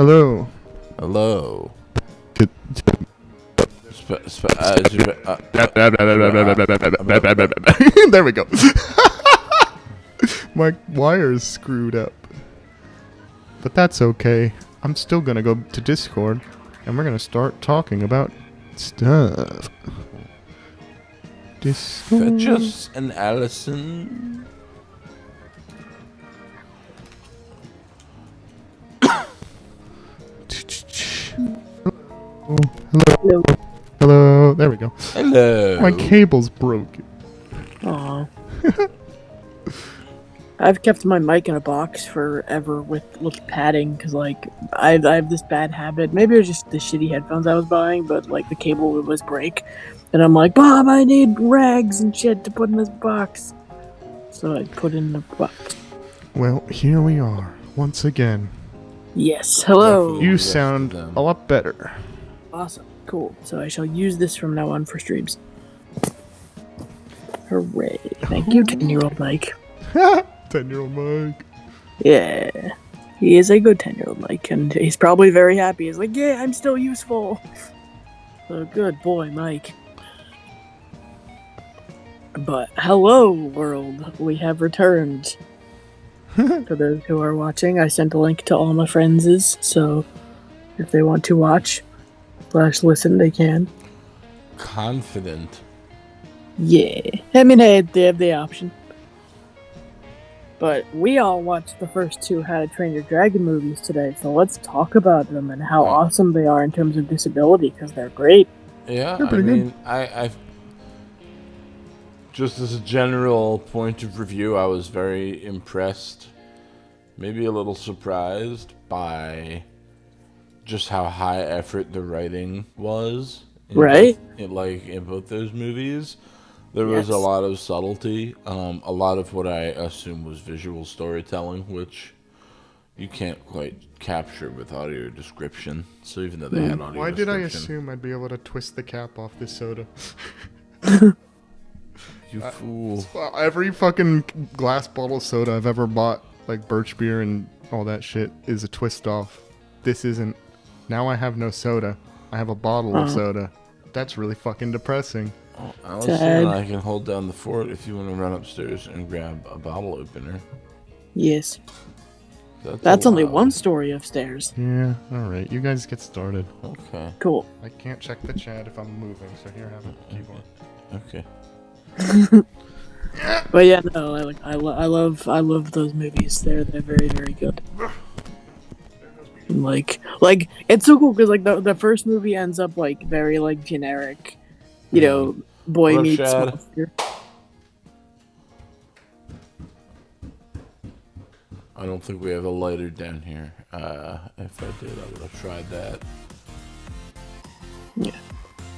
Hello. Hello. There we go. My wire's screwed up. But that's okay. I'm still gonna go to Discord and we're gonna start talking about stuff. Discord. Fetch us an Allison. Hello. Hello. There we go. Hello. My cable's broken. Aw. I've kept my mic in a box forever with padding because, like, I have this bad habit. Maybe it was just the shitty headphones I was buying, but, like, the cable would always break. And I'm like, Bob, I need rags and shit to put in this box. So I put it in the box. Well, here we are, once again. Yes, hello. You sound a lot better. Awesome, cool. So I shall use this from now on for streams. Hooray. Thank you, 10-year-old Mike. 10-year-old Mike. Yeah. He is a good 10-year-old Mike, and he's probably very happy. He's like, yeah, I'm still useful. So good boy, Mike. But hello, world. We have returned. For those who are watching, I sent a link to all my friends', so if they want to watch / listen, they can. Confident. Yeah. I mean, hey, they have the option. But we all watched the first 2 How to Train Your Dragon movies today, so let's talk about them and how awesome they are in terms of disability, because they're great. Yeah, They're pretty good. I just as a general point of review, I was very impressed, maybe a little surprised by just how high effort the writing was. Right? In both those movies. There was a lot of subtlety, a lot of what I assume was visual storytelling, which you can't quite capture with audio description. So even though they had audio Why did I description, assume I'd be able to twist the cap off this soda? you fool. Well, every fucking glass bottle soda I've ever bought, like birch beer and all that shit, is a twist off. This isn't. Now I have no soda. I have a bottle of soda. That's really fucking depressing. Oh, Allison, I can hold down the fort if you want to run upstairs and grab a bottle opener. Yes. That's only allowed. one story upstairs. Yeah, alright. You guys get started. Okay. Cool. I can't check the chat if I'm moving, so here, have a keyboard. Okay. But yeah, no, I love those movies. They're very, very good. And like it's so cool because like the first movie ends up like very like generic, you know, boy Hello, meets Chad. monster. I don't think we have a lighter down here. If I did, I would have tried that. Yeah.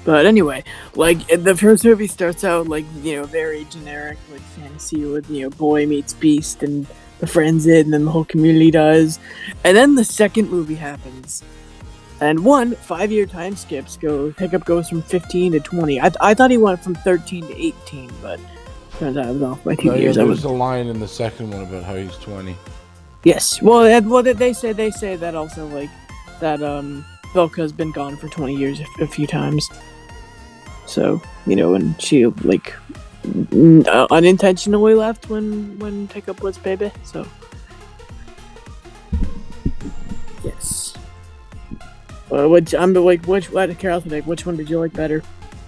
But anyway, like the first movie starts out like, you know, very generic like fantasy with, you know, boy meets beast and befriends it, and then the whole community does. And then the second movie happens. And 5-year time skips Hiccup goes from 15 to 20. I thought he went from 13 to 18, but turns out I was off by 2 years. There was a line in the second one about how he's 20. Yes. Well, they say that also, like, that Velka's been gone for 20 years a few times. So, you know, and she, like, unintentionally left when Hiccup was baby, so. Yes. Which out of curiosity, which one did you like better?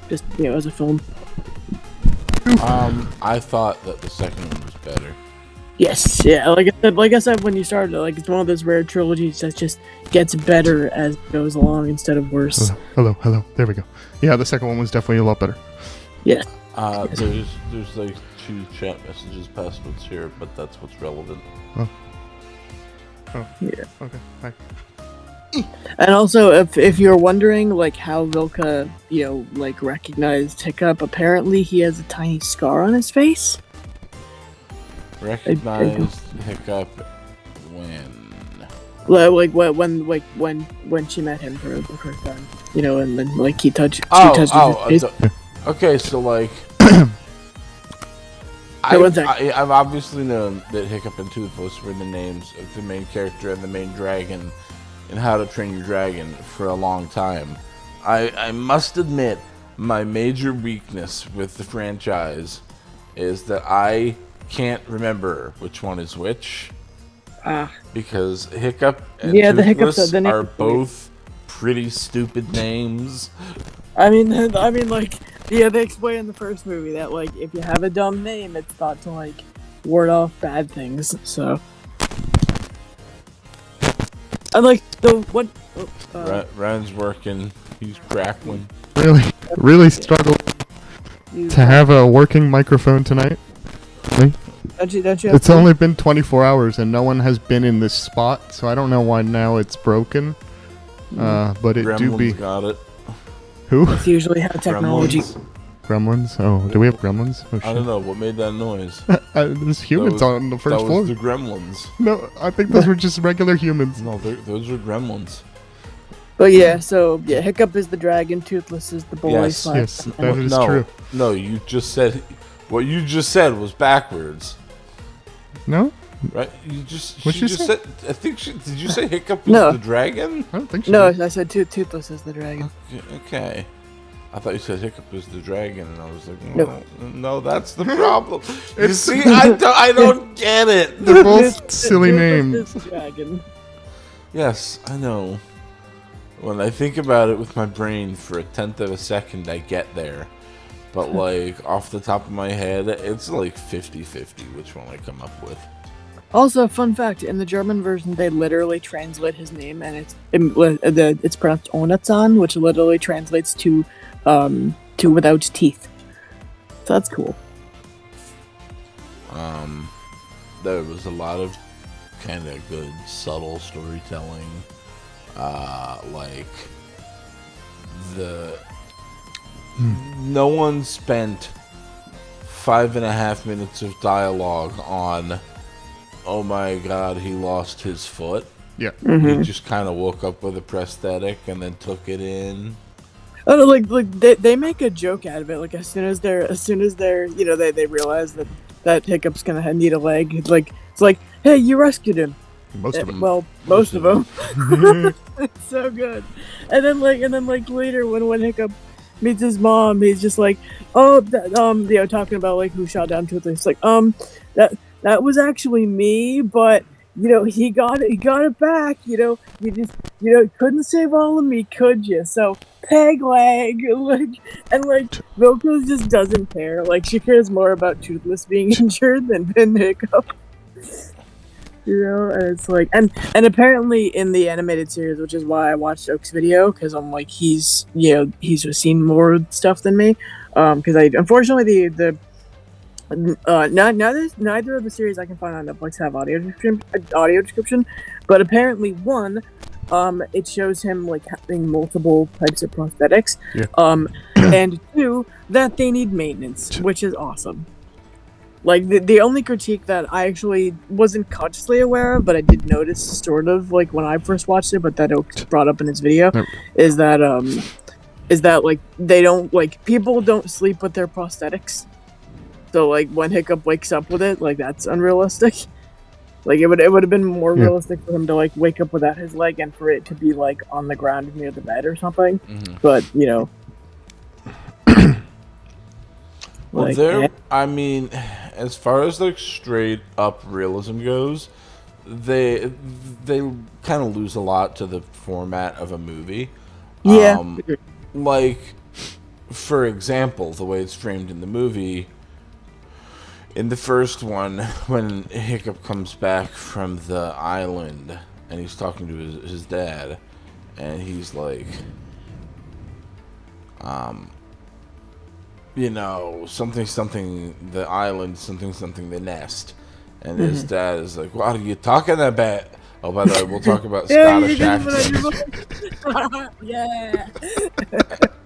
Just, you know, as a film. I thought that the second one was better. Yes, yeah. Like I said when you started, like it's one of those rare trilogies that just gets better as it goes along instead of worse. Hello. There we go. Yeah, the second one was definitely a lot better. Yeah. There's like 2 chat messages past what's here, but that's what's relevant. Oh. Yeah. Okay. Hi. And also, if you're wondering, like, how Vilka, you know, like, recognized Hiccup, apparently he has a tiny scar on his face. Recognized Hiccup when? Like, when she met him for the first time. You know, and then, like, she touched his face. Okay, so, like... I've obviously known that Hiccup and Toothless were the names of the main character and the main dragon in How to Train Your Dragon for a long time. I must admit, my major weakness with the franchise is that I can't remember which one is which. Because Hiccup and the Toothless Hiccup's the name are of the both pretty stupid names. I mean, like, yeah, they explain in the first movie that, like, if you have a dumb name, it's thought to, like, ward off bad things, so. And, like, Ryan's working, he's crackling. Really struggled to have a working microphone tonight. Don't you It's only been 24 hours and no one has been in this spot, so I don't know why now it's broken. But it do be. Got it. Who? It's usually how technology. Gremlins? Oh, do we have gremlins? Oh, shit. I don't know what made that noise. There's humans on the first floor. That was the gremlins. No, I think those were just regular humans. No, those are gremlins. But yeah, so yeah, Hiccup is the dragon, Toothless is the boy. Yes, that is true. No, you just said what you just said was backwards. No? Right? You just What'd you just say? said. I think did you say Hiccup is No. the dragon? I don't think so. No, I said Toothless is the dragon. Okay. I thought you said Hiccup is the dragon, and I was like, No. no, that's the problem. You see, I don't get it. They're both silly names. Toothless is the dragon. Yes, I know. When I think about it with my brain for a tenth of a second, I get there. But, like, off the top of my head, it's like 50-50 which one I come up with. Also, fun fact: in the German version, they literally translate his name, and it's pronounced Onatsan, which literally translates to without teeth. So that's cool. There was a lot of kind of good, subtle storytelling. Like no one spent 5.5 minutes of dialogue on, oh my god, he lost his foot. Yeah. He just kind of woke up with a prosthetic and then took it in. Oh, like they make a joke out of it. Like as soon as they're they realize that Hiccup's gonna need a leg. It's like, hey, you rescued him. Most of them. Well, most of them. It's so good. And then later when Hiccup meets his mom, he's just like, talking about like who shot down Toothless. Like, that was actually me, but he got it back. You just couldn't save all of me, could you? So peg leg, and Vilka just doesn't care. Like she cares more about Toothless being injured than Hiccup. And it's like, and apparently in the animated series, which is why I watched Oak's video, because I'm like, he's seen more stuff than me, because unfortunately neither of the series I can find on Netflix have audio description, but apparently one, it shows him like having multiple types of prosthetics, and two, that they need maintenance, which is awesome. Like, the only critique that I actually wasn't consciously aware of, but I did notice sort of, like, when I first watched it, but that Oak brought up in his video, is that, like, they don't, like, people don't sleep with their prosthetics. So, like, when Hiccup wakes up with it, like, that's unrealistic. Like, it would have been more realistic for him to, like, wake up without his leg and for it to be, like, on the ground near the bed or something. But, Well, I mean, as far as like straight up realism goes, they kind of lose a lot to the format of a movie. Yeah. Like, for example, the way it's framed in the movie, in the first one, when Hiccup comes back from the island and he's talking to his dad, and he's like, something the island, something the nest. And his dad is like, what are you talking about? Oh, by the way, we'll talk about Scottish accents. Yeah.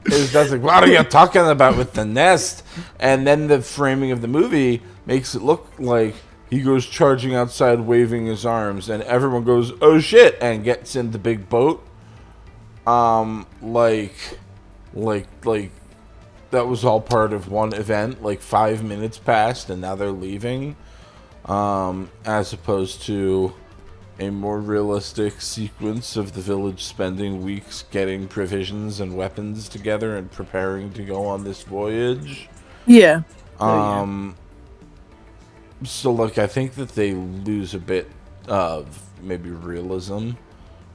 His dad's like, what are you talking about with the nest? And then the framing of the movie makes it look like he goes charging outside waving his arms, and everyone goes, oh shit, and gets in the big boat. Like that was all part of one event, like 5 minutes passed and now they're leaving. As opposed to a more realistic sequence of the village spending weeks getting provisions and weapons together and preparing to go on this voyage. Yeah. So, like, I think that they lose a bit of maybe realism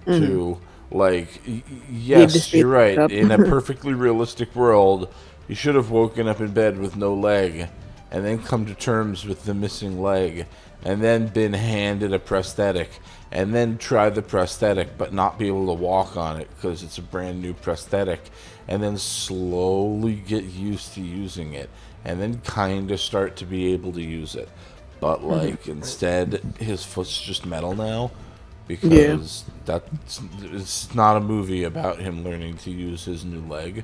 to, like, yes, you're right. In a perfectly realistic world, you should have woken up in bed with no leg and then come to terms with the missing leg and then been handed a prosthetic and then try the prosthetic but not be able to walk on it because it's a brand new prosthetic and then slowly get used to using it and then kind of start to be able to use it. But, like, instead, his foot's just metal now because it's not a movie about him learning to use his new leg.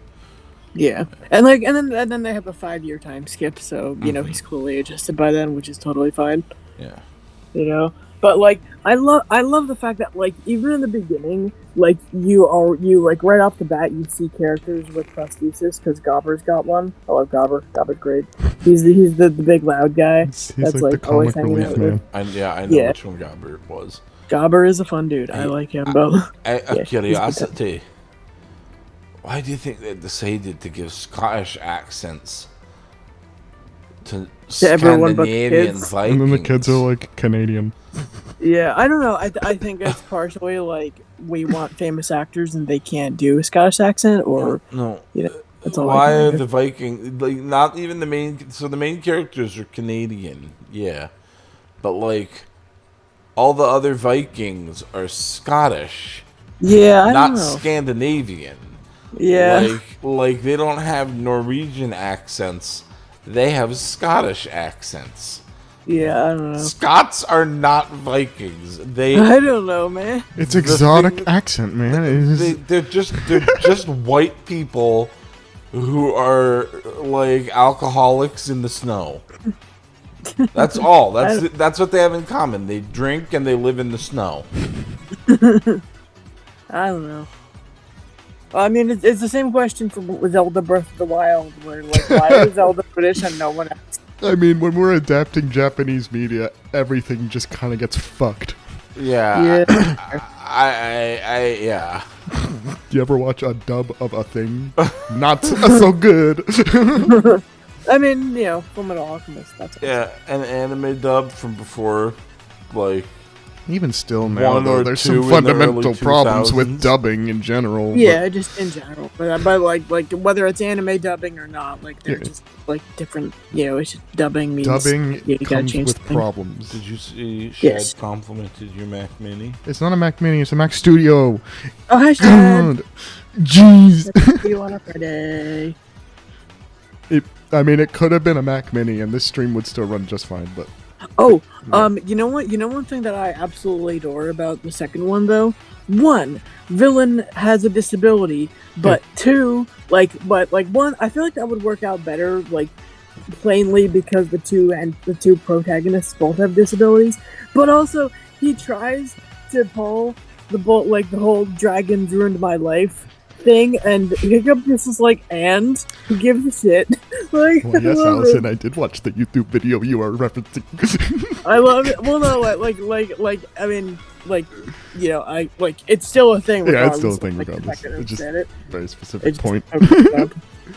Yeah, and then they have a 5-year time skip, so he's clearly adjusted by then, which is totally fine. Yeah. But like I love the fact that like even in the beginning, like you like right off the bat you see characters with prosthesis because Gobber's got one. I love Gobber. Gobber's great. He's the big loud guy. He's like the comic relief man. I know which one Gobber was. Gobber is a fun dude. I like him both. A curiosity. Why do you think they decided to give Scottish accents to everyone but the Scandinavian kids? Vikings? And then the kids are like Canadian. Yeah, I don't know. I think it's partially like we want famous actors and they can't do a Scottish accent, or no. That's all. Why are the Vikings like not even the main? So the main characters are Canadian, yeah, but like all the other Vikings are Scottish. Yeah, I not don't know. Scandinavian. Yeah, like they don't have Norwegian accents; they have Scottish accents. Yeah, I don't know. Scots are not Vikings. I don't know, man. It's exotic accent, man. They're just white people who are like alcoholics in the snow. That's all. That's what they have in common. They drink and they live in the snow. I don't know. I mean, it's the same question with Zelda Breath of the Wild, where like, why is Zelda British and no one else? I mean, when we're adapting Japanese media, everything just kind of gets fucked. Yeah. Yeah. Do you ever watch a dub of a thing? Not so good. I mean, Fullmetal Alchemist. That's awesome. Yeah, an anime dub from before, like. Even still now, though, there's some in fundamental the problems with 2000s. dubbing in general. Yeah, just in general. But like whether it's anime dubbing or not, like they're just like different. It's just dubbing means Dubbing you gotta comes change with the thing. problems. Did you see Shad Yes. complimented your Mac Mini? It's not a Mac Mini, it's a Mac Studio. Oh, hi, Shad. God. Jeez. See you on a Friday. It could have been a Mac Mini, and this stream would still run just fine, but... Oh, you know what? You know one thing that I absolutely adore about the second one, though? One, villain has a disability, but two, one, I feel like that would work out better, like, plainly because the two protagonists both have disabilities, but also, he tries to pull the whole dragons ruined my life thing, and Hiccup just is like, and he gives a shit. Like, Well, yes, I love Allison, it. I did watch the YouTube video you are referencing. I love it. Well, no, I mean, I it's still a thing. Yeah, it's still a regardless thing of, the regardless. fact that I It's just said it. Very specific It's point.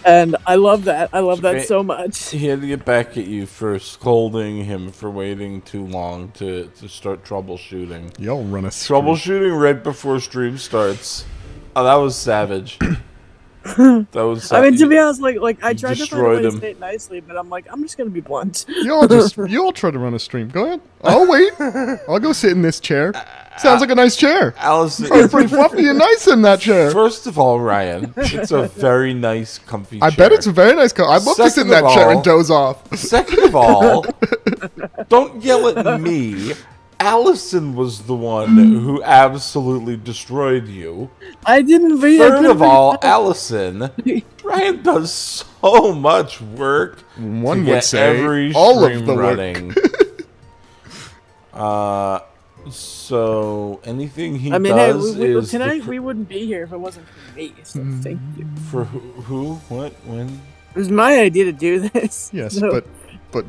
And I love that. I love that Great. so much. He had to get back at you for scolding him for waiting too long to start troubleshooting. Y'all run a stream. Troubleshooting right before stream starts. Oh, that was savage. That was. I mean, to be honest, I tried to find a destroyed way to him. say it nicely, but I'm like, I'm just gonna be blunt. Y'all try to run a stream. Go ahead. I'll wait. I'll go sit in this chair. Sounds like a nice chair. Allison, It's pretty fluffy and nice in that chair. first of all, Ryan, it's a very nice, comfy I chair. bet it's a very nice car. I'd love to sit in Second that of chair all- and doze off. Second of all, don't yell at me. Allison was the one who absolutely destroyed you. I didn't read. Third of all, Allison, Ryan does so much work. One to would get say every all stream of the running. So anything he I mean, hey, does is the tonight we wouldn't be here if it wasn't for me. So thank you. for who, what, when. It was my idea to do this. Yes, So- but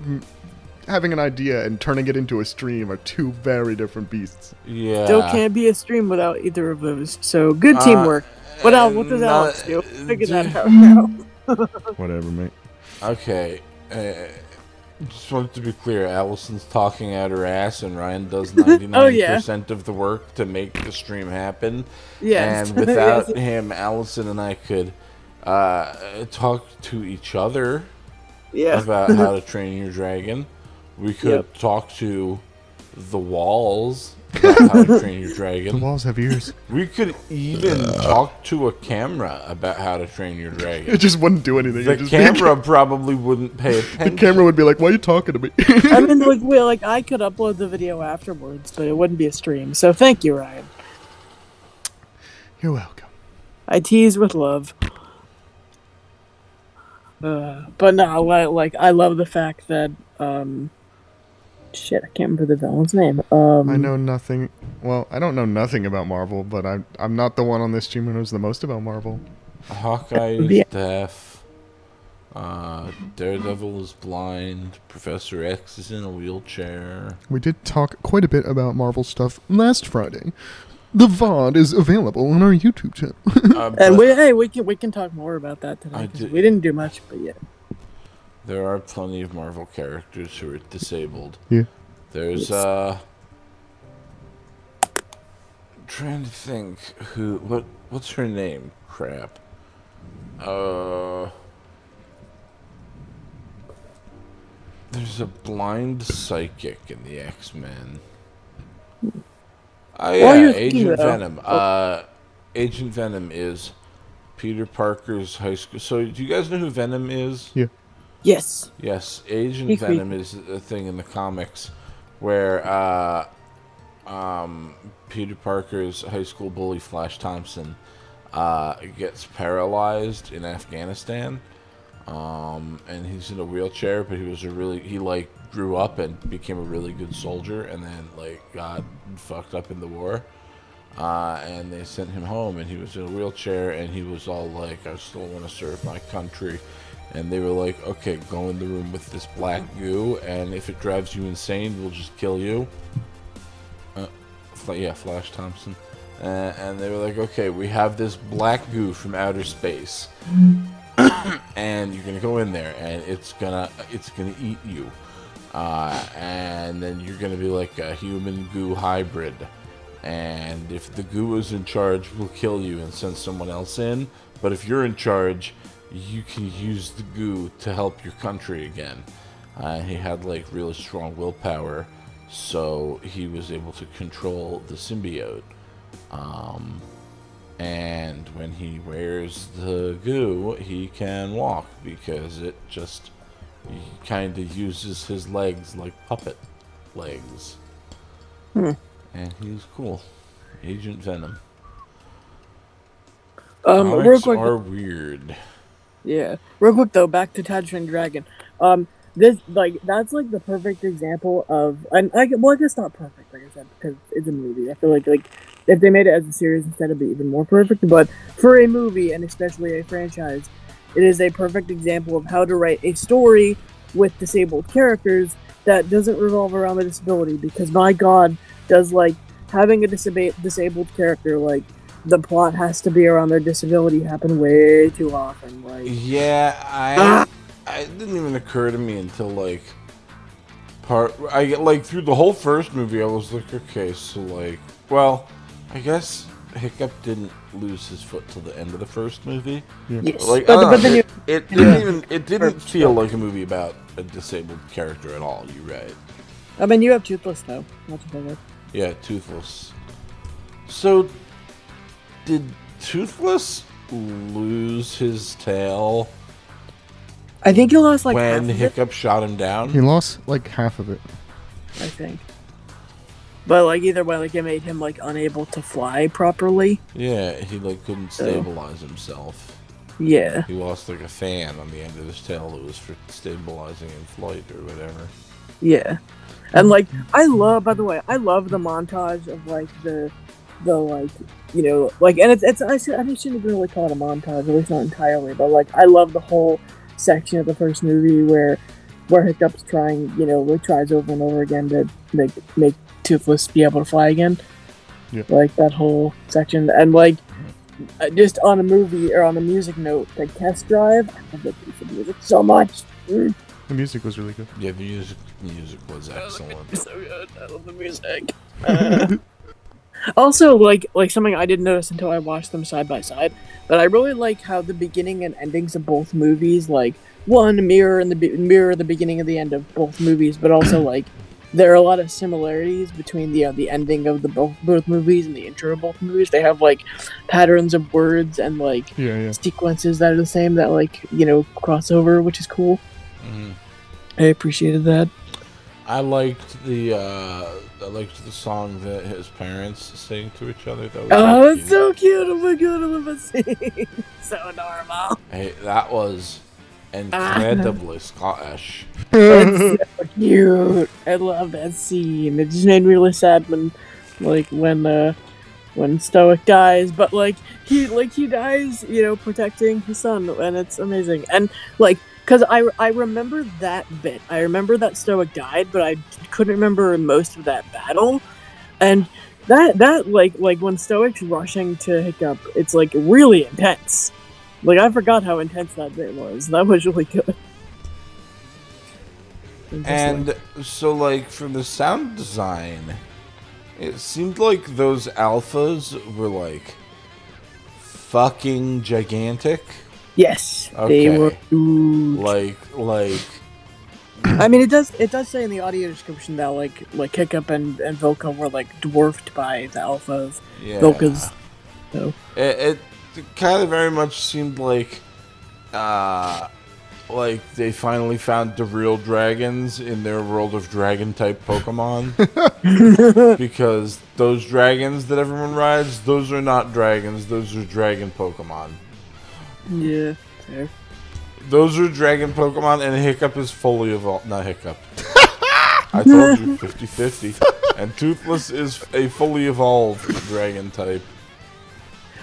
having an idea and turning it into a stream are two very different beasts. Yeah. Still can't be a stream without either of those. So good teamwork. What does Alex do? Figure that out now. Whatever, mate. Okay. Just wanted to be clear. Allison's talking out her ass, and Ryan does 99% of the work to make the stream happen. Yes. And without him, Allison and I could talk to each other about How to Train Your Dragon. We could talk to the walls about How to Train Your Dragon. The walls have ears. We could even talk to a camera about How to Train Your Dragon. It just wouldn't do anything. The camera probably wouldn't pay attention. The camera would be like, "Why are you talking to me?" I mean, I could upload the video afterwards, but it wouldn't be a stream. So thank you, Ryan. You're welcome. I tease with love. But no, I love the fact that shit, I can't remember the villain's name. I know nothing. Well, I don't know nothing about Marvel, but I'm not the one on this stream who knows the most about Marvel. Hawkeye is deaf. Daredevil is blind. Professor X is in a wheelchair. We did talk quite a bit about Marvel stuff last Friday. The VOD is available on our YouTube channel. And we can talk more about that today. We didn't do much, but yeah. There are plenty of Marvel characters who are disabled. Yeah. There's trying to think what's her name? Crap. There's a blind psychic in the X-Men. Oh yeah, Agent Venom. Agent Venom is Peter Parker's high school. So do you guys know who Venom is? Yeah. Yes. Yes, Agent Venom is a thing in the comics where Peter Parker's high school bully Flash Thompson gets paralyzed in Afghanistan, and he's in a wheelchair. But he grew up and became a really good soldier, and then got fucked up in the war, and they sent him home, and he was in a wheelchair, and he was all like, "I still want to serve my country." And they were like, "Okay, go in the room with this black goo, and if it drives you insane, we'll just kill you." Flash Thompson. And they were like, "Okay, we have this black goo from outer space, and you're gonna go in there, and it's gonna eat you, and then you're gonna be like a human goo hybrid. And if the goo is in charge, we'll kill you and send someone else in. But if you're in charge, you can use the goo to help your country again." He had really strong willpower, so he was able to control the symbiote. And when he wears the goo, he can walk because he kind of uses his legs like puppet legs. And he's cool. Agent Venom. Real quick, are weird. Yeah. Real quick though, back to How to Train Your Dragon. That's the perfect example of, I guess not perfect, like I said, because it's a movie. I feel like if they made it as a series instead, it'd be even more perfect. But for a movie, and especially a franchise, it is a perfect example of how to write a story with disabled characters that doesn't revolve around the disability. Because my God, does having a disabled character, the plot has to be around their disability happen way too often. It didn't even occur to me until through the whole first movie, I was like, okay, so I guess Hiccup didn't lose his foot till the end of the first movie. Yeah. Yes. It didn't feel like a movie about a disabled character at all. You're right. I mean, you have Toothless though. Not to forget. Yeah, Toothless. So, did Toothless lose his tail? I think he lost when half of Hiccup shot him down. He lost half of it, I think. But either way, it made him unable to fly properly. Yeah, he couldn't stabilize himself. Yeah. He lost a fan on the end of his tail that was for stabilizing in flight or whatever. Yeah. And I love the montage of and it's I shouldn't really call it a montage, at least not entirely, but I love the whole section of the first movie where where Hiccup's trying, tries over and over again to make Toothless be able to fly again. Yeah. Like that whole section, and like just on a movie or on a music note, like Test Drive, I love that piece of music so much. The music was really good. Yeah, the music was excellent. So good. I love the music. Also, like something I didn't notice until I watched them side by side, but I really like how the beginning and endings of both movies, like one mirror the beginning and the end of both movies, but also like there are a lot of similarities between the ending of both movies and the intro of both movies. They have like patterns of words and like sequences that are the same that cross over, which is cool. Mm-hmm. I appreciated that. I liked the song that his parents sing to each other. That was it's so cute! Oh my god, I love that scene. So normal. Hey, that was incredibly Scottish. It's so cute. I love that scene. It just made me really sad when Stoic dies, but he dies, protecting his son, and it's amazing. And because I remember that bit. I remember that Stoic died, but I couldn't remember most of that battle. And that when Stoic's rushing to Hiccup, it's really intense. I forgot how intense that bit was. That was really good. And so from the sound design, it seemed like those alphas were fucking gigantic. Yes, okay. They were huge. I mean, it does say in the audio description that Hiccup and Vilka were dwarfed by the alpha of Vilka's. So it kind of very much seemed like they finally found the real dragons in their world of dragon type Pokemon. Because those dragons that everyone rides, those are not dragons, those are dragon Pokemon. Yeah, fair. Those are dragon Pokemon, and Hiccup is fully evolved. Not Hiccup. I told you, 50-50. And Toothless is a fully evolved dragon type.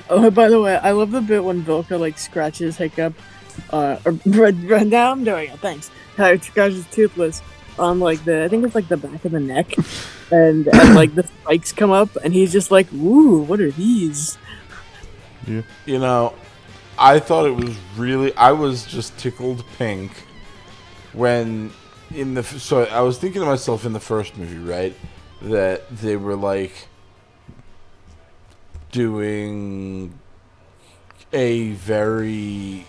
Oh, by the way, I love the bit when Vilka scratches Hiccup. Now I'm doing it. Thanks. Scratches Toothless on I think it's the back of the neck, and the spikes come up, and he's just "Ooh, what are these?" Yeah. I thought it was I was just tickled pink when so I was thinking to myself in the first movie, right, that they were doing a very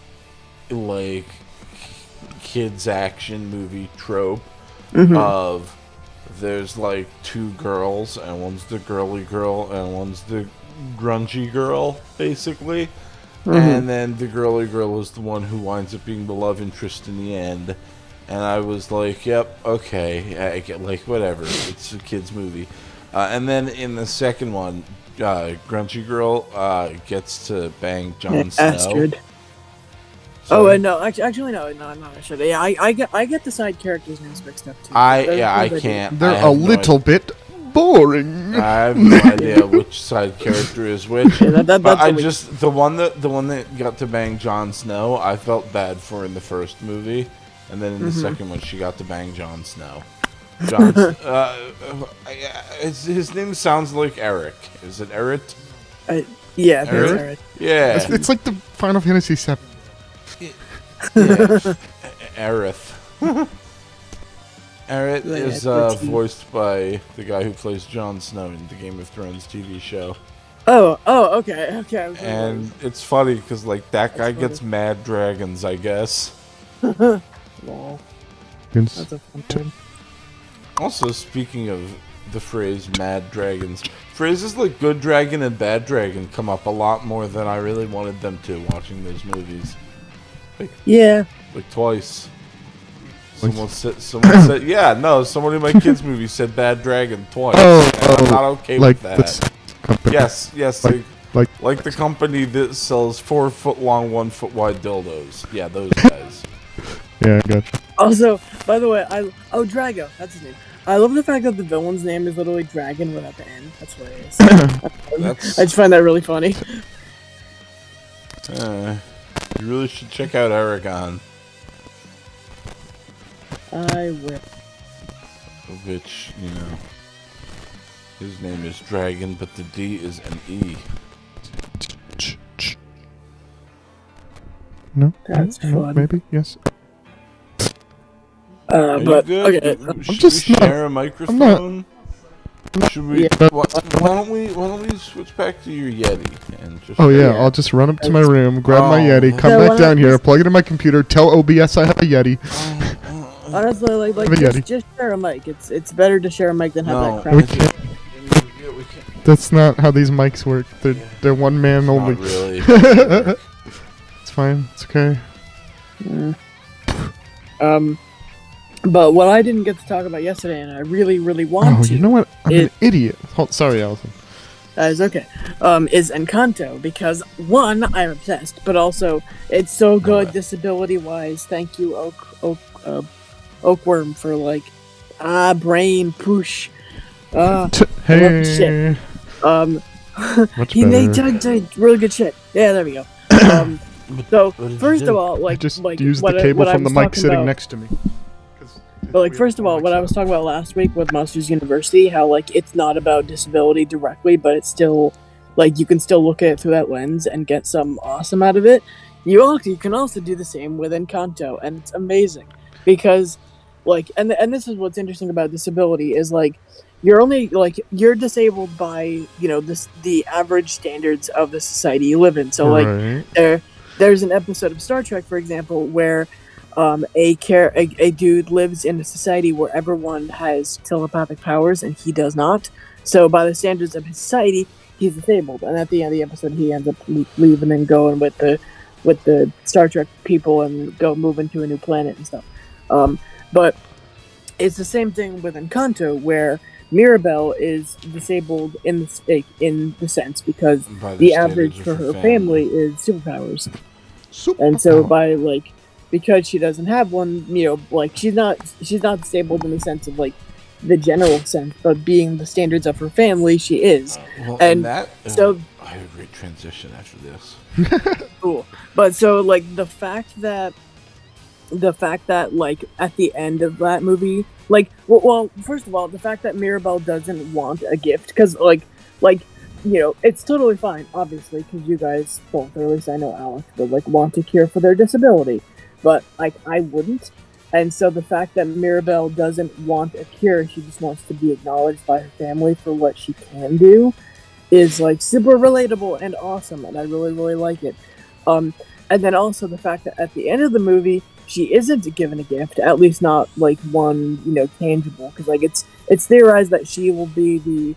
kids action movie trope of there's two girls and one's the girly girl and one's the grungy girl, basically. And then the girly girl is the one who winds up being the love interest in the end. And I was yep, okay, I get whatever, it's a kid's movie. And then in the second one, grungy girl gets to bang Jon Snow. Astrid. Oh, no, actually, no, I'm not sure. Yeah, I get the side characters' names mixed up too. I can't. They're a little bit boring. I have no idea which side character is which. Yeah, but I just the one that got to bang Jon Snow, I felt bad for in the first movie, and then in the second one, she got to bang Jon Snow. His name sounds like Eric. Is it Eric? Yeah, Eric. Yeah, it's like the Final Fantasy VII. Yeah. Aerith. Aerith is voiced by the guy who plays Jon Snow in the Game of Thrones TV show. Oh, okay. And it's funny because that guy gets mad dragons, I guess. Lol. That's a fun one. Also, speaking of the phrase "mad dragons," phrases like "good dragon" and "bad dragon" come up a lot more than I really wanted them to watching those movies. Twice. Someone said, yeah, no, someone in my kids' movie said "bad dragon" twice. I'm not okay with that. Yes, like the company that sells 4 foot long, 1 foot wide dildos. Yeah, those guys. Yeah, I gotcha. Also, by the way, Drago, that's his name. I love the fact that the villain's name is literally Dragon without the N. That's hilarious. I just find that really funny. You really should check out Aragon. I will. Which, his name is Dragon, but the D is an E. No? That's no, fun. Maybe? Yes. Are you But good? okay. Should we share a microphone? Should we? Yeah. Why don't we switch back to your Yeti and just? Oh yeah, I'll just run up to my room, grab my Oh. Yeti, come No, back down here, plug it in my computer, tell OBS I have a Yeti. Honestly, like Have a Yeti. just share a mic. It's better to share a mic than have No, that crap. We can't. That's not how these mics work. They're one man only. Not really. It's fine. It's okay. But what I didn't get to talk about yesterday, and I really, really want Oh, to. you know what? I'm an idiot. Sorry, Allison. That is okay. Is Encanto, because one, I'm obsessed, but also it's so good disability-wise. Thank you, Oakworm, for brain push. I love the shit. Much He made better. really good shit. Yeah, there we go. So first of all, I just used the cable from the mic sitting next to me. But first of all, what I was talking about last week with Monsters University, how it's not about disability directly, but it's still you can still look at it through that lens and get some awesome out of it. You can also do the same with Encanto, and it's amazing because and this is what's interesting about disability is you're only you're disabled by the average standards of the society you live in. So Right. there's an episode of Star Trek, for example, where a dude lives in a society where everyone has telepathic powers and he does not. So by the standards of his society, he's disabled. And at the end of the episode, he ends up leaving and going with the Star Trek people and go moving to a new planet and stuff. But it's the same thing with Encanto, where Mirabelle is disabled in the sense because the average for her family is superpowers. And so by because she doesn't have one, she's not disabled in the sense of the general sense, but being the standards of her family, she is. And so I have a great transition after this. Cool. But so the fact that at the end of that movie, well, first of all, the fact that Mirabelle doesn't want a gift, because it's totally fine, obviously, because you guys both, or at least I know Alex, would want a cure for their disability. But I wouldn't. And so the fact that Mirabelle doesn't want a cure, she just wants to be acknowledged by her family for what she can do, is super relatable and awesome, and I really, really like it. And then also the fact that at the end of the movie, she isn't given a gift, at least not one tangible, because it's theorized that she'll be the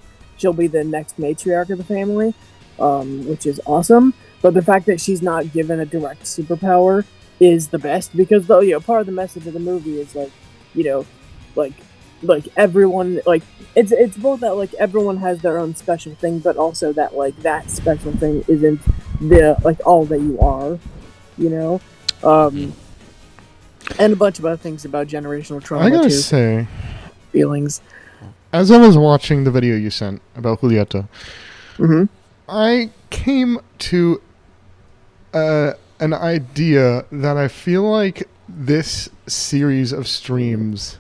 next matriarch of the family, which is awesome. But the fact that she's not given a direct superpower is the best, because part of the message of the movie is everyone it's both that everyone has their own special thing, but also that that special thing isn't the all that you are, and a bunch of other things about generational trauma. I gotta too. say, Feelings. as I was watching the video you sent about Julieta, I came to an idea that I feel like this series of streams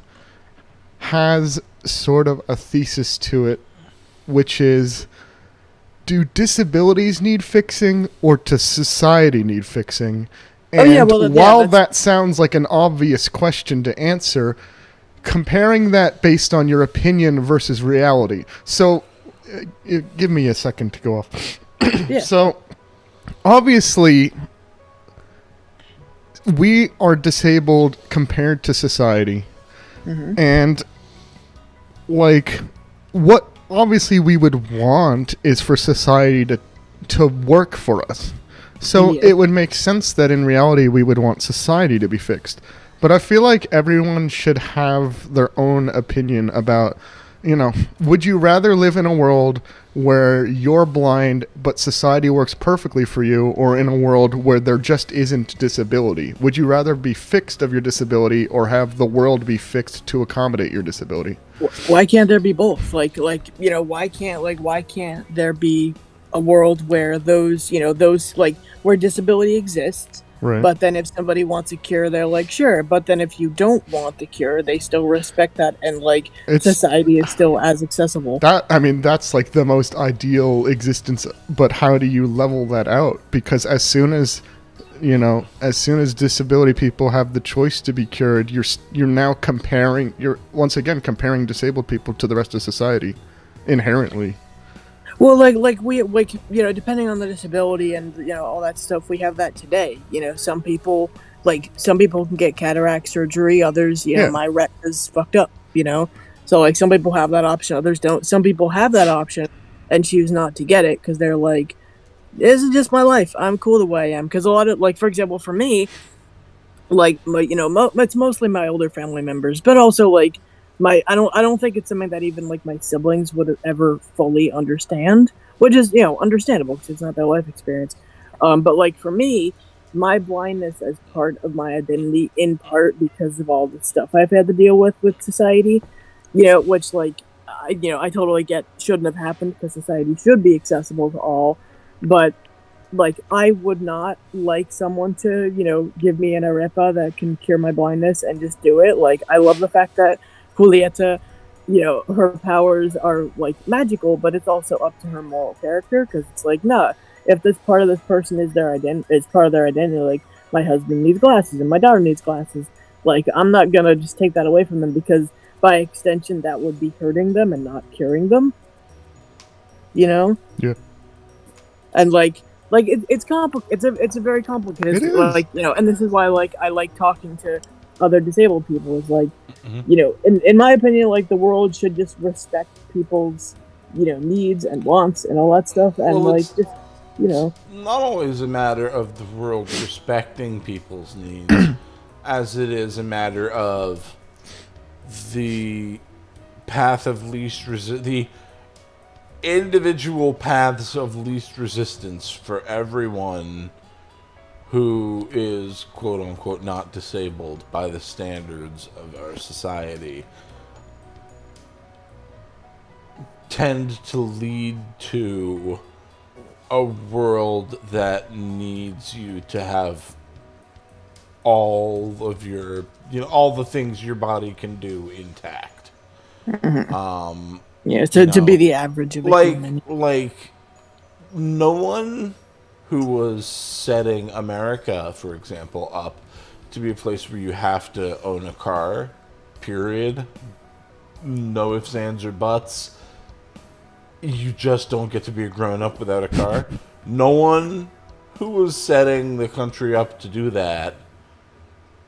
has sort of a thesis to it, which is, do disabilities need fixing or does society need fixing? And while that sounds like an obvious question to answer, comparing that based on your opinion versus reality. So, give me a second to go off. Yeah. So, obviously, we are disabled compared to society. And, what obviously we would want is for society to work for us. So it would make sense that in reality we would want society to be fixed. But I feel like everyone should have their own opinion about, would you rather live in a world where you're blind but society works perfectly for you, or in a world where there just isn't disability? Would you rather be fixed of your disability or have the world be fixed to accommodate your disability? Why can't there be both? Why can't there be a world where those where disability exists, Right. But then if somebody wants a cure, they're like, sure. But then if you don't want the cure, they still respect that, and like society is still as accessible. That's like the most ideal existence. But how do you level that out? Because as soon as disability people have the choice to be cured, you're now comparing. You're once again comparing disabled people to the rest of society, inherently. Well, depending on the disability and all that stuff, we have that today. Some people can get cataract surgery. Others, my retina's fucked up. So like some people have that option, others don't. Some people have that option and choose not to get it because they're like, this is just my life. I'm cool the way I am. Because a lot of, like, for example, for me, like, it's mostly my older family members, but also like I don't think it's something that even like my siblings would ever fully understand, which is understandable because it's not their life experience. But like for me, my blindness as part of my identity, in part because of all the stuff I've had to deal with society, which like I totally get shouldn't have happened because society should be accessible to all, but like I would not like someone to give me an arepa that can cure my blindness and just do it. Like I love the fact that Julieta, her powers are like magical, but it's also up to her moral character because it's like, nah, if this part of this person is part of their identity, like my husband needs glasses and my daughter needs glasses, like I'm not gonna just take that away from them because by extension that would be hurting them and not curing them. Yeah. And it's a very complicated. It is. Like and this is why like I like talking to other disabled people. Is like in my opinion, like the world should just respect people's needs and wants and all that stuff, and just not always a matter of the world respecting people's needs, as it is a matter of the path of least the individual paths of least resistance for everyone who is quote unquote not disabled by the standards of our society tend to lead to a world that needs you to have all of your all the things your body can do intact. To be the average of a human. Like, no one who was setting America, for example, up to be a place where you have to own a car, period. No ifs, ands, or buts. You just don't get to be a grown-up without a car. No one who was setting the country up to do that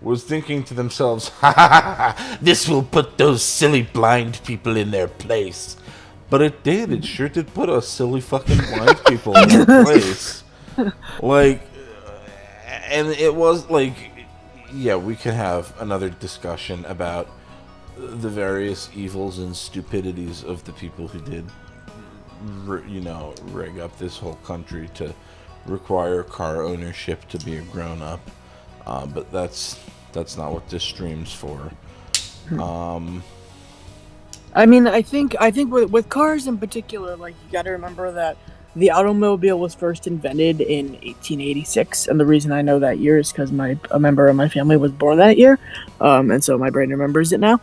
was thinking to themselves, ha ha ha, this will put those silly blind people in their place. But it did. It sure did put us silly fucking blind people in their place. Like, and it was like, yeah, we can have another discussion about the various evils and stupidities of the people who did, rig up this whole country to require car ownership to be a grown-up. But that's not what this stream's for. I mean, I think with cars in particular, like you got to remember that the automobile was first invented in 1886, and the reason I know that year is because a member of my family was born that year, and so my brain remembers it now.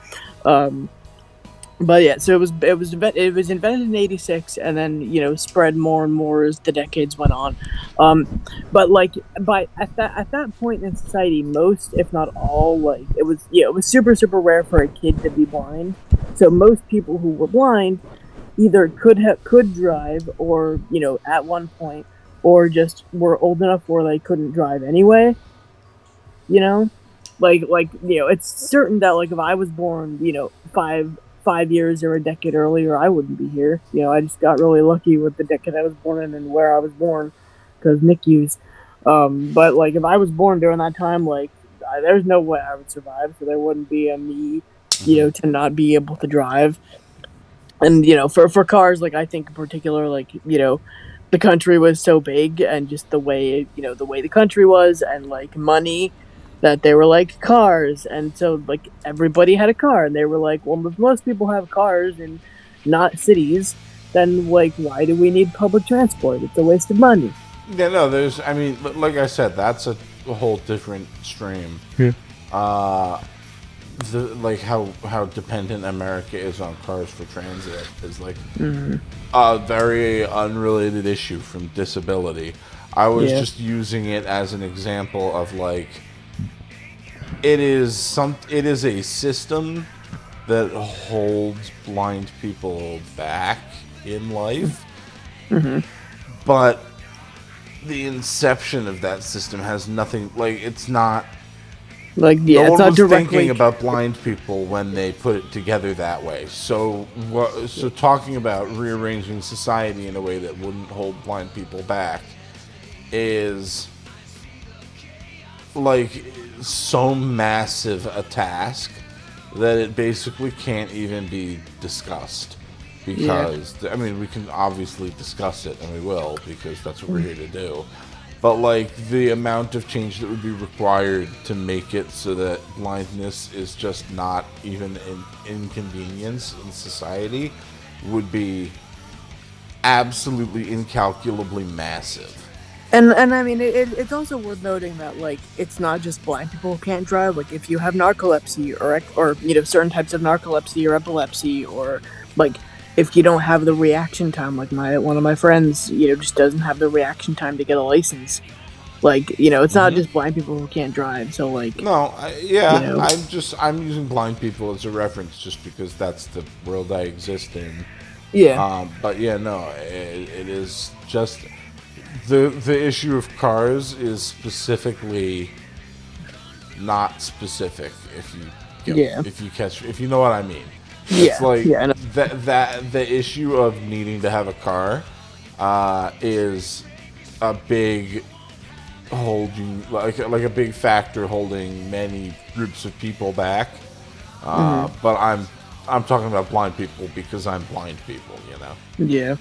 But yeah, so it was invented in 86, and then spread more and more as the decades went on. But like at that point in society, most, if not all, like it was super super rare for a kid to be blind. So most people who were blind either could drive, or at one point, or just were old enough where they couldn't drive anyway. It's certain that like if I was born 5 years or a decade earlier, I wouldn't be here. I just got really lucky with the decade I was born in and where I was born, because NICUs. But like if I was born during that time, like there's no way I would survive. So there wouldn't be a me, to not be able to drive. And for cars, like I think in particular, like the country was so big, and just the way the country was, and like money, that they were like cars, and so like everybody had a car, and they were like, well, if most people have cars and not cities, then like why do we need public transport? It's a waste of money. Yeah, no, like I said, that's a whole different stream. Yeah. Like how dependent America is on cars for transit is like a very unrelated issue from disability. I was just using it as an example of like it is a system that holds blind people back in life, but the inception of that system has nothing, like, it's not, like, yeah, no it's one not was directly thinking about blind people when they put it together that way. So talking about rearranging society in a way that wouldn't hold blind people back is like so massive a task that it basically can't even be discussed. Because, I mean, we can obviously discuss it, and we will, because that's what we're here to do. But, like, the amount of change that would be required to make it so that blindness is just not even an inconvenience in society would be absolutely incalculably massive. And I mean, it's also worth noting that, like, it's not just blind people who can't drive. Like, if you have narcolepsy or you know, certain types of narcolepsy or epilepsy, or, like, if you don't have the reaction time, like one of my friends, you know, just doesn't have the reaction time to get a license. Like, you know, it's not just blind people who can't drive. So, like, no, you know. I'm using blind people as a reference just because that's the world I exist in. Yeah. But yeah, no, it is just the issue of cars is specifically not specific. If you know what I mean. It's like that the issue of needing to have a car is a big holding, like a big factor holding many groups of people back. But I'm talking about blind people because I'm blind people, you know. Yeah.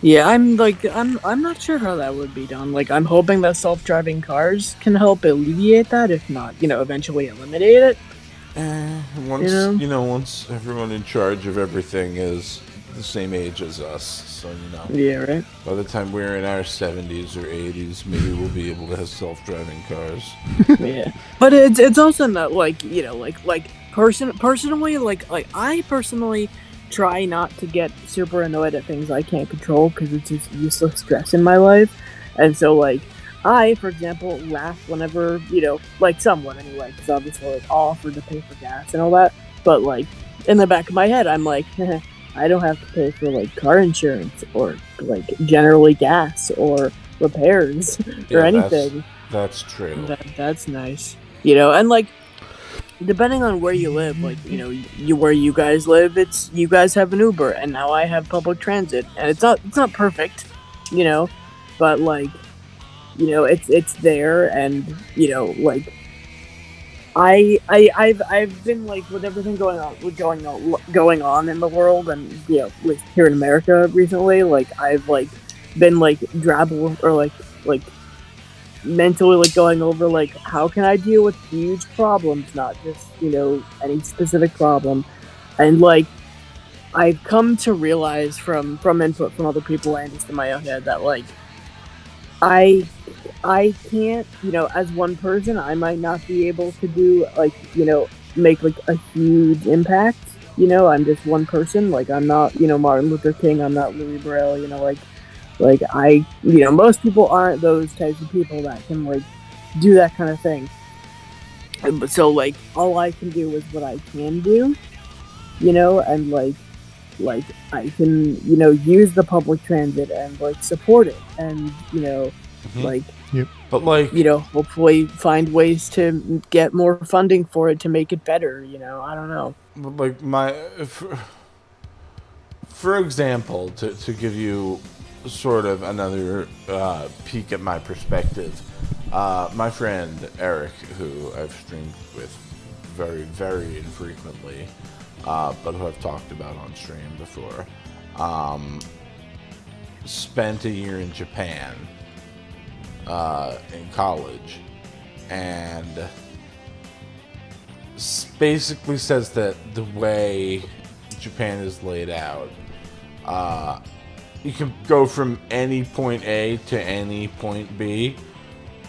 Yeah, I'm not sure how that would be done. Like, I'm hoping that self-driving cars can help alleviate that, if not, you know, eventually eliminate it. Once everyone in charge of everything is the same age as us, so you know. Yeah, right. By the time we're in our 70s or 80s, maybe we'll be able to have self-driving cars. Yeah, but it's also not like, you know, like personally, like I personally try not to get super annoyed at things I can't control because it's just useless stress in my life, and so like. I, for example, laugh whenever, you know, like somewhat anyway, because obviously like, I'll offer to pay for gas and all that, but like in the back of my head, I'm like, I don't have to pay for like car insurance or like generally gas or repairs or anything. That's true. That's nice, you know, and like depending on where you live, like, you know, where you guys live, it's you guys have an Uber, and now I have public transit, and it's not perfect, you know, but like. You know, it's there, and you know, like I've been like with everything going on in the world, and you know, like here in America recently, like I've like been like drabble or like mentally like going over like how can I deal with huge problems, not just, you know, any specific problem, and like I've come to realize from input from other people and just in my own head that like I can't, you know, as one person, I might not be able to do, like, you know, make, like, a huge impact, you know, I'm just one person, like, I'm not, you know, Martin Luther King, I'm not Louis Braille, you know, like, you know, most people aren't those types of people that can, like, do that kind of thing, so, like, all I can do is what I can do, you know, and, like, I can, you know, use the public transit and, like, support it, and, you know, like, but like, you know, hopefully find ways to get more funding for it to make it better, you know, I don't know. Like for example, to give you sort of another peek at my perspective, my friend Eric, who I've streamed with very, very infrequently, but who I've talked about on stream before, spent a year in Japan in college, and basically says that the way Japan is laid out, you can go from any point A to any point B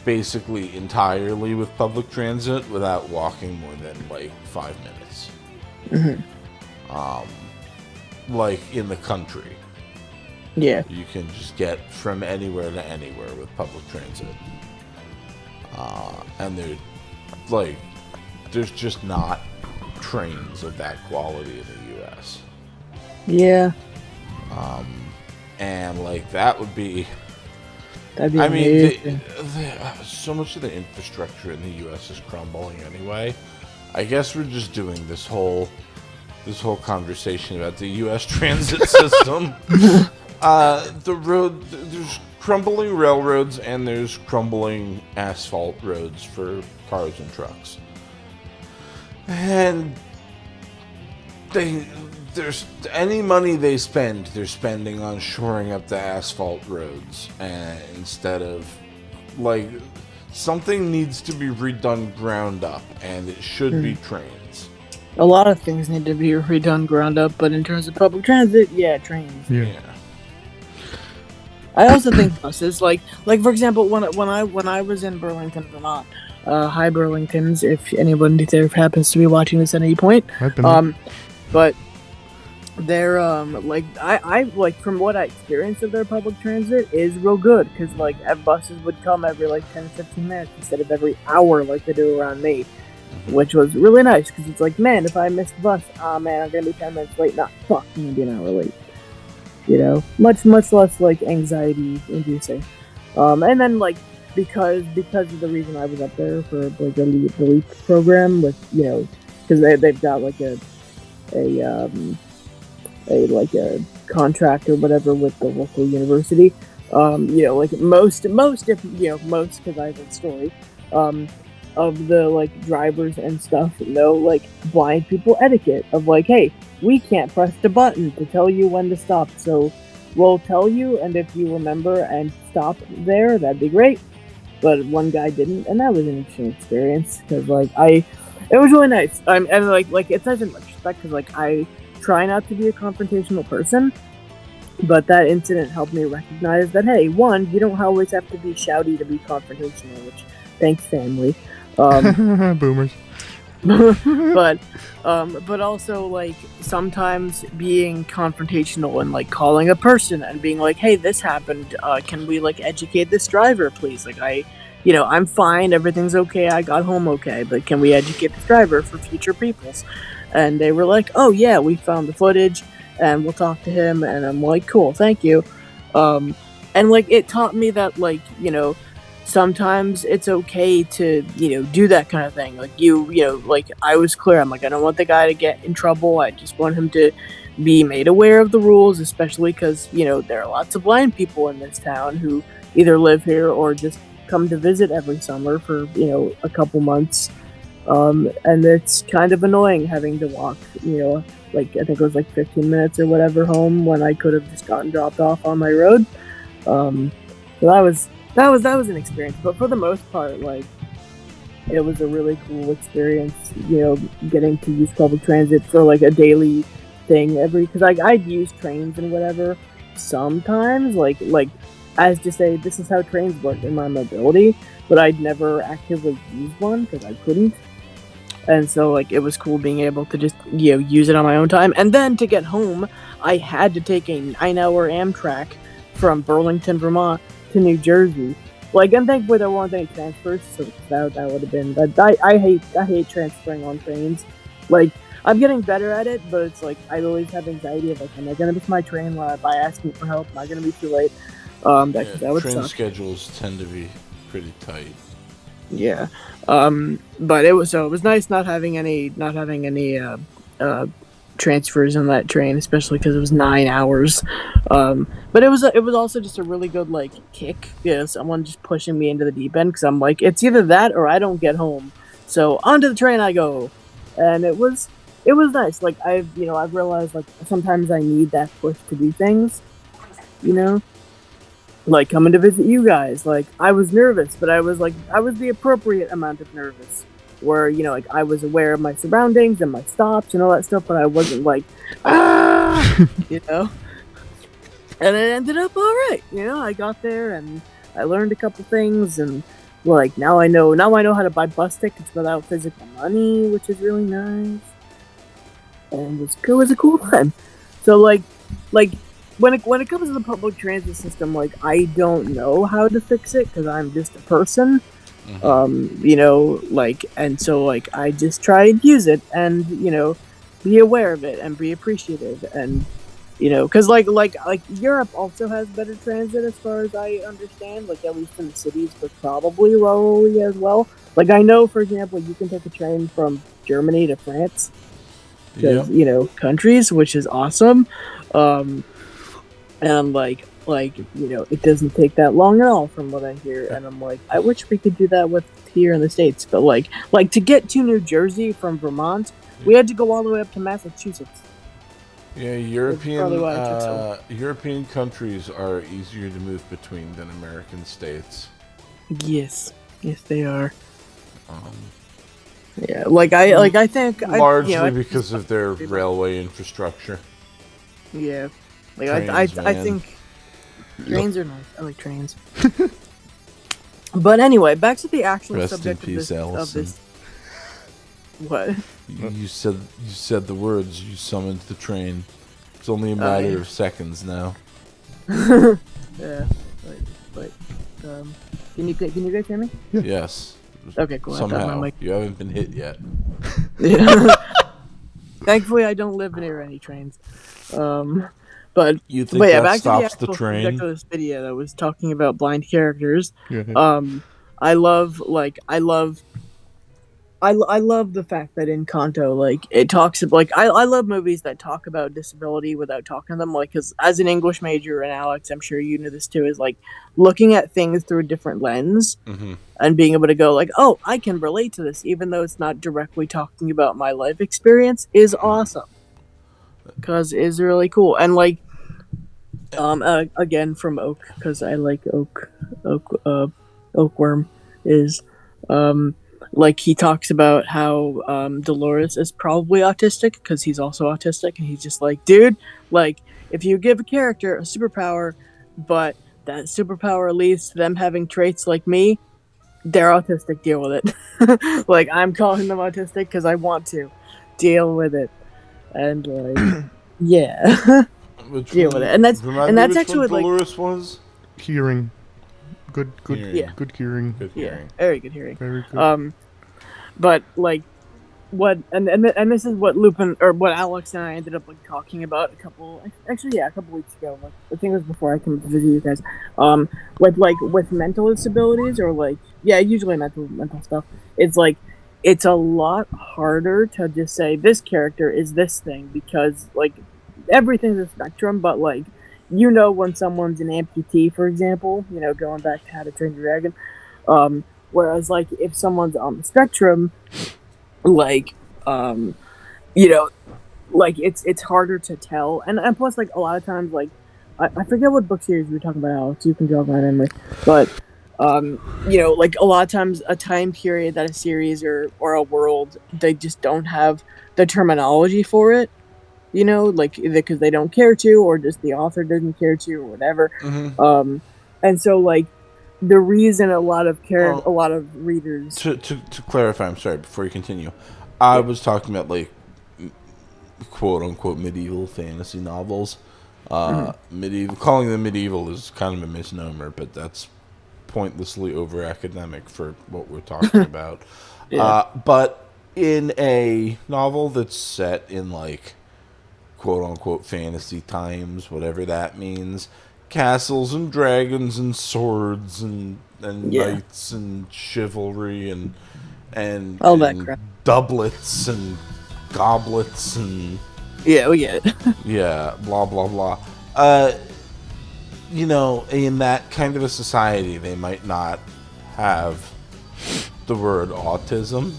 basically entirely with public transit without walking more than like 5 minutes. Like in the country. Yeah. You can just get from anywhere to anywhere with public transit. And there's just not trains of that quality in the U.S. Yeah. And like that would be. That'd be I mean, amazing. so much of the infrastructure in the U.S. is crumbling anyway. I guess we're just doing this whole conversation about the U.S. transit system. There's crumbling railroads and there's crumbling asphalt roads for cars and trucks. And there's any money they spend, they're spending on shoring up the asphalt roads, and instead of like something needs to be redone ground up, and it should be trains. A lot of things need to be redone ground up, but in terms of public transit, yeah, trains. Yeah. I also think buses, like for example, when I was in Burlington, Vermont, hi Burlingtons, if anyone there happens to be watching this at any point, I've been but they're like I like from what I experienced of their public transit is real good, because like buses would come every like 10-15 minutes instead of every hour like they do around me, which was really nice, because it's like, man, if I miss the bus, man, I'm gonna be 10 minutes late. Not fuck, I'm gonna be an hour late. You know, much less like anxiety inducing. And then like because of the reason I was up there for like the LEAP program with, you know, because they've got like a contract or whatever with the local university. You know, like most if you know most, because I have a story of the like drivers and stuff know like blind people etiquette of like, hey, we can't press the button to tell you when to stop, so we'll tell you, and if you remember and stop there, that'd be great. But one guy didn't, and that was an interesting experience, because like it was really nice. And like it's not in retrospect, because like I try not to be a confrontational person, but that incident helped me recognize that, hey, one, you don't always have to be shouty to be confrontational, which, thanks family. Boomers. but also like sometimes being confrontational and like calling a person and being like, hey, this happened, can we like educate this driver please, like I'm fine, everything's okay, I got home okay, but can we educate this driver for future peoples? And they were like, oh yeah, we found the footage and we'll talk to him. And I'm like, cool, thank you. And like it taught me that, like, you know, sometimes it's okay to, you know, do that kind of thing. Like you know, like I was clear, I'm like, I don't want the guy to get in trouble, I just want him to be made aware of the rules, especially because, you know, there are lots of blind people in this town who either live here or just come to visit every summer for, you know, a couple months. And it's kind of annoying having to walk, you know, like I think it was like 15 minutes or whatever home when I could have just gotten dropped off on my road. So that was an experience, but for the most part, like, it was a really cool experience, you know, getting to use public transit for like a daily thing because I'd use trains and whatever sometimes, like as to say, this is how trains work in my mobility, but I'd never actively use one because I couldn't. And so, like, it was cool being able to just, you know, use it on my own time. And then to get home, I had to take a 9-hour Amtrak from Burlington, Vermont to New Jersey. Like, and thankfully there weren't any transfers, so that would have been. But I hate transferring on trains. Like, I'm getting better at it, but it's like I always have anxiety of like, am I gonna miss my train by asking for help? Am I gonna be too late? That would train suck. schedules tend to be pretty tight. Yeah, but it was nice not having any transfers on that train, especially because it was 9 hours. But it was also just a really good like kick, you know, someone just pushing me into the deep end, because I'm like, it's either that or I don't get home. So onto the train I go, and it was nice. Like I've realized like sometimes I need that push to do things, you know. Like coming to visit you guys, like I was nervous, but I was the appropriate amount of nervous, where, you know, like I was aware of my surroundings and my stops and all that stuff, but I wasn't like, you know. And it ended up all right, you know. I got there and I learned a couple things, and like now I know how to buy bus tickets without physical money, which is really nice. And it was a cool time. So like when it comes to the public transit system, like I don't know how to fix it because I'm just a person. And so like I just try and use it and be aware of it and be appreciative and because like Europe also has better transit as far as I understand, like at least in the cities, but probably rurally as well. Like I know, for example, you can take a train from Germany to France, because countries, which is awesome. And it doesn't take that long at all from what I hear. And I'm like, I wish we could do that with here in the States. But like to get to New Jersey from Vermont, we had to go all the way up to Massachusetts. Yeah, European countries are easier to move between than American states. Yes, they are. I think largely because of their railway infrastructure. Yeah, trains, I think trains are nice. I like trains. But anyway, back to the actual Rest subject in peace, of this. What? You said the words. You summoned the train. It's only a matter of seconds now. Yeah, but can you guys hear me? Yeah. Yes. Okay, cool. Somehow you haven't been hit yet. Yeah. Thankfully, I don't live near any trains. But you think that back stops to the the train? Subject of this video that was talking about blind characters. Yeah. I love the fact that in Kanto, like it talks about, like I love movies that talk about disability without talking to them, like because as an English major, and Alex, I'm sure you know this too, is like looking at things through a different lens and being able to go like, oh, I can relate to this, even though it's not directly talking about my life experience, is awesome because it's really cool. And like again from Oak, because I like Oakworm is like he talks about how Dolores is probably autistic because he's also autistic, and he's just like, dude, like if you give a character a superpower, but that superpower leads to them having traits like me, they're autistic. Deal with it. Like I'm calling them autistic because I want to deal with it, and like yeah, deal with it. And that's actually like Dolores was hearing. Good hearing. Yeah. Good hearing. Good hearing. Yeah, very good hearing. Very good. But like, what and this is what Lupin or what Alex and I ended up like talking about a couple weeks ago. Like, I think it was before I came to visit you guys. With mental disabilities or like usually mental stuff. It's like it's a lot harder to just say this character is this thing because like everything's a spectrum, but like. When someone's an amputee, for example, going back to How to Train Your Dragon, whereas, like, if someone's on the spectrum, like, it's harder to tell. And plus, like, a lot of times, like, I forget what book series we were talking about, Alex, you can jog my memory, but, like, a lot of times a time period that a series or a world, they just don't have the terminology for it. Like either because they don't care to, or just the author doesn't care to, or whatever. And so like the reason a lot of readers to clarify, I'm sorry, before you continue, I was talking about like quote unquote medieval fantasy novels. Calling them medieval is kind of a misnomer, but that's pointlessly over academic for what we're talking about. But in a novel that's set in like quote-unquote fantasy times, whatever that means, castles and dragons and swords and knights and chivalry and all that crap, doublets and goblets and yeah, blah blah blah. In that kind of a society, they might not have the word autism,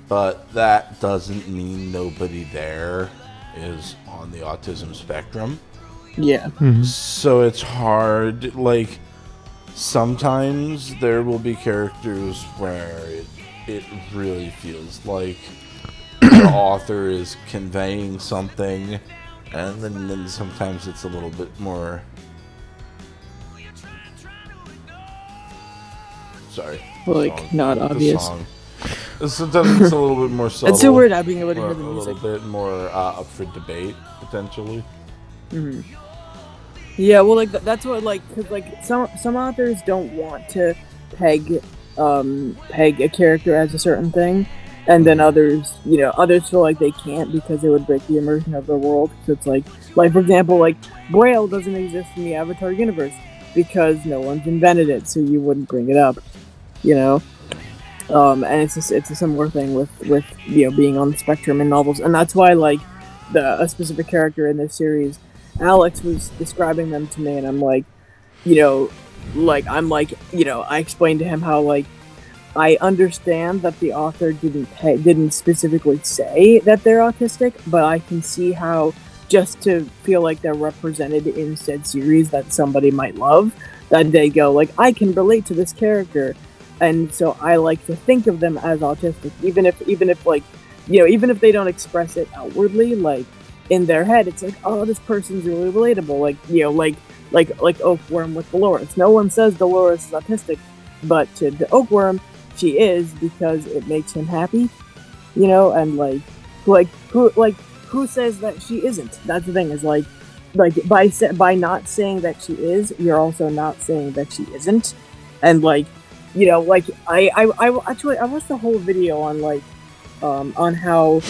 but that doesn't mean nobody there is on the autism spectrum. Yeah. So it's hard. Like, sometimes there will be characters where it really feels like the author is conveying something, and then sometimes it's a little bit more Sorry. Like, not obvious. Song. Sometimes it's a little bit more subtle. It's so weird not being able to hear the A music. little bit more up for debate, potentially. Mm-hmm. Yeah, well, like that's what, like, because like some authors don't want to peg a character as a certain thing, and then others feel like they can't because it would break the immersion of their world. So it's like for example, like Braille doesn't exist in the Avatar universe because no one's invented it, so you wouldn't bring it up, you know. And it's a similar thing with being on the spectrum in novels, and that's why like a specific character in this series, Alex was describing them to me, and I'm like, I explained to him how like I understand that the author didn't specifically say that they're autistic, but I can see how just to feel like they're represented in said series that somebody might love, that they go like, I can relate to this character. And so I like to think of them as autistic, even if like, even if they don't express it outwardly, like in their head, it's like, oh, this person's really relatable. Like Oakworm with Dolores. No one says Dolores is autistic, but to the Oakworm, she is because it makes him happy, and who says that she isn't? That's the thing, is like by not saying that she is, you're also not saying that she isn't, and like. I watched the whole video on how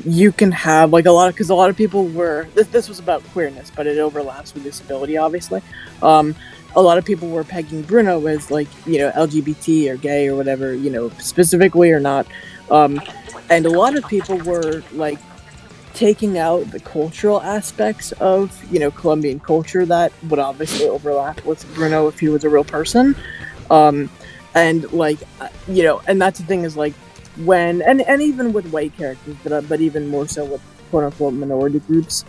you can have like a lot of people were this was about queerness, but it overlaps with disability, obviously. A lot of people were pegging Bruno as like LGBT or gay or whatever, specifically or not, and a lot of people were like taking out the cultural aspects of Colombian culture that would obviously overlap with Bruno if he was a real person, and like and that's the thing, is like when and even with white characters, but even more so with quote unquote minority groups,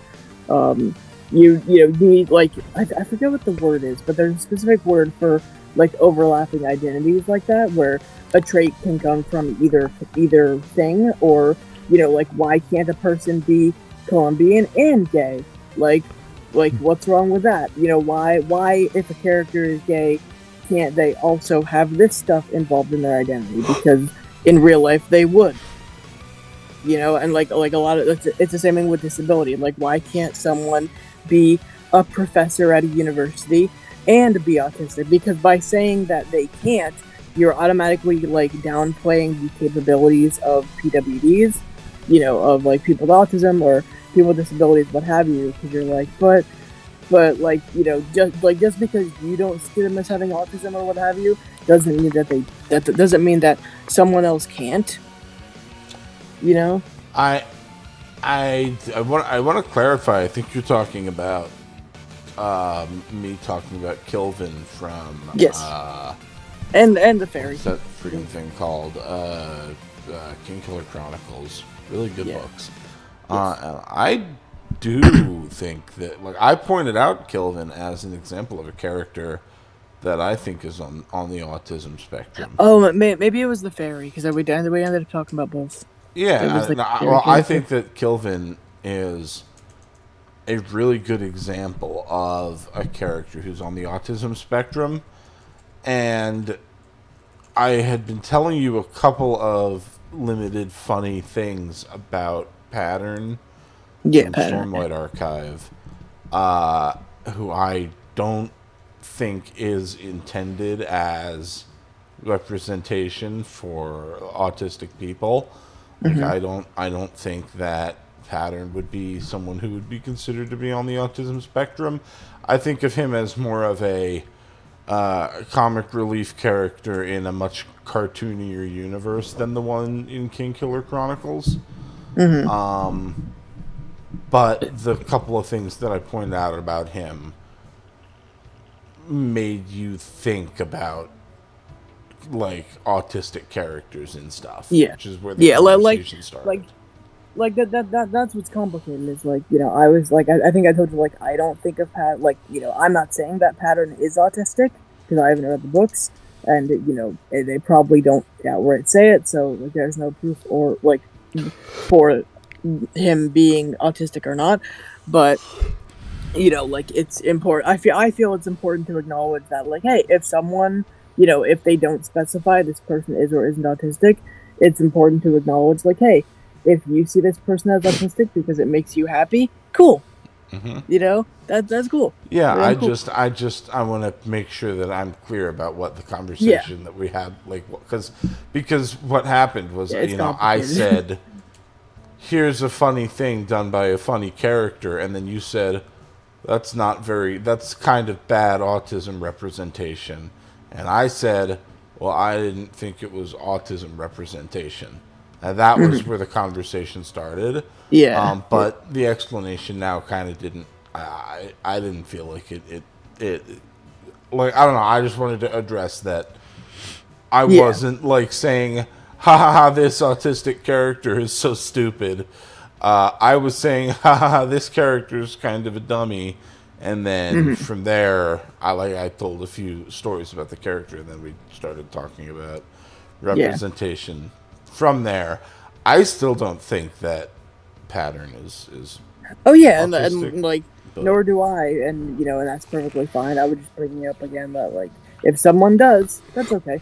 you need like I forget what the word is, but there's a specific word for like overlapping identities like that, where a trait can come from either thing, or like, why can't a person be Colombian and gay? Like what's wrong with that? Why if a character is gay, can't they also have this stuff involved in their identity? Because in real life they would. And like a lot of it's the same thing with disability. Like, why can't someone be a professor at a university and be autistic? Because by saying that they can't, you're automatically like downplaying the capabilities of PWDs, of like people with autism or people with disabilities, what have you, because you're like, but like, just because you don't see them as having autism or what have you, doesn't mean that doesn't mean that someone else can't. I want to clarify. I think you're talking about me talking about Kilvin from yes, and the fairy. What's that freaking thing called? Kingkiller Chronicles. Really good books. Yes. I do think that, like, I pointed out Kilvin as an example of a character that I think is on the autism spectrum. Oh, maybe it was the fairy, because we ended up talking about both. Yeah, I think that Kilvin is a really good example of a character who's on the autism spectrum, and I had been telling you a couple of limited funny things about Pattern, from Stormlight Archive, who I don't think is intended as representation for autistic people. Like, I don't think that Pattern would be someone who would be considered to be on the autism spectrum. I think of him as more of a comic relief character in a much cartoonier universe than the one in Kingkiller Chronicles. But the couple of things that I pointed out about him made you think about like autistic characters and stuff. Yeah, which is where the conversation started. That's what's complicated. Is like, I was like, I think I told you, like, I don't think of I'm not saying that Pattern is autistic because I haven't read the books, and they probably don't outright say it, so like, there's no proof or like for him being autistic or not. But like it's important. I feel it's important to acknowledge that, like, hey, if someone, if they don't specify this person is or isn't autistic, it's important to acknowledge, like, hey, if you see this person as autistic because it makes you happy, cool. That's cool. Yeah, Really cool. I want to make sure that I'm clear about what the conversation that we had, like, because what happened was, Yeah, it's I complicated. said, here's a funny thing done by a funny character, and then you said, that's kind of bad autism representation. And I said, well, I didn't think it was autism representation. And that was where the conversation started. Yeah. But the explanation now kind of didn't, I didn't feel like it, like, I don't know, I just wanted to address that I wasn't, like, saying, ha ha ha, this autistic character is so stupid. I was saying, ha ha ha, this character is kind of a dummy. And then from there, I told a few stories about the character, and then we started talking about representation. From there, I still don't think that pattern is Oh yeah, autistic, and like, but nor do I, and and that's perfectly fine. I would just bring up again that, like, if someone does, that's okay.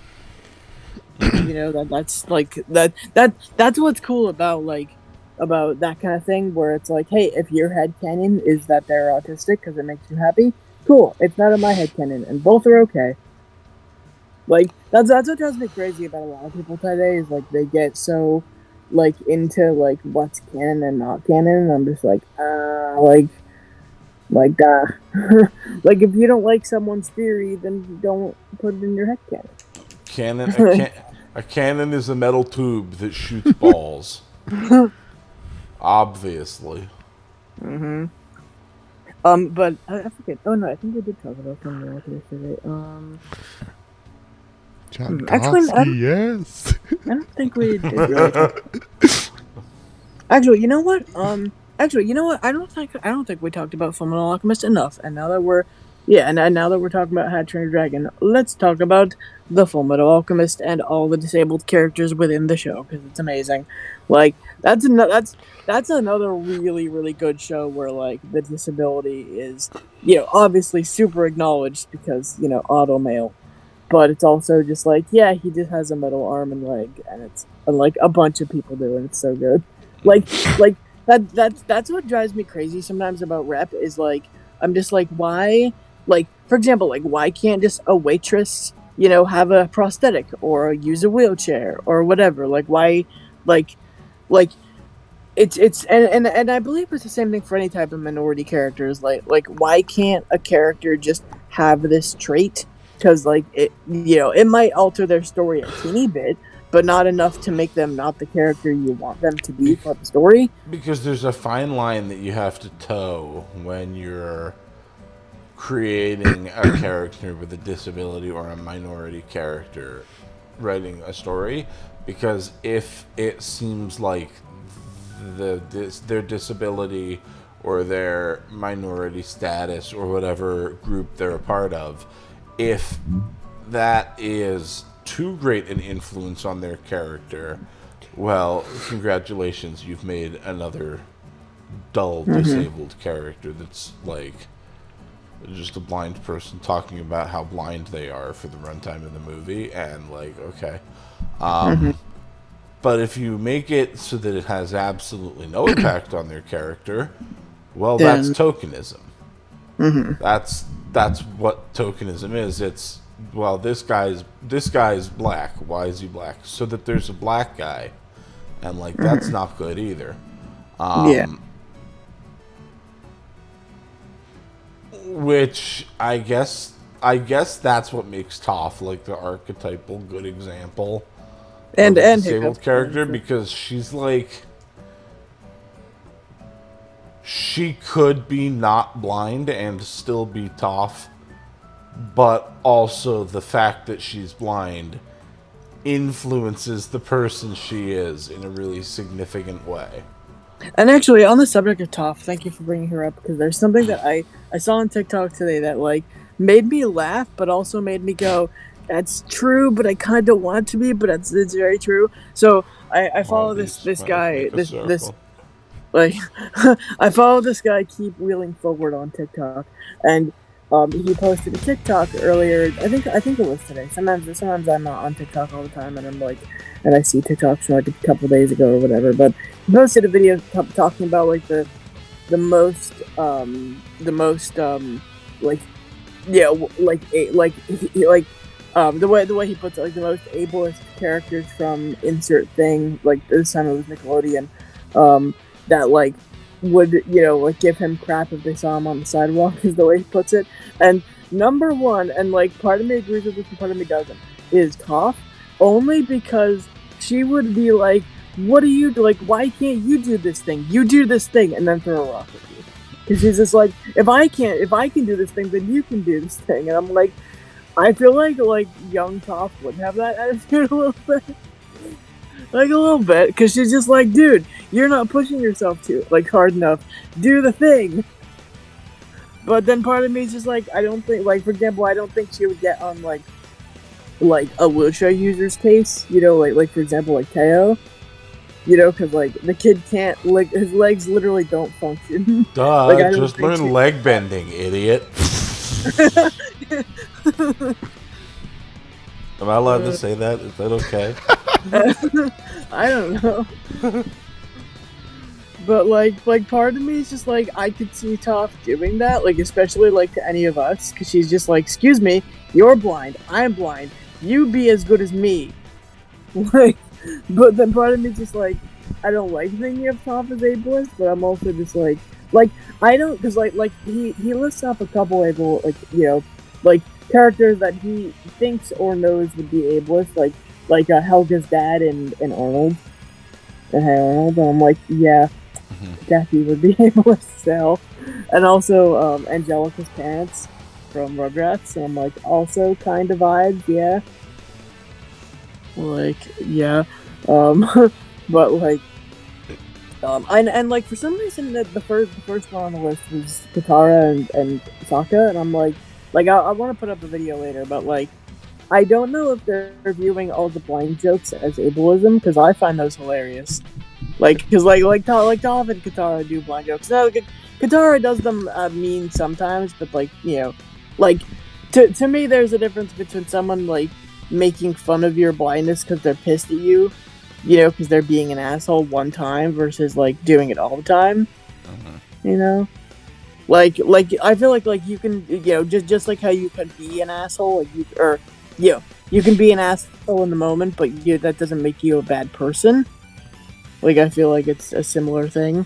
That's like that's what's cool about, like, about that kind of thing, where it's like, hey, if your headcanon is that they're autistic because it makes you happy, cool. It's not in my headcanon, and both are okay. Like, that's what drives me crazy about a lot of people today, is like they get so, like, into, like, what's canon and not canon, and I'm just like, like, like, if you don't like someone's theory, then don't put it in your headcanon. a cannon is a metal tube that shoots balls. Obviously. But I forget. Oh no, I think we did talk about something else yesterday. John Actually, yes. I don't think we did really. Actually, you know what? I don't think we talked about Fullmetal Alchemist enough. And now that we're now that we're talking about How to Train Your Dragon, let's talk about the Fullmetal Alchemist and all the disabled characters within the show, because it's amazing. Like, that's another really, really good show where, like, the disability is, obviously super acknowledged because, auto male. But it's also just like, yeah, he just has a metal arm and leg, and like a bunch of people do, and it's so good. Like that's what drives me crazy sometimes about rep, is like, I'm just like, why, like, for example, like, why can't just a waitress, have a prosthetic or use a wheelchair or whatever? Like, why, like it's and I believe it's the same thing for any type of minority characters. Like why can't a character just have this trait? Because, like, it might alter their story a teeny bit, but not enough to make them not the character you want them to be for the story. Because there's a fine line that you have to toe when you're creating a character with a disability or a minority character, writing a story. Because if it seems like their disability or their minority status or whatever group they're a part of, if that is too great an influence on their character, well, congratulations, you've made another dull, disabled character that's, like, just a blind person talking about how blind they are for the runtime of the movie, and, like, okay. But if you make it so that it has absolutely no impact on their character, well, that's tokenism. That's what tokenism is. It's, well, this guy's black. Why is he black? So that there's a black guy, and, like, that's not good either. Which I guess that's what makes Toph, like, the archetypal good example and of a disabled Hiccup character, because she's like, she could be not blind and still be Toph, but also the fact that she's blind influences the person she is in a really significant way. And actually, on the subject of Toph, thank you for bringing her up, because there's something that I saw on TikTok today that, like, made me laugh, but also made me go, that's true, but I kind of don't want it to be, but it's very true. So I follow this guy, this Like, I follow this guy, Keep Wheeling Forward, on TikTok, and he posted a TikTok earlier. I think it was today. Sometimes I'm not on TikTok all the time, and and I see TikToks from like a couple days ago or whatever. But he posted a video talking about like the most like yeah the way he puts it, like the most ableist characters from insert thing, like this time it was Nickelodeon, that like would like give him crap if they saw him on the sidewalk, is the way he puts it. And number one, and like part of me agrees with this and part of me doesn't, is Toph, only because she would be like, what do you do? Like, why can't you do this thing? You do this thing, and then throw a rock at you. Because she's just like, if I can do this thing, then you can do this thing. And I'm like, I feel like young Toph would have that attitude a little bit. Like a little bit, because she's just like, dude, you're not pushing yourself hard enough. Do the thing. But then part of me is just like, I don't think, like, for example, I don't think she would get on like a wheelchair user's case, like for example, like Teo, because like the kid can't, like, his legs literally don't function. Duh, like, just learn leg bending, idiot. Am I allowed to say that? Is that okay? I don't know. But like part of me is just like, I could see Toph doing that, like especially like to any of us, because she's just like, excuse me, you're blind, I'm blind, you be as good as me. Like, but then part of me is just like, I don't like thinking of Toph as ableist, but I'm also just like I don't, because like he lists off a couple able, like characters that he thinks or knows would be ableist, like Helga's dad and Arnold. And Hey Arnold, and I'm like, yeah, Jackie would be ableist as hell. And also Angelica's parents from Rugrats, and I'm like, also kind of vibes, yeah. Like, yeah. But like, and like for some reason that the first one on the list was Katara and Sokka, and I'm like I want to put up a video later, but like, I don't know if they're viewing all the blind jokes as ableism, because I find those hilarious. Like, because like Toph and Katara do blind jokes. Now, like, Katara does them mean sometimes, but like, like to me, there's a difference between someone like making fun of your blindness because they're pissed at you, because they're being an asshole one time, versus like doing it all the time. Like I feel like you can, just like how you can be an asshole, like you can be an asshole in the moment, but that doesn't make you a bad person. Like, I feel like it's a similar thing.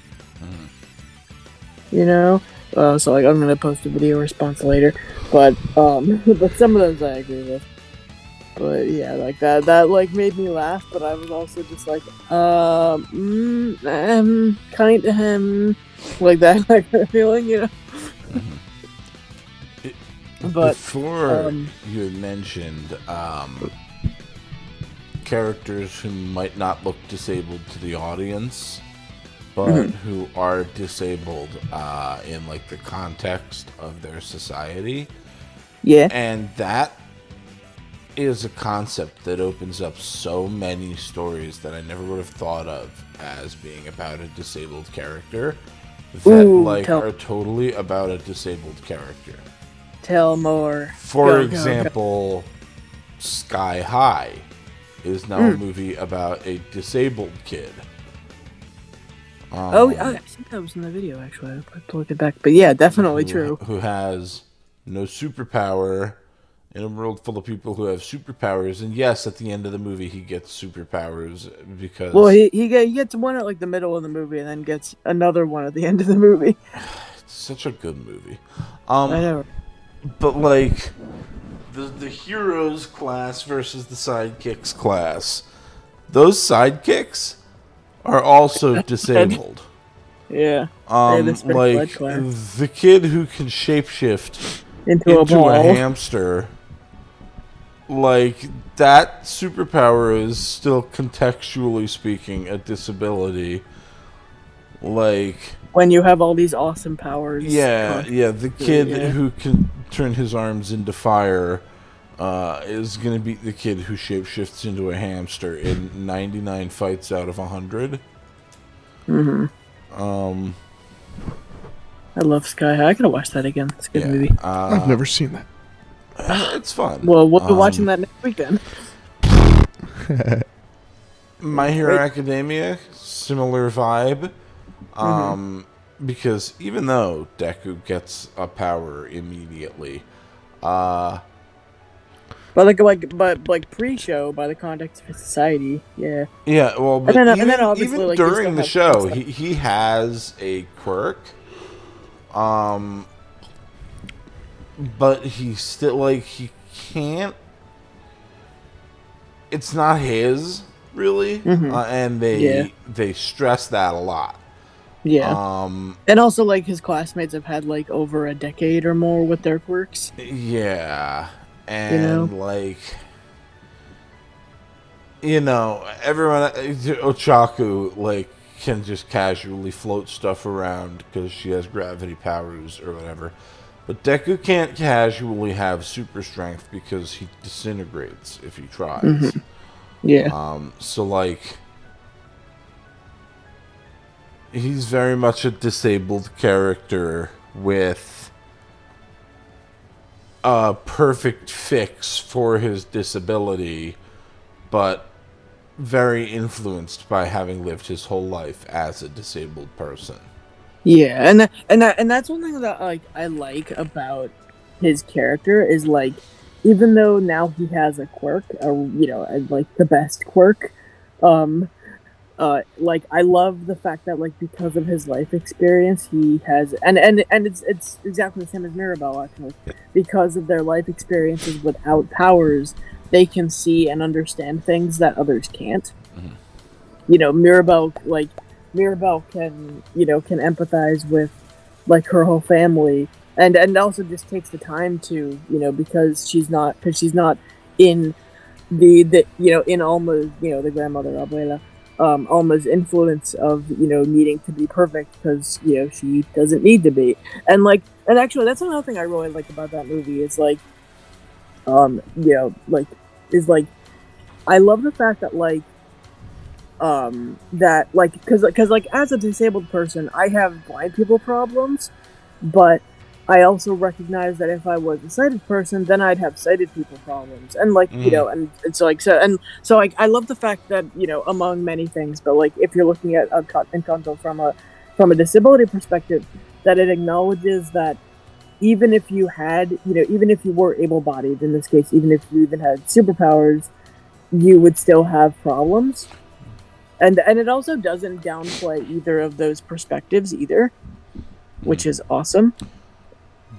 So like, I'm gonna post a video response later, but but some of those I agree with. But yeah, like that like made me laugh, but I was also just like, kind of like that, like that feeling, But before you had mentioned characters who might not look disabled to the audience, but who are disabled in like the context of their society. Yeah. And that is a concept that opens up so many stories that I never would have thought of as being about a disabled character that are totally about a disabled character. Tell more. For example, Sky High is now a movie about a disabled kid. I think that was in the video, actually. I have to look it back. But yeah, definitely true. Who has no superpower in a world full of people who have superpowers. And yes, at the end of the movie, he gets superpowers because... Well, he gets one at like the middle of the movie and then gets another one at the end of the movie. It's such a good movie. I know. But like... The heroes class versus the sidekicks class. Those sidekicks are also disabled. Yeah. Like the kid who can shapeshift into a hamster. Like, that superpower is still contextually speaking a disability. Like, when you have all these awesome powers. Yeah. The kid who can turn his arms into fire is going to beat the kid who shapeshifts into a hamster in 99 fights out of 100. I love Sky High. I gotta watch that again. It's a good movie. I've never seen that. It's fun. Well, we'll be watching that next week then. My Hero Academia, similar vibe. Because even though Deku gets a power immediately, But pre-show, by the context of society, yeah. Yeah, well, but and even, then obviously, even like, during the you show, still have he has a quirk. But he's still, like, he can't... It's not his, really. And they stress that a lot. Yeah. And also, like, his classmates have had, like, over a decade or more with their quirks. Yeah. And, everyone... Ochaku, like, can just casually float stuff around because she has gravity powers or whatever. But Deku can't casually have super strength because he disintegrates if he tries. Yeah. So, like, he's very much a disabled character with a perfect fix for his disability, but very influenced by having lived his whole life as a disabled person. Yeah, and that's one thing that, like, I like about his character is, like, even though now he has a quirk, like the best quirk, like, I love the fact that, like, because of his life experience, he has, and it's exactly the same as Mirabelle, actually, because of their life experiences without powers, they can see and understand things that others can't. Mirabelle can empathize with, like, her whole family, and also just takes the time to, because she's not in in Alma's, the grandmother abuela, Alma's influence of, needing to be perfect because, she doesn't need to be. And actually that's another thing I really like about that movie is, like, I love the fact that, like, because as a disabled person, I have blind people problems, but I also recognize that if I was a sighted person, then I'd have sighted people problems, and, like, I love the fact that, among many things, but, like, if you're looking at Encanto from a disability perspective, that it acknowledges that even if you had, even if you were able-bodied, in this case, even if you even had superpowers, you would still have problems. And it also doesn't downplay either of those perspectives either, which is awesome.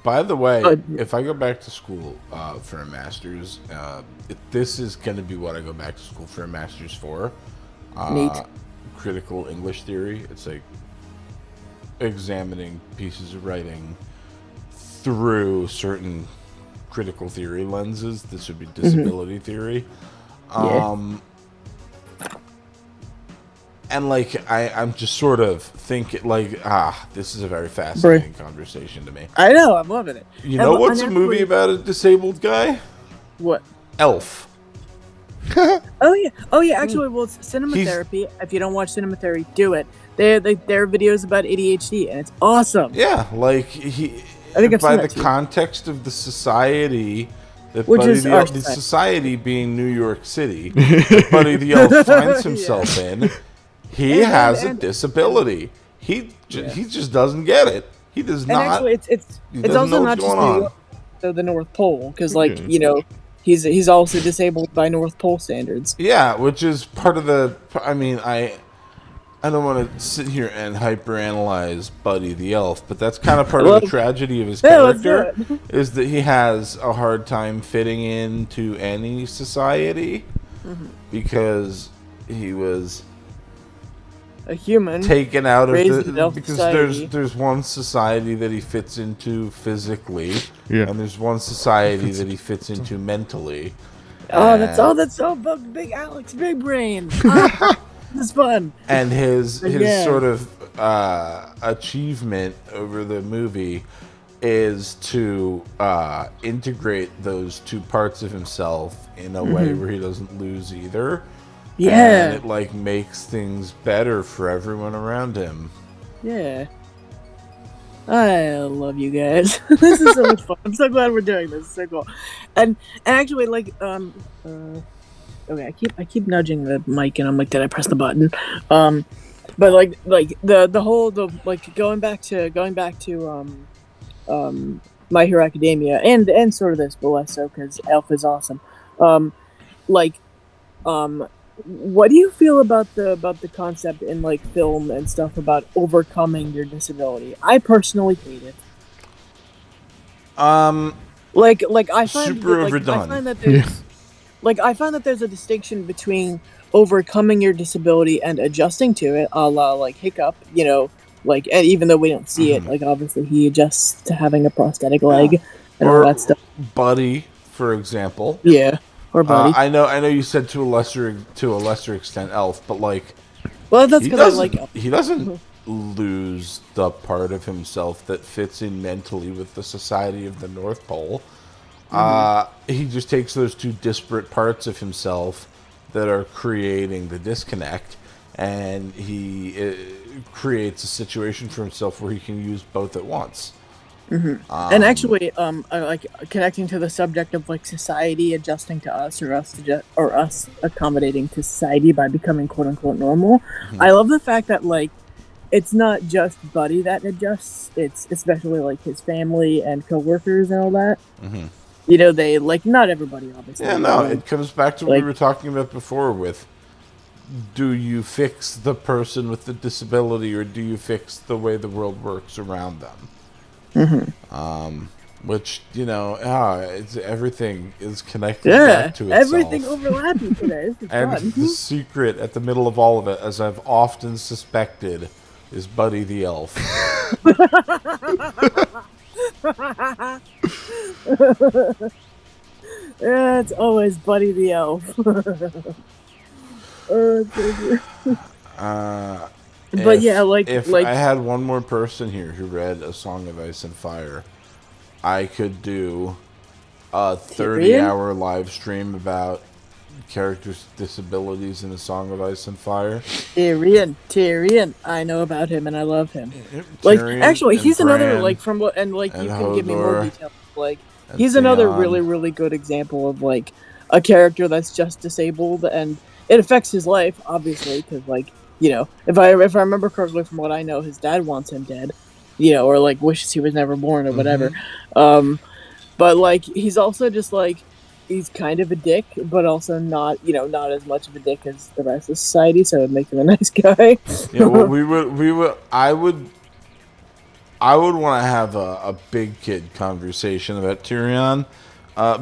By the way, if I go back to school for a master's, this is going to be what I go back to school for a master's for. Neat. Critical English theory. It's like examining pieces of writing through certain critical theory lenses. This would be disability theory. And, like, I'm just sort of thinking, like, this is a very fascinating conversation to me. I know, I'm loving it. You know what's a movie about a disabled guy? What? Elf. Oh yeah. Actually, well, it's Cinema Therapy. If you don't watch Cinema Therapy, do it. They're videos about ADHD, and it's awesome. Yeah, like, I think by the context of the society that the society being New York City, that Buddy the Elf finds himself in, he has a disability. He just doesn't get it. He does not. And actually, it's also not just New York, so the North Pole, because, like, he's also disabled by North Pole standards. Yeah, which is part of the. I mean, I don't want to sit here and hyperanalyze Buddy the Elf, but that's kind of part of the tragedy of his character, is that he has a hard time fitting into any society because he was a human taken out of the because society. there's one society that he fits into physically, and there's one society that he fits into mentally. That's so big Alex, big brain. It's fun. And his sort of achievement over the movie is to integrate those two parts of himself in a way where he doesn't lose either. Yeah. And it, like, makes things better for everyone around him. Yeah. I love you guys. This is so much fun. I'm so glad we're doing this. It's so cool. And actually, like, okay, I keep nudging the mic, and I'm like, did I press the button? But like the whole the like going back to My Hero Academia and sort of this, but less so because Elf is awesome. Um, like what do you feel about the concept in like film and stuff about overcoming your disability? I personally hate it. Um, Like I find super that overdone. Yeah. I find that there's a distinction between overcoming your disability and adjusting to it, a la like Hiccup, like, and even though we don't see it, like obviously he adjusts to having a prosthetic Yeah. leg and all that Or stuff. Buddy, for example. Yeah, or Buddy. I know you said to a lesser extent Elf, but like Well, that's because I like Elf. he doesn't lose the part of himself that fits in mentally with the Society of the North Pole. He just takes those two disparate parts of himself that are creating the disconnect, and he creates a situation for himself where he can use both at once. And actually, I like connecting to the subject of like society adjusting to us, or us accommodating to society by becoming quote unquote normal. I love the fact that like it's not just Buddy that adjusts; it's especially like his family and coworkers and all that. They like not everybody, obviously. Yeah, no, it comes back to what we like- were talking about before with, do you fix the person with the disability or do you fix the way the world works around them? Which, it's everything is connected back to itself. everything overlapping today. This is And fun. the secret at the middle of all of it, as I've often suspected, is Buddy the Elf. Yeah, it's always Buddy the Elf. But yeah, If I had one more person here who read A Song of Ice and Fire, I could do a 30-hour live stream about characters' disabilities in A Song of Ice and Fire. Tyrion, I know about him and I love him. Tyrion Actually, and he's another Bran like from what, and like and you can give me more Hodor details. Like and he's another Theon. really really good example of like a character that's just disabled, and it affects his life obviously because like if I remember correctly from what I know, his dad wants him dead, or like wishes he was never born or whatever. But like he's also just like he's kind of a dick, but also not not as much of a dick as the rest of society, so it makes him a nice guy. Yeah, well, I would want to have a big kid conversation about Tyrion,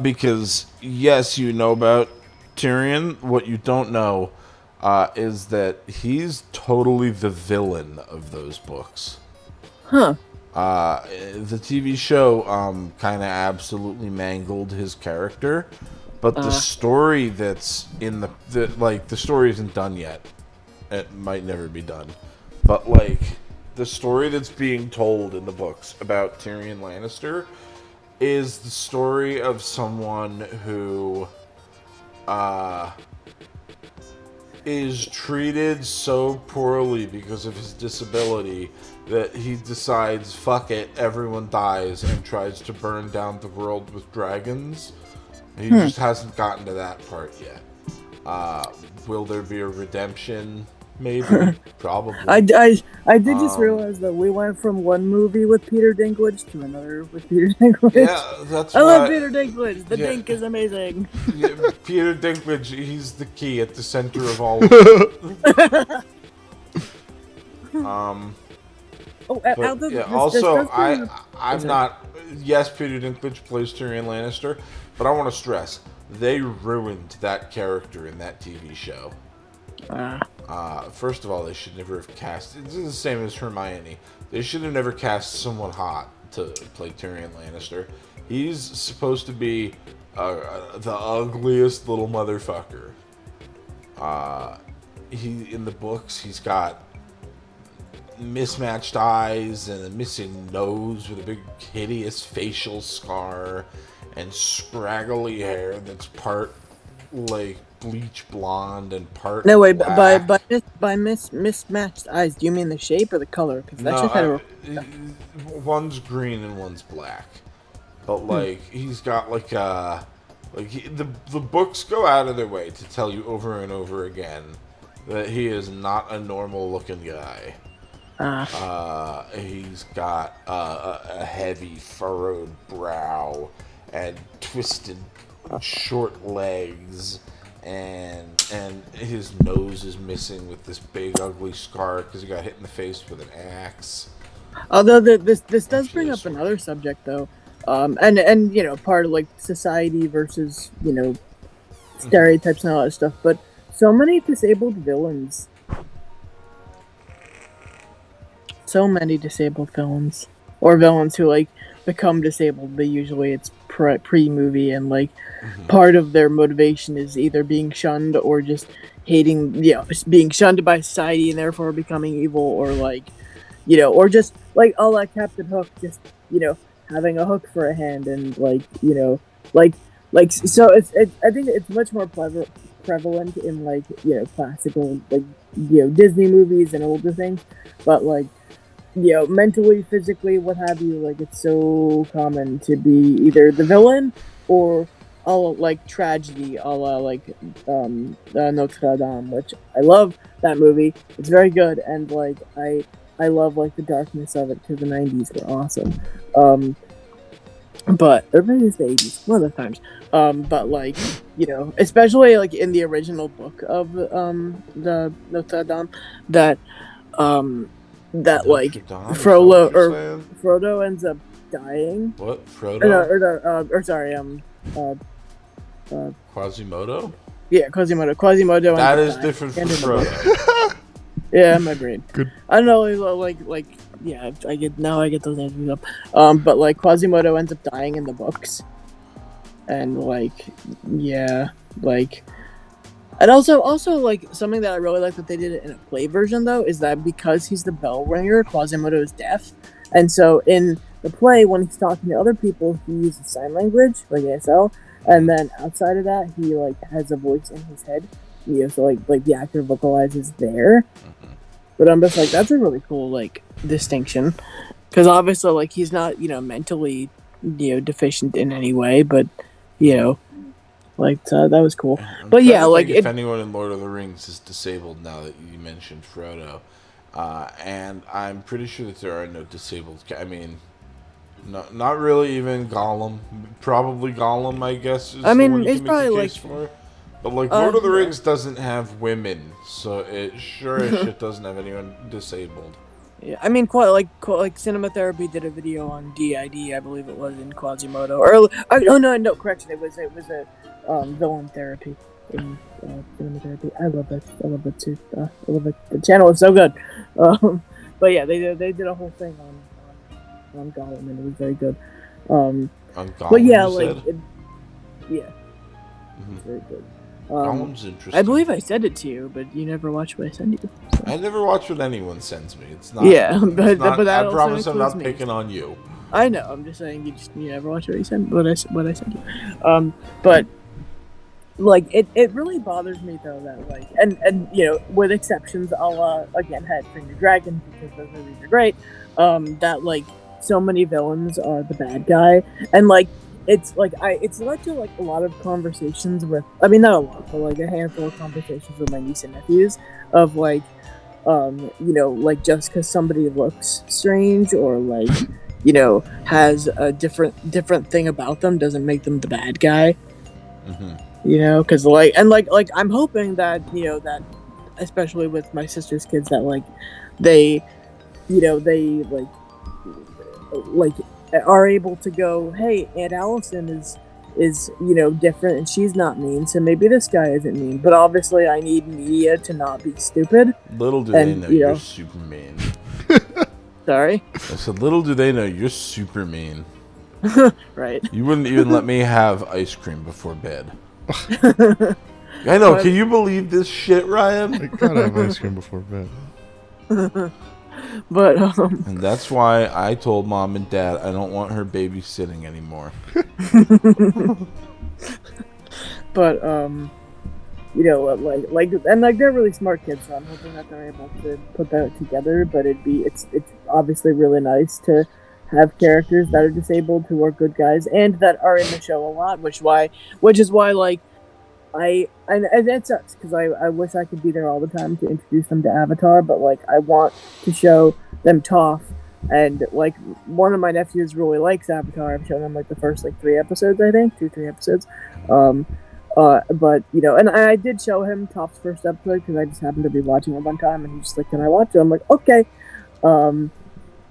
because yes, you know about Tyrion. What you don't know is that he's totally the villain of those books. Huh. The TV show kind of absolutely mangled his character, but the story that's in the story isn't done yet. It might never be done, but like the story that's being told in the books about Tyrion Lannister is the story of someone who is treated so poorly because of his disability that he decides, fuck it, everyone dies, and tries to burn down the world with dragons. He just hasn't gotten to that part yet. Will there be a redemption? Maybe. Probably. I did just realize that we went from one movie with Peter Dinklage to another with Peter Dinklage. Yeah, that's I love Peter Dinklage. The Dink is amazing. Yeah, Peter Dinklage, he's the key at the center of all of it. I'm not. Yes, Peter Dinklage plays Tyrion Lannister, but I want to stress they ruined that character in that TV show. First of all, they should never have cast. It's the same as Hermione. They should have never cast someone hot to play Tyrion Lannister. He's supposed to be the ugliest little motherfucker. In the books, he's got mismatched eyes and a missing nose with a big hideous facial scar and scraggly hair that's part like bleach blonde and part No way, black. mismatched eyes. Do you mean the shape or the color? Because that's No, just kind of. one's green and one's black. But like he's got like the books go out of their way to tell you over and over again that he is not a normal looking guy. He's got a heavy furrowed brow and twisted short legs, and his nose is missing with this big ugly scar because he got hit in the face with an axe. Although this does bring up another subject though, and you know, part of like society versus, you know, stereotypes and all that stuff. But so many disabled villains. So many disabled villains, or villains who like become disabled. But usually it's pre-movie, and like part of their motivation is either being shunned or just hating, you know, being shunned by society and therefore becoming evil, or like, you know, or just like all that Captain Hook, just, you know, having a hook for a hand, and like, you know, like so I think it's much more prevalent in like, you know, classical, like, you know, Disney movies and older things, but like, you know, mentally, physically, what have you, like, it's so common to be either the villain or all like tragedy, a la like Notre Dame, which I love that movie. It's very good, and like I love like the darkness of it because the 90s were awesome. But or maybe it's the 80s, one of those times. But like, you know, especially like in the original book of the Notre Dame, that like Frodo ends up dying. What? Frodo? Quasimodo? Yeah, Quasimodo. That is different from Frodo. Yeah, my brain. Good. I don't know, like yeah, I get those names mixed up. But like Quasimodo ends up dying in the books, and like, yeah, like. And also, like, something that I really like that they did it in a play version, though, is that because he's the bell ringer, Quasimodo is deaf. And so in the play, when he's talking to other people, he uses sign language, like ASL. And then outside of that, he, like, has a voice in his head. You know, so, like the actor vocalizes there. But I'm just like, that's a really cool, like, distinction. Because obviously, like, he's not, you know, mentally, you know, deficient in any way, but, you know, like, that was cool. But yeah, like, if anyone in Lord of the Rings is disabled, now that you mentioned Frodo, and I'm pretty sure that there are no disabled. I mean, not really even Gollum. Probably Gollum, I guess. Is I mean, the one you it's can probably make a like, case for. But like Lord of the Rings doesn't have women, so it sure as shit doesn't have anyone disabled. Yeah, I mean, quite like Cinema Therapy did a video on DID, I believe it was, in Quasimodo. Or no, correction, it was a villain therapy in Cinema Therapy. I love that too. I love it. The channel is so good. But yeah, they did a whole thing on Gollum, and it was very good. On Gollum, but yeah, like, very good. Gollum's interesting. I believe I said it to you, but you never watch what I send you. So. I never watch what anyone sends me. It's not. Yeah, but that I also promise I'm not me. picking on you. I know. I'm just saying you never watch what I send you. But like it really bothers me though that like and you know, with exceptions, I'll again Head Finger Dragon, because those movies are great. That like so many villains are the bad guy, and like. It's like it's led to like a lot of conversations with, I mean, not a lot, but like a handful of conversations with my niece and nephews of like, you know, like just because somebody looks strange or like, you know, has a different thing about them doesn't make them the bad guy. You know, because like I'm hoping that, you know, that especially with my sister's kids, that like they, you know, they like are able to go, hey, Aunt Allison is you know, different and she's not mean, so maybe this guy isn't mean, but obviously I need media to not be stupid. Little do they know you're super mean. Sorry? I said, little do they know you're super mean. Right. You wouldn't even let me have ice cream before bed. I know, can you believe this shit, Ryan? I gotta have ice cream before bed. But and that's why I told Mom and Dad I don't want her babysitting anymore. But you know, and like they're really smart kids, so I'm hoping that they're able to put that together. But it's obviously really nice to have characters that are disabled who are good guys and that are in the show a lot, which is why like and that sucks because I wish I could be there all the time to introduce them to Avatar, but like I want to show them Toph, and like one of my nephews really likes Avatar. I've shown him like the first like 3 episodes, I think 2-3 episodes. But you know, and I did show him Toph's first episode because I just happened to be watching it one time, and he's just like, "Can I watch it?" I'm like, "Okay."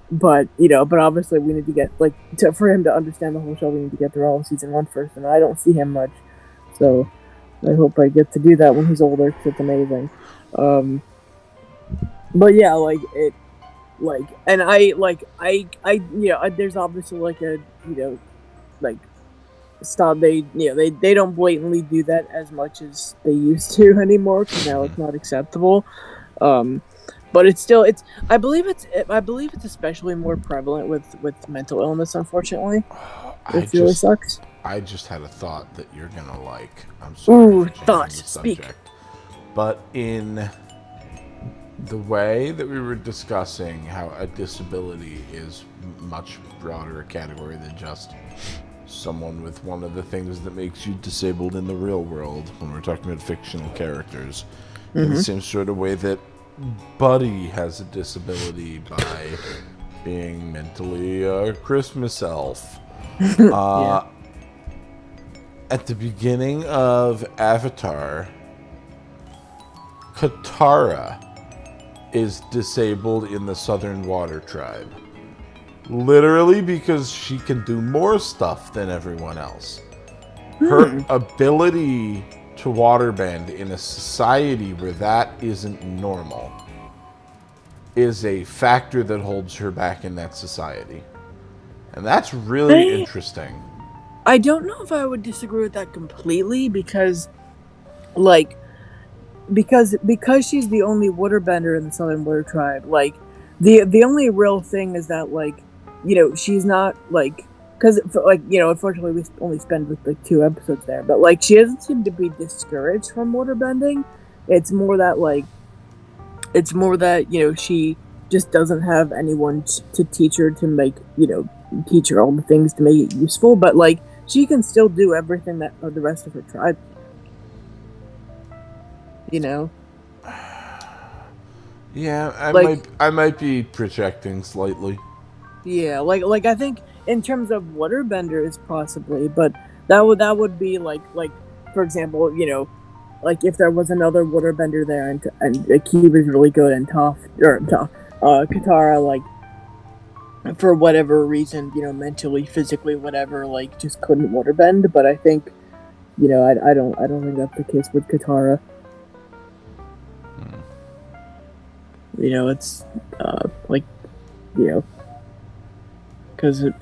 But you know, but obviously we need to get like for him to understand the whole show, we need to get through all of season 1 first, and I don't see him much, so I hope I get to do that when he's older because it's amazing. But yeah, like it, like, and I you know, there's obviously like a, you know, like stop. They, you know, they don't blatantly do that as much as they used to anymore because now it's not acceptable. But it's still I believe it's especially more prevalent with mental illness. Unfortunately, it really sucks. I just had a thought that you're gonna like. I'm sorry. Ooh, thoughts. Speak. But in the way that we were discussing how a disability is much broader a category than just someone with one of the things that makes you disabled in the real world when we're talking about fictional characters, in the same sort of way that Buddy has a disability by being mentally a Christmas elf. Yeah. At the beginning of Avatar, Katara is disabled in the Southern Water Tribe. Literally because she can do more stuff than everyone else. Her ability to waterbend in a society where that isn't normal is a factor that holds her back in that society. And that's really interesting. I don't know if I would disagree with that completely because, like, because she's the only waterbender in the Southern Water Tribe. Like, the only real thing is that, like, you know, she's not like, because like, you know, unfortunately we only spend with like 2 episodes there, but like she doesn't seem to be discouraged from waterbending. It's more that you know, she just doesn't have anyone to teach her to make, you know, teach her all the things to make it useful, but like she can still do everything that the rest of her tribe, you know. Yeah, like, I might be projecting slightly. Yeah, like I think in terms of waterbenders possibly, but that would be like for example, you know, like if there was another waterbender there and Akiva's really good and Katara, like, for whatever reason, you know, mentally, physically, whatever, like, just couldn't waterbend. But I think, you know, I don't think that's the case with Katara. You know, it's like, you know, because you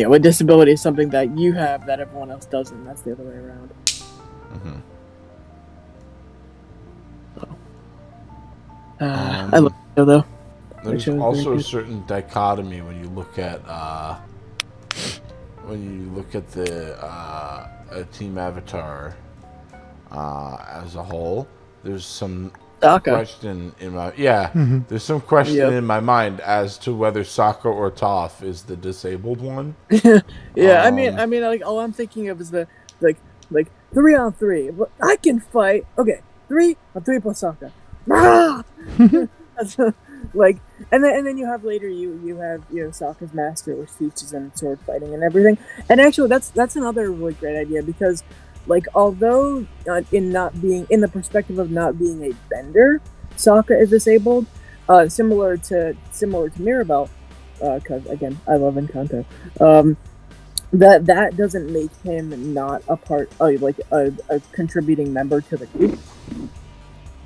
know, a disability is something that you have that everyone else doesn't. That's the other way around. I love the show though. There's also a certain dichotomy when you look at the Team Avatar as a whole. There's some question in my There's some question in my mind as to whether Sokka or Toph is the disabled one. Yeah, I mean, like all I'm thinking of is the like 3-on-3. I can fight. Okay, 3-on-3 plus Sokka. Like, and then you have later you have, you know, Sokka's master, which teaches him sword fighting and everything. And actually, that's another really great idea because, like, although in the perspective of not being a bender, Sokka is disabled, similar to Mirabel, because again, I love Encanto. That doesn't make him not a part, like a contributing member to the group.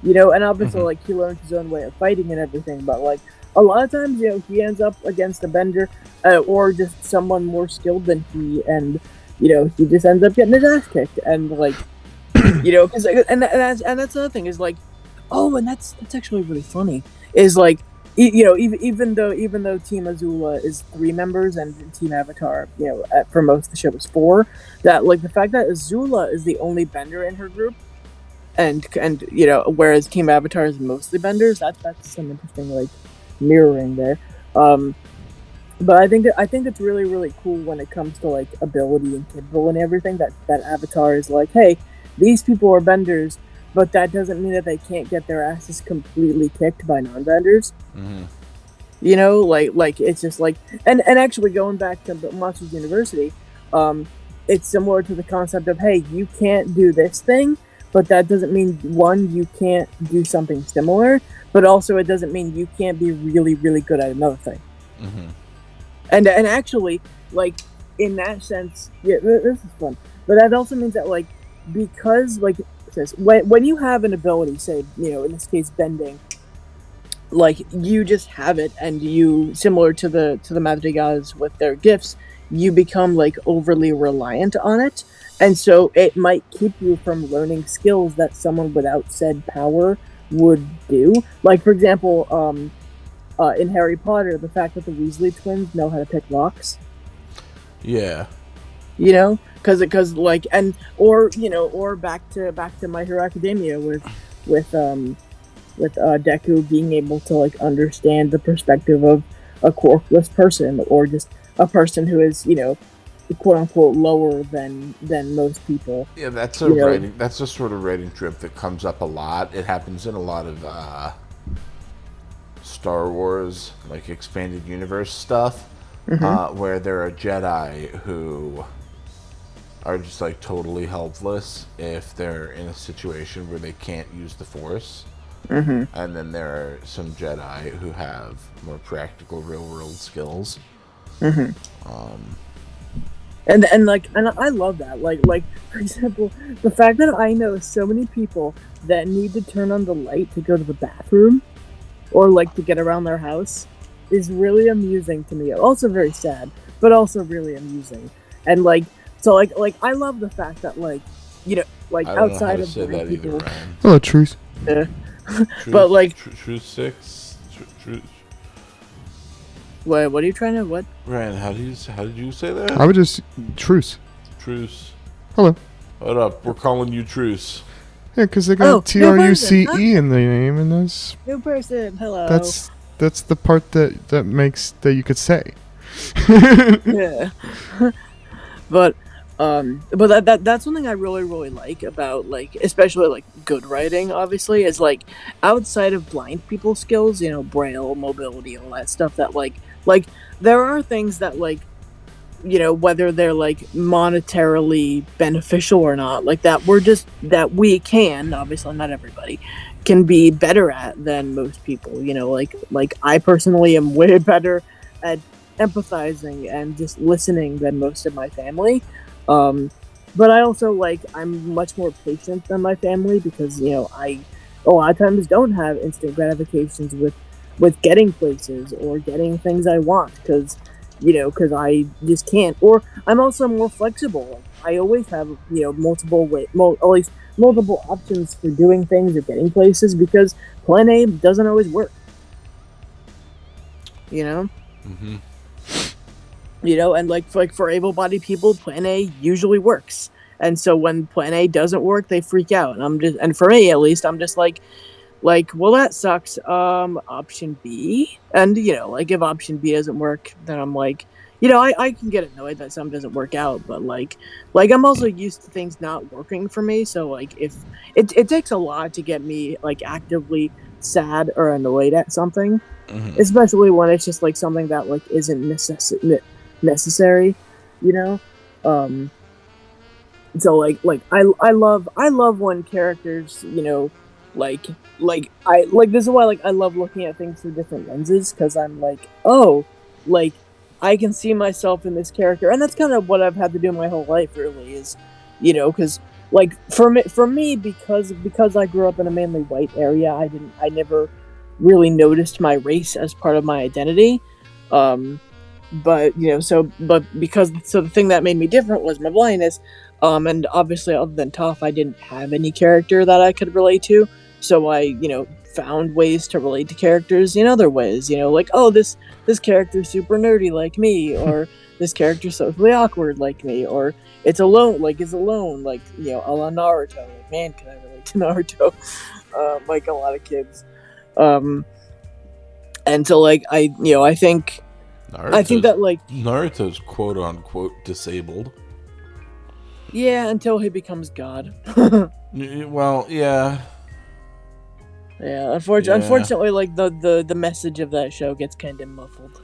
You know, and obviously, like, he learns his own way of fighting and everything, but, like, a lot of times, you know, he ends up against a bender, or just someone more skilled than he, and, you know, he just ends up getting his ass kicked, and, like, you know, cause, and that's another thing, is, like, oh, and that's actually really funny, is, like, even though Team Azula is 3 members and Team Avatar, for most of the show is 4, that like the fact that Azula is the only bender in her group, and whereas Team Avatar is mostly benders, that's some interesting like mirroring there. But I think it's really really cool when it comes to like ability and capable and everything that Avatar is like, hey, these people are benders, but that doesn't mean that they can't get their asses completely kicked by non-benders. Mm-hmm. Like it's just like, and actually going back to Monsters University, it's similar to the concept of, hey, you can't do this thing, but that doesn't mean, one, you can't do something similar, but also it doesn't mean you can't be really really good at another thing. Mm-hmm. And actually, like, in that sense, yeah, this is fun. But that also means that, like, because, like, it says, when you have an ability, say, in this case, bending, like, you just have it, and you, similar to the Madre gods with their gifts, you become, like, overly reliant on it. And so it might keep you from learning skills that someone without said power would do. Like, for example, in Harry Potter, the fact that the Weasley twins know how to pick locks. Yeah. Because like, and or back to My Hero Academia with Deku being able to like understand the perspective of a quirkless person, or just a person who is quote unquote lower than most people. Yeah, that's a writing. That's a sort of writing trip that comes up a lot. It happens in a lot of Star Wars, like expanded universe stuff, where there are Jedi who are just like totally helpless if they're in a situation where they can't use the Force. And then there are some Jedi who have more practical, real-world skills. And I love that. Like for example, the fact that I know so many people that need to turn on the light to go to the bathroom, or like to get around their house, is really amusing to me. Also very sad, but also really amusing. And like, so like I love the fact that like, like outside of blind people. Hello, Truce. But like Truce 6. Truce. What are you trying to what? Ryan, how did you say that? I would just Truce. Truce. Hello. What up? We're calling you Truce. Yeah, because they got TRUCE in the name, and that's new person. Hello. That's the part that makes that you could say. Yeah. But that's something I really really like about, like, especially like good writing, obviously, is like outside of blind people skills, braille, mobility, all that stuff, that like there are things that, like, whether they're like monetarily beneficial or not, like that we can, obviously not everybody can be better at than most people. Like I personally am way better at empathizing and just listening than most of my family. But I also, like, I'm much more patient than my family, because I a lot of times don't have instant gratifications with getting places or getting things I want, because I just can't. Or I'm also more flexible. I always have at least multiple options for doing things or getting places, because plan A doesn't always work. Mm-hmm. And like for able-bodied people, plan A usually works. And so when plan A doesn't work, they freak out. And for me at least, I'm just like, well, that sucks. Option B. And like if option B doesn't work, then I'm like, I can get annoyed that something doesn't work out, but like I'm also used to things not working for me. So like if it takes a lot to get me like actively sad or annoyed at something, especially when it's just like something that like isn't necessary. So like I love when characters, like this is why like I love looking at things through different lenses, because I'm like, oh, like I can see myself in this character, and that's kind of what I've had to do my whole life, really, is because like for me because I grew up in a mainly white area, I never really noticed my race as part of my identity. But the thing that made me different was my blindness. And obviously, other than Toph, I didn't have any character that I could relate to. So I, found ways to relate to characters in other ways. Like, oh, this character's super nerdy like me, or this character's socially awkward like me, or it's alone, like a la Naruto. Like, man, can I relate to Naruto? Like a lot of kids. And so, like, I think that, like, Naruto's quote unquote disabled. Yeah, until he becomes God. Well, yeah. Yeah, unfortunately, like, the message of that show gets kind of muffled.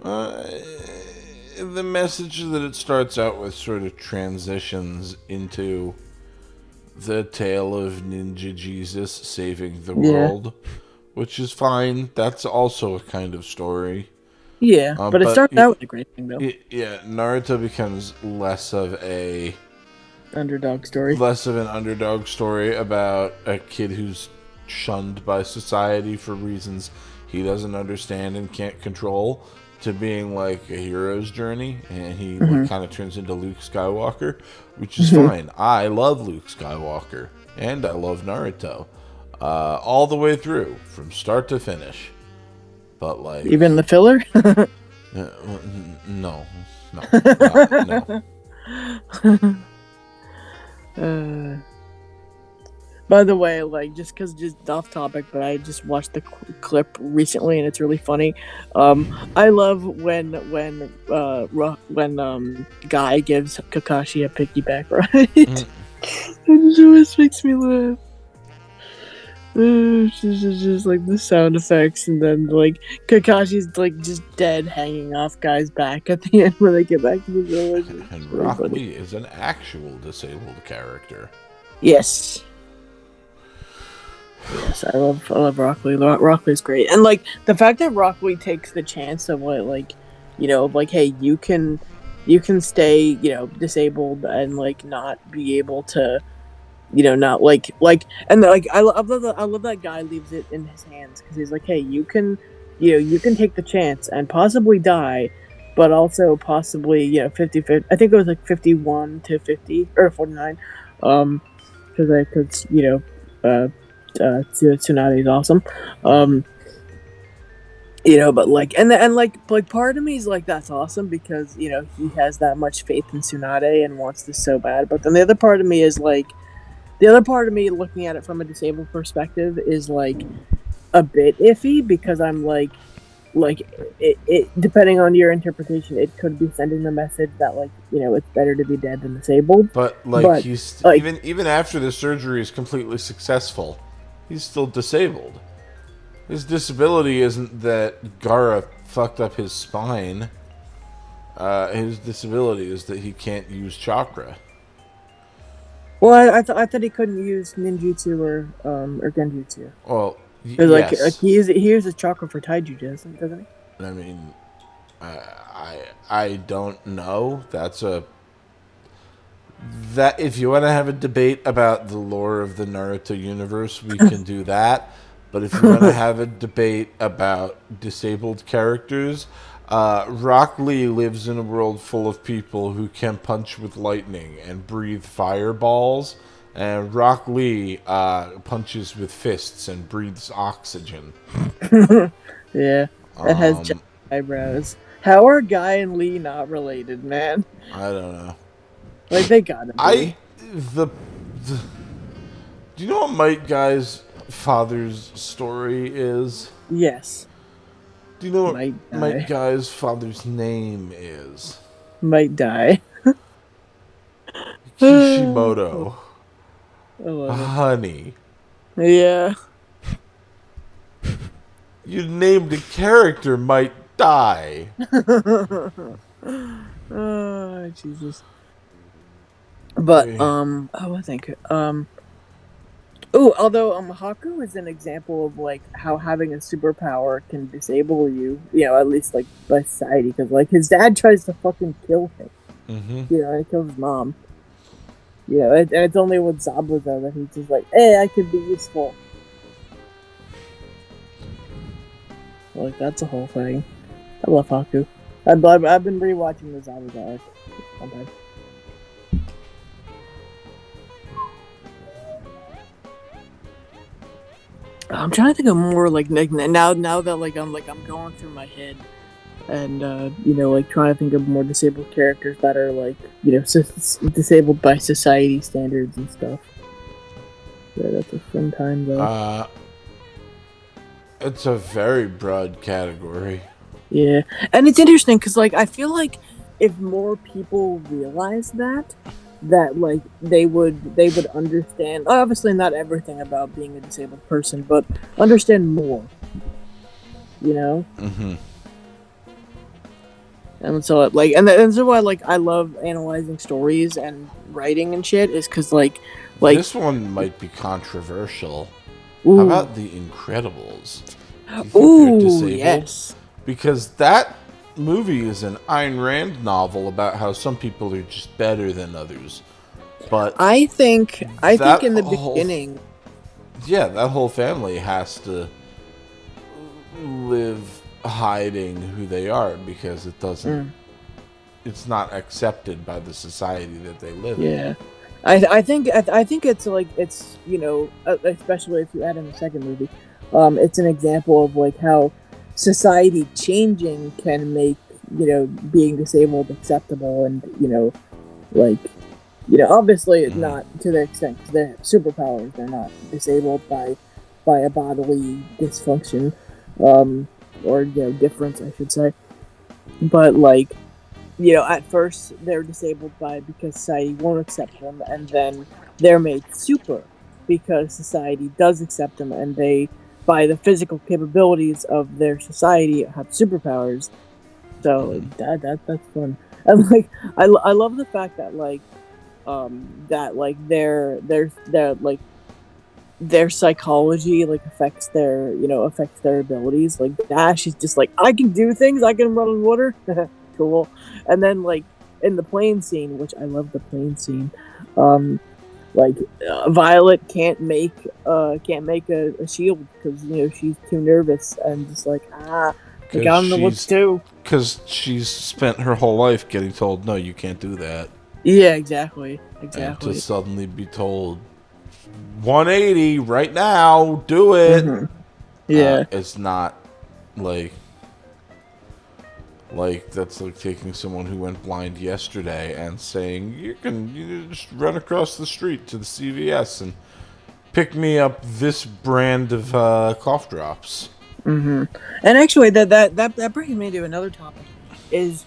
The message that it starts out with sort of transitions into the tale of Ninja Jesus saving the world, which is fine. That's also a kind of story. Yeah, but it starts out with a great thing, though. Naruto becomes less of an underdog story about a kid who's shunned by society for reasons he doesn't understand and can't control, to being like a hero's journey, and he kind of turns into Luke Skywalker, which is fine. I love Luke Skywalker, and I love Naruto, all the way through, from start to finish. But, like, even the filler? No. By the way, like, just off topic, but I just watched the clip recently, and it's really funny. I love when Guy gives Kakashi a piggyback ride. It always makes me laugh. Just like the sound effects, and then, like, Kakashi's, like, just dead, hanging off Guy's back at the end when they get back to the village. And Rock Lee is an actual disabled character. Yes, I love Rock Lee. Rock Lee's great, and, like, the fact that Rock Lee takes the chance of what, like, hey, you can stay, disabled and, like, not be able to. Not like, and, like, I love that Guy leaves it in his hands, because he's like, hey, you can take the chance and possibly die, but also possibly 50-50. I think it was like 51-50 or 49, because Tsunade is awesome, but, like, and like part of me is like, that's awesome, because he has that much faith in Tsunade and wants this so bad, but then the other part of me is like. The other part of me, looking at it from a disabled perspective, is, like, a bit iffy, because I'm like it depending on your interpretation, it could be sending the message that, like, it's better to be dead than disabled. But he's, like, even after the surgery is completely successful, he's still disabled. His disability isn't that Gaara fucked up his spine. His disability is that he can't use chakra. Well, I thought he couldn't use ninjutsu or genjutsu. Well, like, yes. He uses chakra for taiju, doesn't he? I mean, I don't know. That if you want to have a debate about the lore of the Naruto universe, we can do that. But if you want to have a debate about disabled characters, Rock Lee lives in a world full of people who can punch with lightning and breathe fireballs, and Rock Lee punches with fists and breathes oxygen. Yeah, it has giant eyebrows. How are Guy and Lee not related, man? I don't know. Like, they gotta be. Do you know what Might Guy's father's story is? Yes. Do you know what Might Guy's father's name is? Might die. Kishimoto. Honey. Yeah. You named a character Might Die. Oh, Jesus. But, I think, although Haku is an example of, like, how having a superpower can disable you, at least, like, by society, because, like, his dad tries to fucking kill him. Mm-hmm. And he kills his mom. And it's only with Zabuza that he's just like, hey, I could be useful. Like, that's a whole thing. I love Haku. I've been rewatching the Zabuza arc sometimes. I'm trying to think of more now that I'm going through my head and trying to think of more disabled characters that are disabled by society standards and stuff. Yeah, that's a fun time though. It's a very broad category. Yeah, and it's interesting because I feel like if more people realize that they would understand. Obviously, not everything about being a disabled person, but understand more. Mm-hmm. And so and that's why I love analyzing stories and writing and shit is because this one might be controversial. Ooh. How about The Incredibles? Ooh, yes. Because that movie is an Ayn Rand novel about how some people are just better than others. But I think in the beginning, that whole family has to live hiding who they are because it doesn't. It's not accepted by the society that they live in. Yeah, I think it's especially if you add in the second movie, it's an example of how society changing can make being disabled acceptable, and obviously not to the extent because they have superpowers. They're not disabled by a bodily dysfunction, or difference, I should say. But at first they're disabled because society won't accept them, and then they're made super because society does accept them, and they, by the physical capabilities of their society, have superpowers. So that's fun, and I love the fact that their psychology affects their abilities. Dash is just I can do things, I can run on water. Cool. And then in the plane scene, which I love the plane scene, Violet can't make a shield because she's too nervous and just I'm in the woods too. Because she's spent her whole life getting told, no, you can't do that. Yeah, exactly. And to suddenly be told 180 right now, do it. Mm-hmm. Yeah, it's not that's like taking someone who went blind yesterday and saying you just run across the street to the CVS and pick me up this brand of cough drops. Mm-hmm. And actually, that brings me to another topic. Is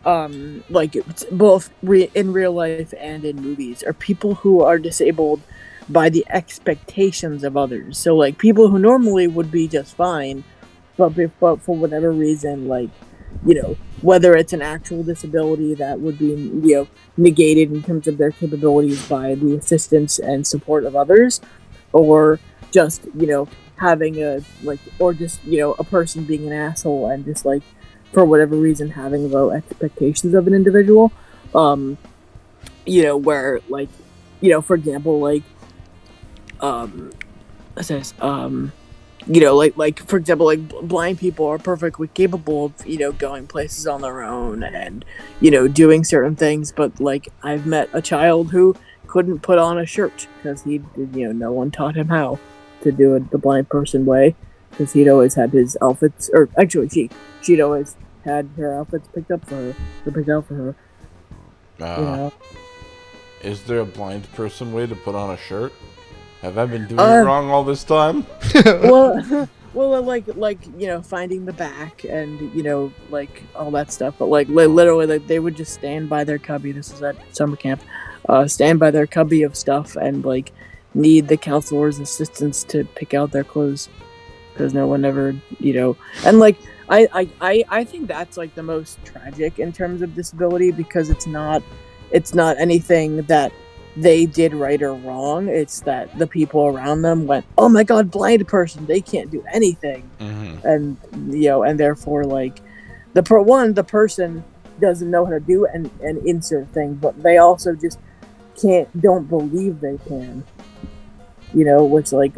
both in real life and in movies are people who are disabled by the expectations of others. So people who normally would be just fine, but for whatever reason, whether it's an actual disability that would be negated in terms of their capabilities by the assistance and support of others, or just having a a person being an asshole and just for whatever reason having low expectations of an individual, where for example for example, blind people are perfectly capable of going places on their own and doing certain things, but I've met a child who couldn't put on a shirt because no one taught him how to do it the blind person way, because he'd always had his outfits, or actually she'd always had her outfits picked out for her. Is there a blind person way to put on a shirt? Have I been doing it wrong all this time? well, finding the back and all that stuff. But literally, they would just stand by their cubby. This is at summer camp. Stand by their cubby of stuff and need the counselor's assistance to pick out their clothes because no one ever And I think that's the most tragic in terms of disability, because it's not anything that they did right or wrong. It's that the people around them went, oh my god, blind person, they can't do anything. Mm-hmm. And and therefore the person doesn't know how to do an insert thing, but they also just don't believe they can, which a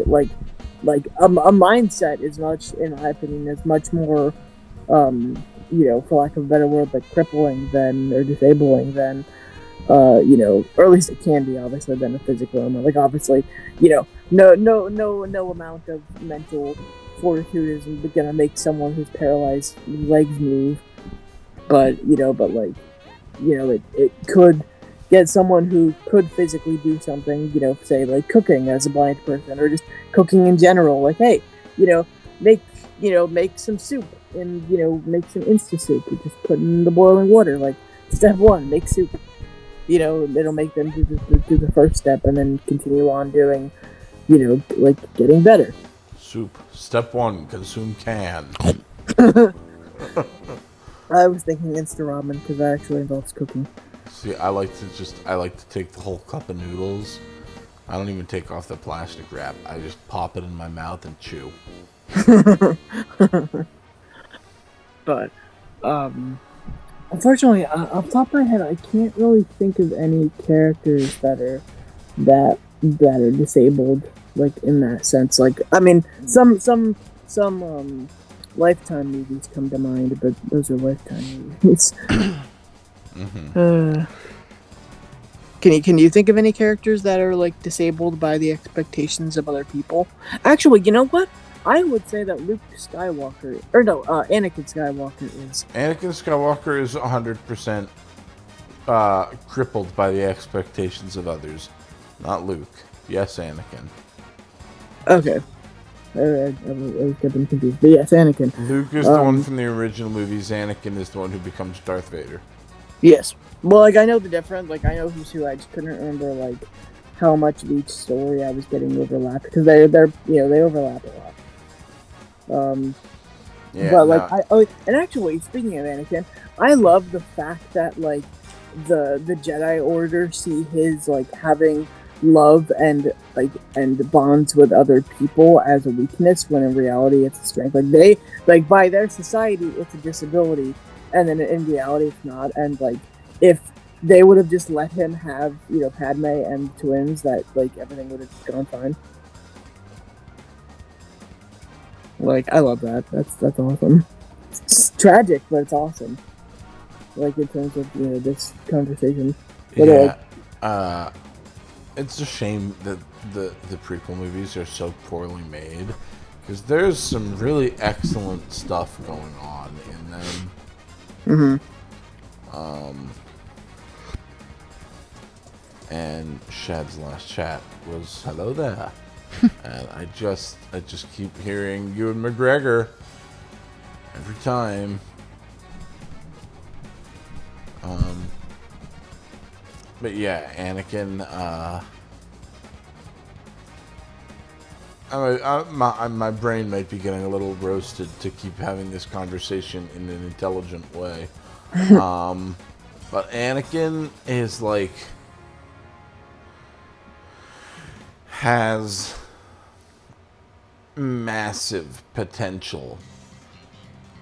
mindset is much, in my opinion, is much more for lack of a better word, crippling than, or disabling than, or at least it can be, obviously, than a physical ailment. Obviously, no amount of mental fortitude is gonna make someone who's paralyzed legs move. But it could get someone who could physically do something, say like cooking as a blind person, or just cooking in general. Like, hey, make make some soup and make some Insta soup. You just put in the boiling water. Like, step one, make soup. It'll make them do the first step and then continue on doing, like getting better. Soup. Step one, consume can. I was thinking Insta ramen because that actually involves cooking. See, I like to take the whole cup of noodles. I don't even take off the plastic wrap. I just pop it in my mouth and chew. But, unfortunately, off the top of my head, I can't really think of any characters that are disabled, like in that sense. Like, I mean, some Lifetime movies come to mind, but those are Lifetime movies. Mm-hmm. Can you think of any characters that are like disabled by the expectations of other people? Actually, you know what? I would say that Anakin Skywalker is. Anakin Skywalker is 100% crippled by the expectations of others. Not Luke. Yes, Anakin. Okay. I was getting confused. But yes, Anakin. Luke is the one from the original movies. Anakin is the one who becomes Darth Vader. Yes. Well, like, I know the difference. Like, I know who's who. I just couldn't remember, like, how much of each story I was getting overlapped. Because they overlap a lot. Yeah, but, like, and actually, speaking of Anakin, I love the fact that, like, the Jedi Order see his, like, having love and bonds with other people as a weakness, when in reality it's a strength. Like, they, like, by their society, it's a disability, and then in reality it's not. And, like, if they would have just let him have, Padme and twins, that, like, everything would have gone fine. Like, I love that. That's awesome. It's tragic, but it's awesome. Like, in terms of, this conversation. But, yeah. It's a shame that the prequel movies are so poorly made, because there's some really excellent stuff going on in them. Mm-hmm. And Shad's last chat was hello there. And I just keep hearing Ewan McGregor every time. But yeah, Anakin. My brain might be getting a little roasted to keep having this conversation in an intelligent way. But Anakin is like, has massive potential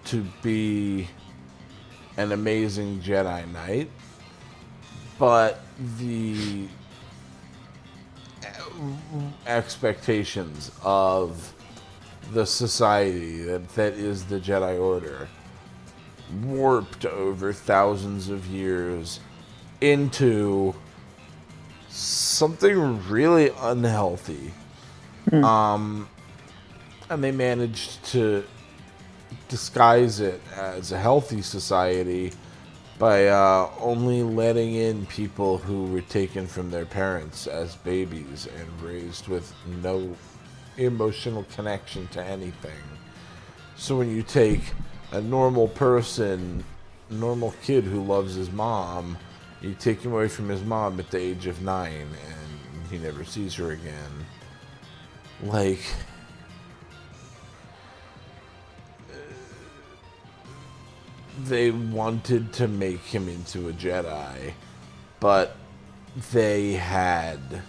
to be an amazing Jedi Knight, but the expectations of the society that is the Jedi Order, warped over thousands of years into something really unhealthy. And they managed to disguise it as a healthy society by only letting in people who were taken from their parents as babies and raised with no emotional connection to anything. So when you take a normal person, normal kid who loves his mom, you take him away from his mom at the age of 9 and he never sees her again. Like, they wanted to make him into a Jedi, but they had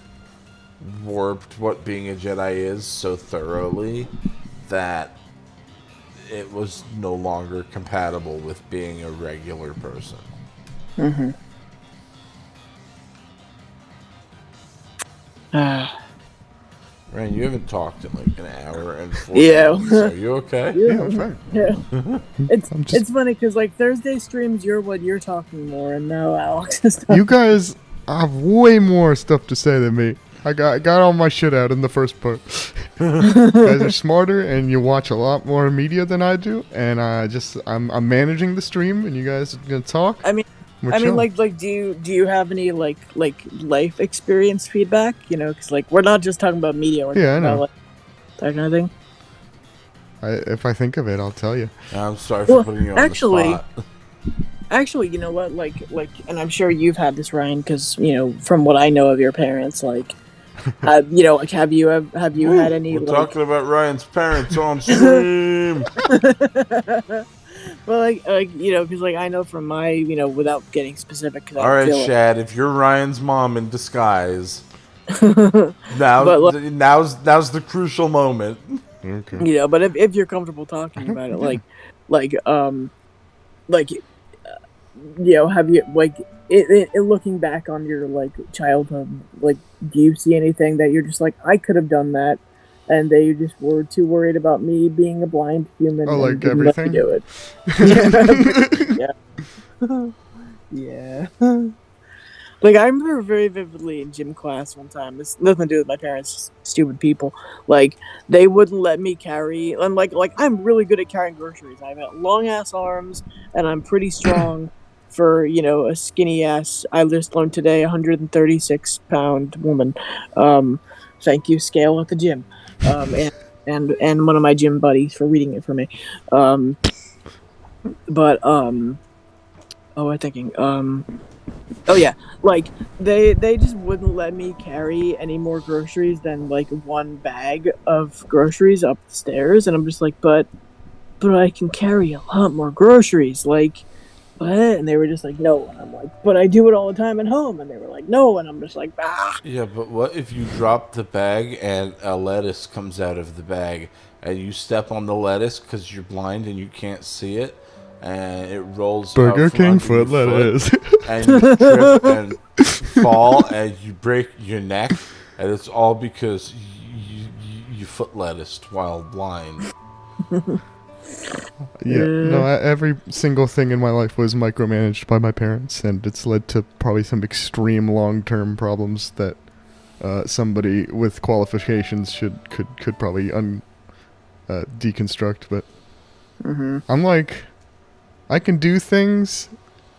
warped what being a Jedi is so thoroughly that it was no longer compatible with being a regular person. Mm-hmm. Ryan, you haven't talked in like an hour and 4 Yeah. minutes. Are you okay? Yeah, I'm fine. Yeah. It's funny because, like, Thursday streams, you're talking more, and now Alex is talking. You guys have way more stuff to say than me. I got all my shit out in the first part. You guys are smarter, and you watch a lot more media than I do. And I'm managing the stream, and you guys are gonna talk. I mean, do you have any like life experience feedback? You know, because like we're not just talking about media. We're talking about like that kind of thing. If I think of it, I'll tell you. I'm sorry for putting you on the spot. Actually, you know what? Like, and I'm sure you've had this, Ryan, because you know from what I know of your parents, like, you know, like, have you had any? We're talking about Ryan's parents on stream. Well, like you know, because like I know from my, you know, without getting specific. All right, Shad, if you're Ryan's mom in disguise, now's the crucial moment. Okay. You know, but if you're comfortable talking about it, you know, have you like it looking back on your like childhood, like, do you see anything that you're just like, I could have done that, and they just were too worried about me being a blind human? Oh, like everything. Do it. Yeah. Yeah. Like, I remember very vividly in gym class one time. It's nothing to do with my parents, just stupid people. Like, they wouldn't let me carry, and like I'm really good at carrying groceries. I have long ass arms, and I'm pretty strong for, you know, a skinny ass. I just learned today, 136-pound woman. Thank you, scale at the gym, and one of my gym buddies for reading it for me. I'm thinking. Oh yeah, like they just wouldn't let me carry any more groceries than like one bag of groceries up the stairs, and I'm just like, but I can carry a lot more groceries, like, what? And they were just like, no, and I'm like, but I do it all the time at home, and they were like, no, and I'm just like, ah. Yeah, but what if you drop the bag and a lettuce comes out of the bag, and you step on the lettuce because you're blind and you can't see it? And it rolls Burger King foot lettuce. And you trip and fall and you break your neck, and it's all because you foot lettuced while blind. Yeah, no, every single thing in my life was micromanaged by my parents, and it's led to probably some extreme long-term problems that somebody with qualifications could probably deconstruct. But I'm like, I can do things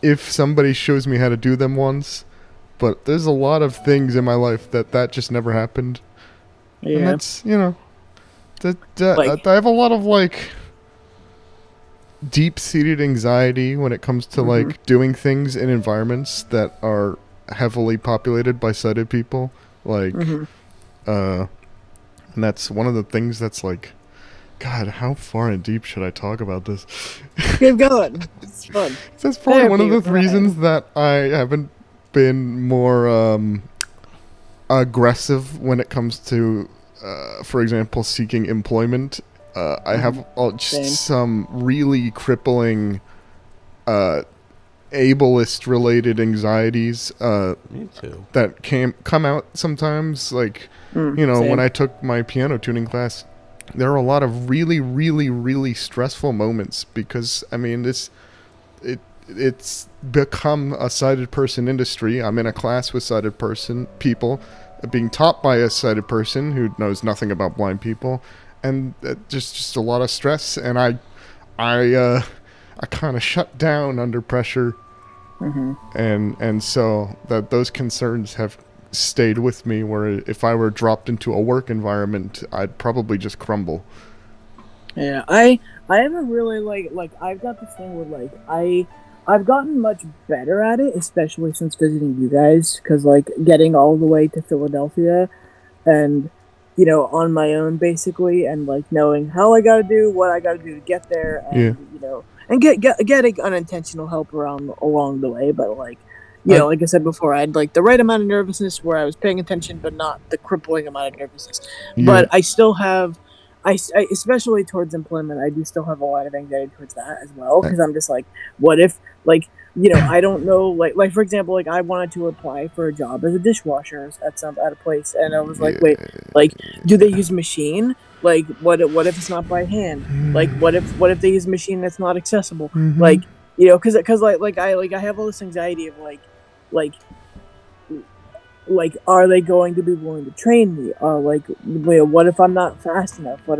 if somebody shows me how to do them once, but there's a lot of things in my life that just never happened. Yeah. And that's, you know, like, I have a lot of, like, deep-seated anxiety when it comes to, like, doing things in environments that are heavily populated by sighted people. Like, and that's one of the things that's, like, God, how far and deep should I talk about this? Keep going. It's fun. That's probably one of the reasons that I haven't been more aggressive when it comes to, for example, seeking employment. I have some really crippling ableist-related anxieties Me too. that come out sometimes. Like, you know, when I took my piano tuning class, there are a lot of really, really, really stressful moments because, I mean, it's become a sighted person industry. I'm in a class with sighted people being taught by a sighted person who knows nothing about blind people, and just a lot of stress. And I kind of shut down under pressure, and so those concerns have stayed with me, where if I were dropped into a work environment, I'd probably just crumble. Yeah, I haven't really like I've got this thing where like I've gotten much better at it, especially since visiting you guys, because like getting all the way to Philadelphia and, you know, on my own basically, and like knowing how I gotta do, what I gotta do to get there, and you know, and getting unintentional help along the way, but like, you know, like I said before, I had like the right amount of nervousness where I was paying attention, but not the crippling amount of nervousness. Yeah. But I still have, I especially towards employment, I do still have a lot of anxiety towards that as well, because I'm just like, what if, like, you know, I don't know, like for example, like I wanted to apply for a job as a dishwasher at a place, and I was like, wait, like, do they use a machine? Like, what if it's not by hand? Like, what if they use a machine that's not accessible? Like, you know, because like I have all this anxiety of like are they going to be willing to train me? What if I'm not fast enough? What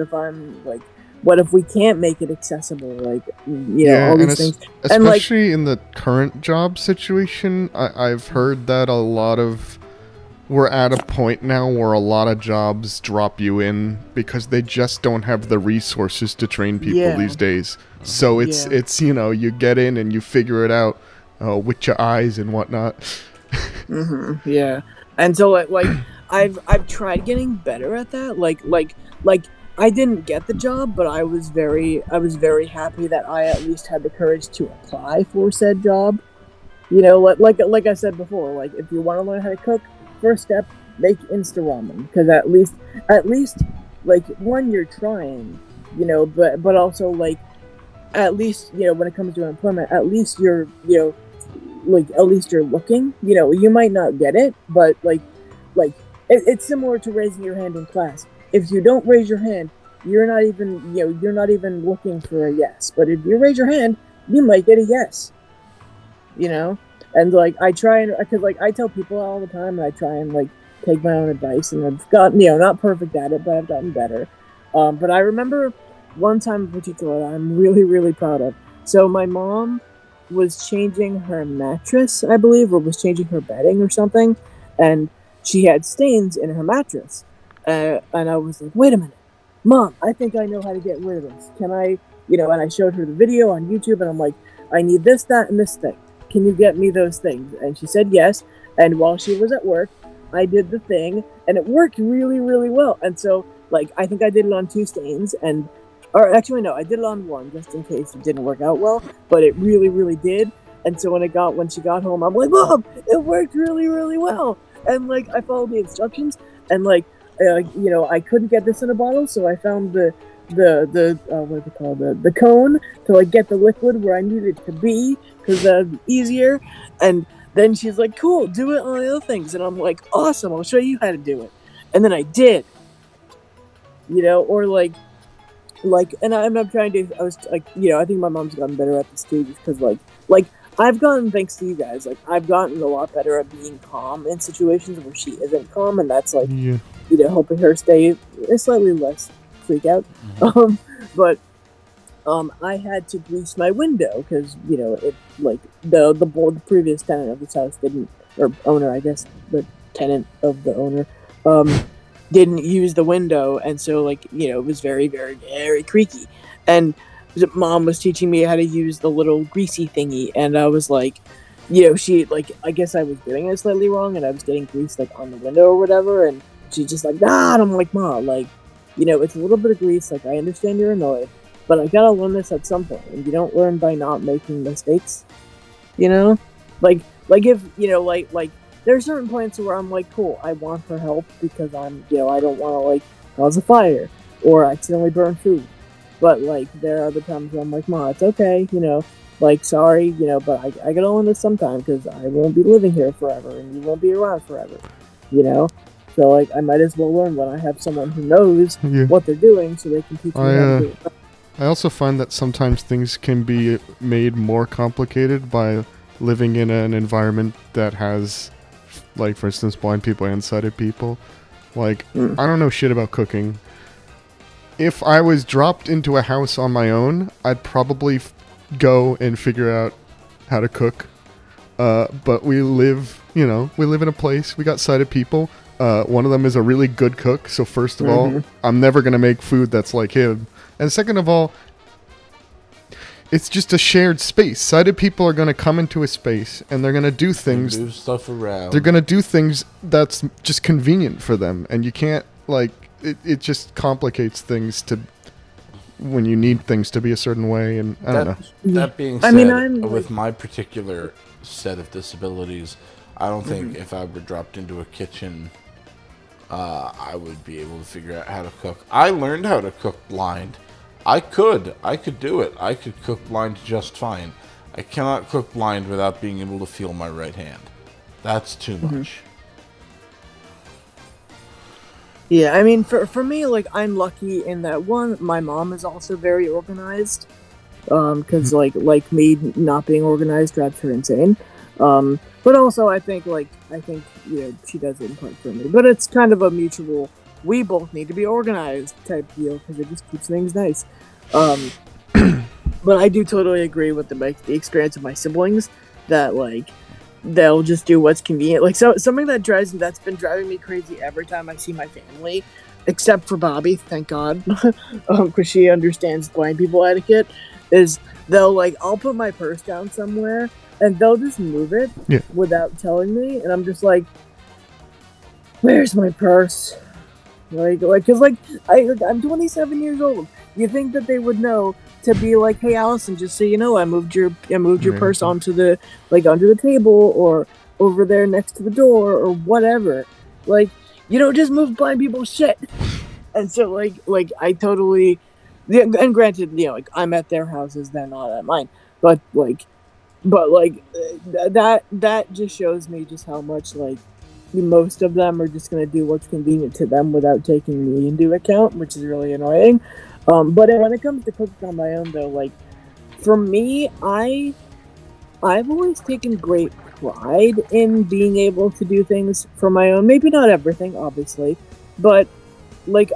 if we can't make it accessible? Yeah, all and these things. especially in the current job situation, I've heard that a lot of we're at a point now where a lot of jobs drop you in because they just don't have the resources to train people these days. So it's you get in and you figure it out with your eyes and whatnot. Yeah, and so I've tried getting better at that. I didn't get the job, but I was very happy that I at least had the courage to apply for said job. Like I said before, if you want to learn how to cook, first step, make Insta ramen, because at least one, you're trying, but also at least when it comes to employment, at least you're at least you're looking. You might not get it, but it's similar to raising your hand in class. If you don't raise your hand, you're not even looking for a yes. But if you raise your hand, you might get a yes. And I try and because I tell people all the time, and I try and take my own advice, and I've gotten not perfect at it, but I've gotten better. But I remember one time in particular that I'm really, really proud of. So my mom was changing her mattress, I believe, or was changing her bedding or something, and she had stains in her mattress. And I was like, wait a minute, Mom, I think I know how to get rid of this. Can I, and I showed her the video on YouTube, and I'm like, I need this, that, and this thing. Can you get me those things? And she said yes. And while she was at work, I did the thing, and it worked really, really well. And so, I think I did it on 2 stains, or actually, no, I did it on 1, just in case it didn't work out well, but it really, really did. And so when she got home, I'm like, Mom, it worked really, really well. And I followed the instructions, and I couldn't get this in a bottle, so I found the what is it called, the cone to get the liquid where I needed it to be, because that'd be easier. And then she's like, cool, do it on the other things. And I'm like, awesome, I'll show you how to do it. And then I did, or and I'm trying to, I was I think my mom's gotten better at this too, just because I've gotten, thanks to you guys, I've gotten a lot better at being calm in situations where she isn't calm, and that's helping her stay slightly less freak out. But I had to grease my window because it the previous tenant of this house didn't, or owner, I guess, the tenant of the owner didn't use the window, and so it was very, very, very creaky. And Mom was teaching me how to use the little greasy thingy, and I was she I guess I was doing it slightly wrong, and I was getting grease on the window or whatever, and she's just and I'm like, Mom, it's a little bit of grease, I understand you're annoyed, but I gotta learn this at some point, and you don't learn by not making mistakes, if there are certain points where I'm cool, I want her help because I'm, I don't want to cause a fire or accidentally burn food. But there are other times where I'm like, Ma, it's okay, sorry, but I gotta learn this sometime because I won't be living here forever and you won't be around forever, So I might as well learn when I have someone who knows what they're doing, so they can teach me how to do it. I also find that sometimes things can be made more complicated by living in an environment that has, for instance, blind people and sighted people. I don't know shit about cooking. If I was dropped into a house on my own, I'd probably go and figure out how to cook. But we live in a place, we got sighted people. One of them is a really good cook, so first of all, I'm never going to make food that's like him. And second of all, it's just a shared space. Sighted people are going to come into a space, and they're going to do things. Move stuff around. They're going to do things that's just convenient for them, and you can't, it just complicates things when you need things to be a certain way, and I don't know. That being said, with my particular set of disabilities, I don't think if I were dropped into a kitchen, I would be able to figure out how to cook. I learned how to cook blind. I could do it. I could cook blind just fine. I cannot cook blind without being able to feel my right hand. That's too much. Yeah, for me, I'm lucky in that, one, my mom is also very organized, because, like me, not being organized drives her insane, But also I think she does it in part for me. But it's kind of a mutual. We both need to be organized type deal because it just keeps things nice. But I do totally agree with the experience of my siblings that like they'll just do what's convenient. Like something that's been driving me crazy every time I see my family, except for Bobby, thank God, because she understands blind people etiquette. Is I'll put my purse down somewhere and they'll just move it without telling me, and I'm just like, where's my purse? Cause I'm 27 years old. You think that they would know to be like, hey Allison, just so you know, I moved your purse onto the table or over there next to the door or whatever. Like, you don't just move blind people's shit. And so I totally, and granted, I'm at their houses, they're not at mine, but that just shows me just how much most of them are just going to do what's convenient to them without taking me into account, which is really annoying. But when it comes to cooking on my own, though, for me, I've always taken great pride in being able to do things for my own. Maybe not everything, obviously, but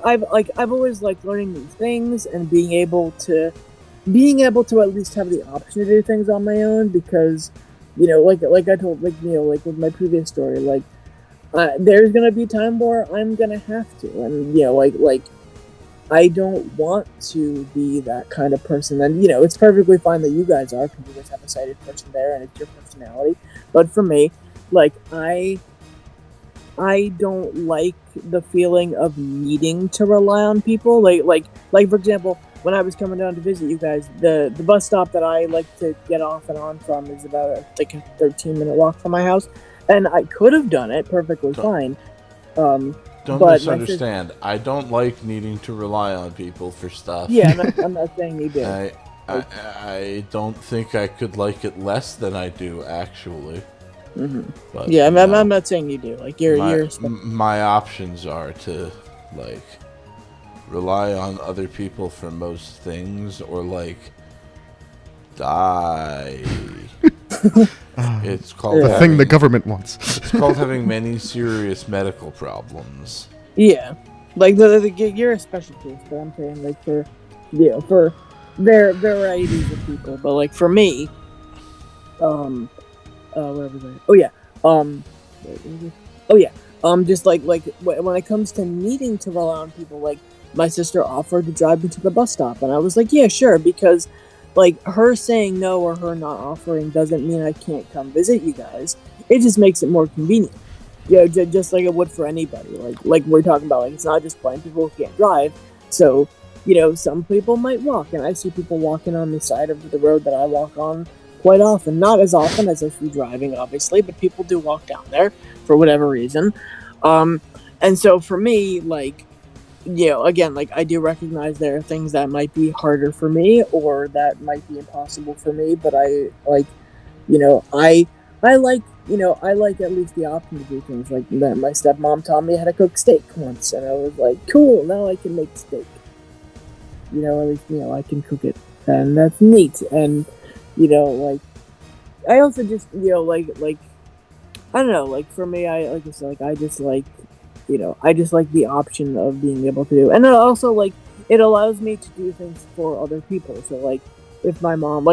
I've always liked learning new things and being able to at least have the option to do things on my own, because I told with my previous story, there's gonna be time where I'm gonna have to, and I don't want to be that kind of person. And it's perfectly fine that you guys are, because you guys have a sighted person there, and it's your personality. But for me, I don't like the feeling of needing to rely on people. Like for example, when I was coming down to visit you guys, the bus stop that I like to get off and on from is about a 13-minute walk from my house. And I could have done it perfectly fine. Don't misunderstand. I don't like needing to rely on people for stuff. Yeah, I'm not saying you do. I don't think I could like it less than I do, actually. Mm-hmm. But, yeah, I'm not saying you do. My options are to rely on other people for most things, or die. It's called the thing the government wants. It's called having many serious medical problems. Yeah, you're a special case, but I'm saying for varieties of people. But for me, where was I? Oh yeah, just when it comes to needing to rely on people, my sister offered to drive me to the bus stop, and I was like, yeah, sure, because her saying no or her not offering doesn't mean I can't come visit you guys. It just makes it more convenient. Just like it would for anybody. Like we're talking about, it's not just blind people who can't drive. So, some people might walk, and I see people walking on the side of the road that I walk on quite often. Not as often as I see driving, obviously, but people do walk down there for whatever reason. And so for me, again, I do recognize there are things that might be harder for me or that might be impossible for me, but I like at least the option to do things like that. My stepmom taught me how to cook steak once, and I was like, cool, now I can make steak. At least, I can cook it, and that's neat. And, I also just, I don't know, for me, I just like the option of being able to do, and it also it allows me to do things for other people. So if my mom,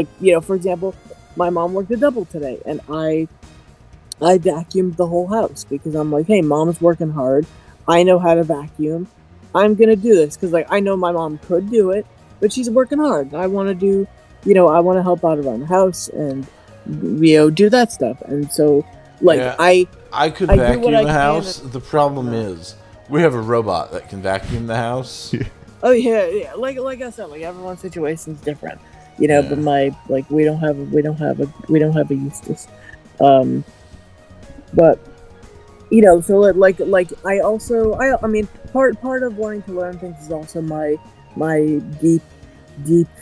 for example, my mom worked a double today, and I vacuumed the whole house because I'm like, hey, mom's working hard. I know how to vacuum. I'm gonna do this because I know my mom could do it, but she's working hard. I want to do, I want to help out around the house and do that stuff. And so I could vacuum a house. The problem is we have a robot that can vacuum the house. Oh yeah. Like I said, everyone's situation's different, But my we don't have a Eustace, but so I mean part of wanting to learn things is also my deep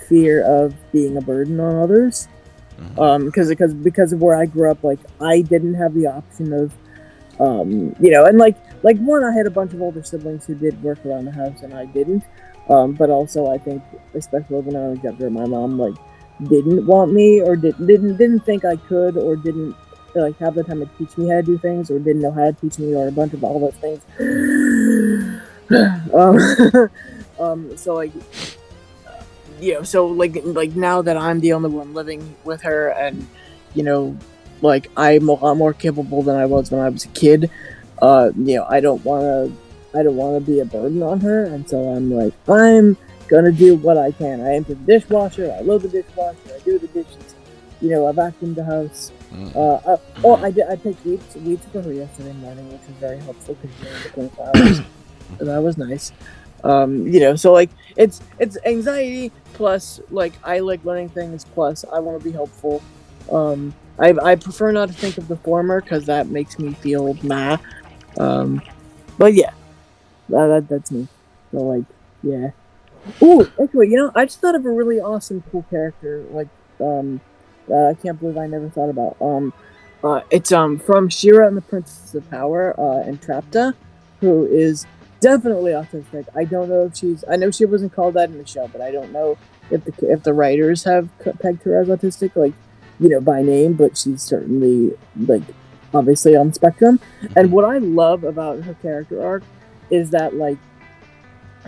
fear of being a burden on others. Because of where I grew up, I didn't have the option of, and one, I had a bunch of older siblings who did work around the house and I didn't, but also I think, especially when I was younger, my mom didn't want me or didn't think I could, or didn't like half the time it'd teach me how to do things, or didn't know how to teach me, or a bunch of all those things. So like, so like now that I'm the only one living with her, and like I'm a lot more capable than I was when I was a kid. I don't wanna be a burden on her, and so I'm like, I'm gonna do what I can. I empty the dishwasher, I load the dishwasher, I do the dishes, I vacuumed the house. I picked weeds for her yesterday morning, which was very helpful because she only 24 hours. So that was nice. So like it's anxiety plus like I like learning things plus I want to be helpful. I prefer not to think of the former because that makes me feel meh. But yeah, that's me. So like yeah. Ooh, actually, I just thought of a really awesome, cool character. Like I can't believe I never thought about. It's from She-Ra and the Princess of Power, Entrapta, who is definitely autistic. I don't know if I know she wasn't called that in the show, but I don't know if the writers have pegged her as autistic, like, by name, but she's certainly, like, obviously on the spectrum. And what I love about her character arc is that, like,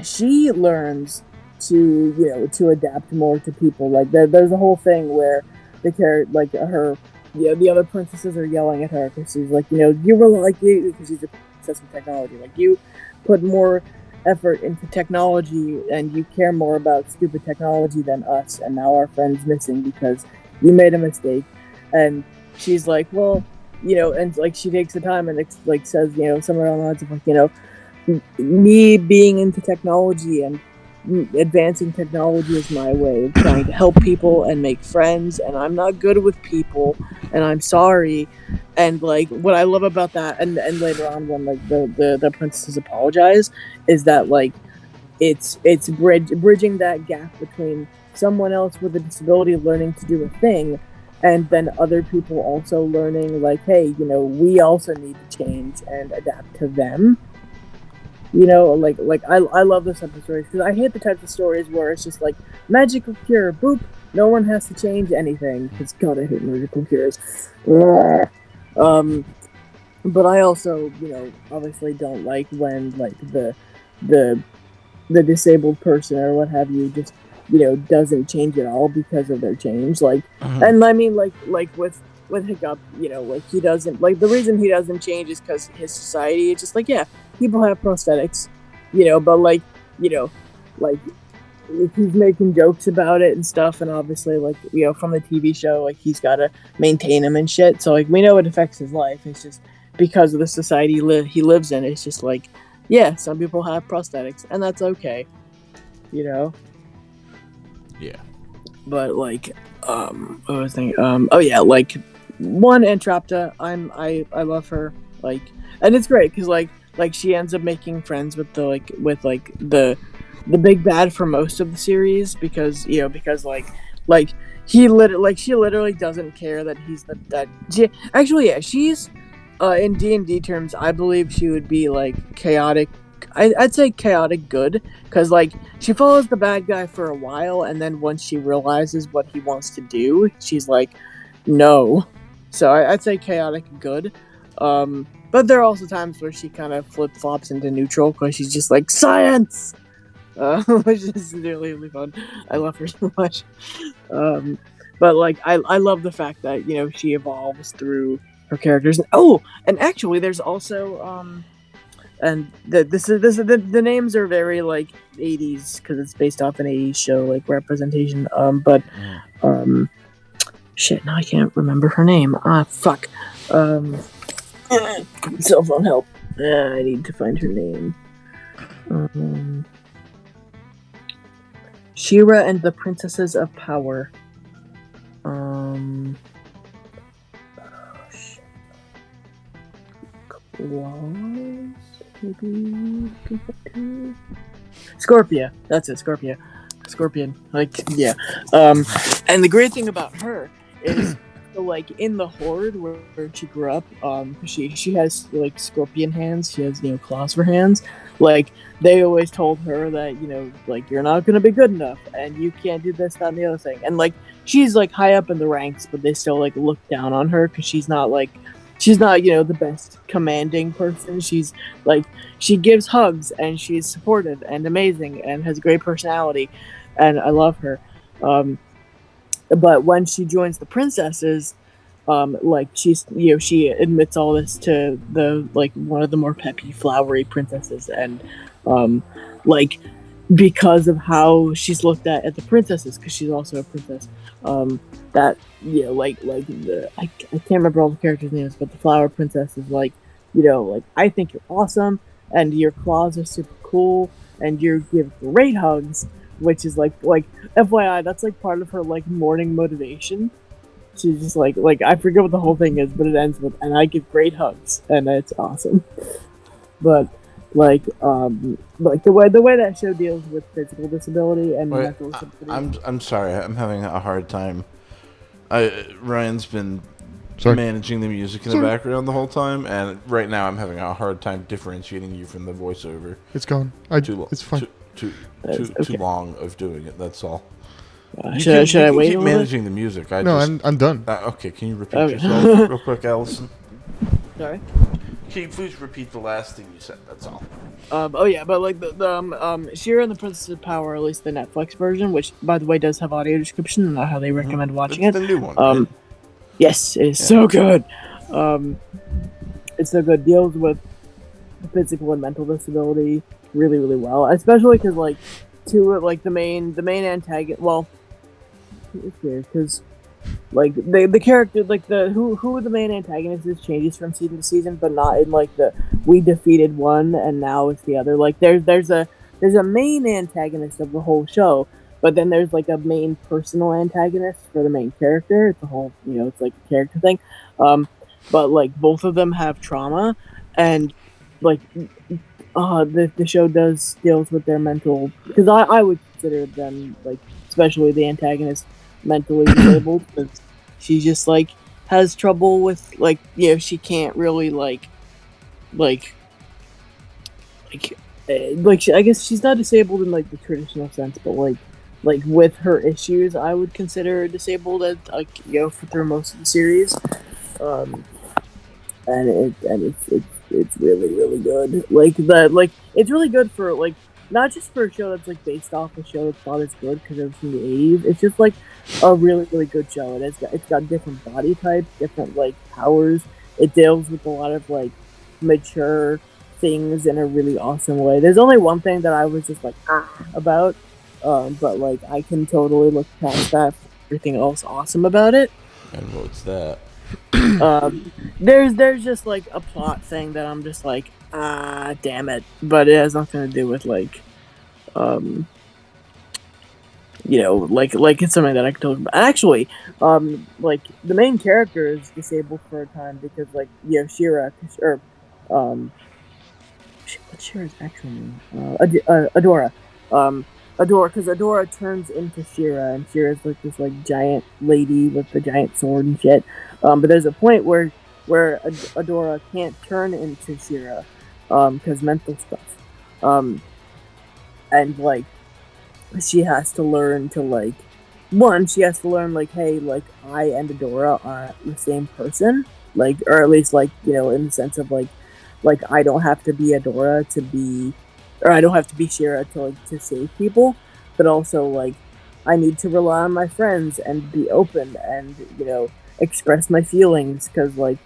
she learns to adapt more to people. Like, there's a whole thing where the other princesses are yelling at her because she's like, you were like you, because she's obsessed with technology. Like, you put more effort into technology and you care more about stupid technology than us, and now our friend's missing because you made a mistake. And she's like, well, and like she takes the time and like says, somewhere along the lines of like, me being into technology and advancing technology is my way of trying to help people and make friends, and I'm not good with people, and I'm sorry. And like what I love about that, and later on when like the princesses apologize, is that like it's bridging that gap between someone else with a disability learning to do a thing, and then other people also learning like, hey, we also need to change and adapt to them. Like I love this type of stories because I hate the types of stories where it's just like magical cure, boop, no one has to change anything. Because God, I hate magical cures. But I also, obviously don't like when like the disabled person or what have you just doesn't change at all because of their change. Like, and I mean like with Hiccup, like he doesn't, like the reason he doesn't change is because his society is just like, yeah, people have prosthetics, but like, like he's making jokes about it and stuff, and obviously like, from the TV show, like he's got to maintain them and shit, so like we know it affects his life. It's just because of the society he lives in. It's just like, yeah, some people have prosthetics and that's okay, Yeah. But like, what was I thinking? Oh yeah, like one Entrapta, I love her, like, and it's great because like she ends up making friends with the big bad for most of the series because like she literally doesn't care that he's she's in D&D terms, I believe she would be like chaotic. I'd say chaotic good, because like she follows the bad guy for a while, and then once she realizes what he wants to do, she's like, no. So I'd say chaotic good. But there are also times where she kind of flip-flops into neutral because she's just like, science! Which is really, really fun. I love her so much. But like, I love the fact that, she evolves through her characters. And actually there's also, and the names are very like 80s because it's based off an 80s show, like representation. Shit, now I can't remember her name. Fuck. Cell phone help. I need to find her name. She-Ra and the Princesses of Power. Claws, maybe. Scorpia. That's it, Scorpia. Scorpion. Like, yeah. And the great thing about her is, so, like, in the Horde where she grew up, she has like scorpion hands. She has claws for hands. Like they always told her that like you're not gonna be good enough, and you can't do this, that, and the other thing. And like she's like high up in the ranks, but they still like look down on her because she's not the best commanding person. She's like she gives hugs and she's supportive and amazing and has a great personality, and I love her. But when she joins the princesses, like she's she admits all this to the like one of the more peppy, flowery princesses, and like because of how she's looked at the princesses, because she's also a princess. That like I can't remember all the characters' names, but the flower princess is like like I think you're awesome, and your claws are super cool, and you give great hugs, which is like FYI, that's like part of her like morning motivation. She's just like I forget what the whole thing is, but it ends with "and I give great hugs," and it's awesome. But like the way that show deals with physical disability and mental disability. I'm sorry, I'm having a hard time. Ryan's been managing the music in the background the whole time, and right now I'm having a hard time differentiating you from the voiceover. It's gone. It's fine. Too long of doing it. That's all. Should I wait? Keep managing the music. I'm done. Okay, can you repeat yourself real quick, Allison? Sorry. Can you please repeat the last thing you said? That's all. Oh yeah, but like the She-Ra and the Princess of Power, at least the Netflix version, which by the way does have audio description and not how they recommend watching it. The new one. Right? Yes, it is so good. It's so good. Deals with physical and mental disability really, really well, especially because like the main antagonist. Well, it's weird because like the character, like who the main antagonist is changes from season to season, but not in like the we defeated one and now it's the other. Like there's a main antagonist of the whole show, but then there's like a main personal antagonist for the main character. It's a whole it's like a character thing. But like both of them have trauma, and like the show deals with their mental, because I would consider them, like especially the antagonist, mentally disabled, because she just like has trouble with like she can't really I guess she's not disabled in like the traditional sense, but like with her issues I would consider her disabled as like through most of the series. And it's really, really good. It's really good for like not just for a show that's like based off a show that's not as good because it was from the 80s. It's just like a really, really good show, and it's got different body types, different like powers. It deals with a lot of like mature things in a really awesome way. There's only one thing that I was just like about, but like I can totally look past that for everything else awesome about it. And what's that? There's just like a plot thing that I'm just like damn it, but it has nothing to do with like like it's something that I can talk about. Actually, like the main character is disabled for a time because like She-Ra or what's She-Ra's actual name? Adora. Adora, because Adora turns into She-Ra, and She-Ra's like this like giant lady with the giant sword and shit. But there's a point where Adora can't turn into She-Ra, because mental stuff. And like she has to learn to like hey, like I and Adora are the same person, like, or at least like in the sense of like I don't have to be Adora to be, or I don't have to be She-Ra to save people, but also like I need to rely on my friends and be open and express my feelings, because like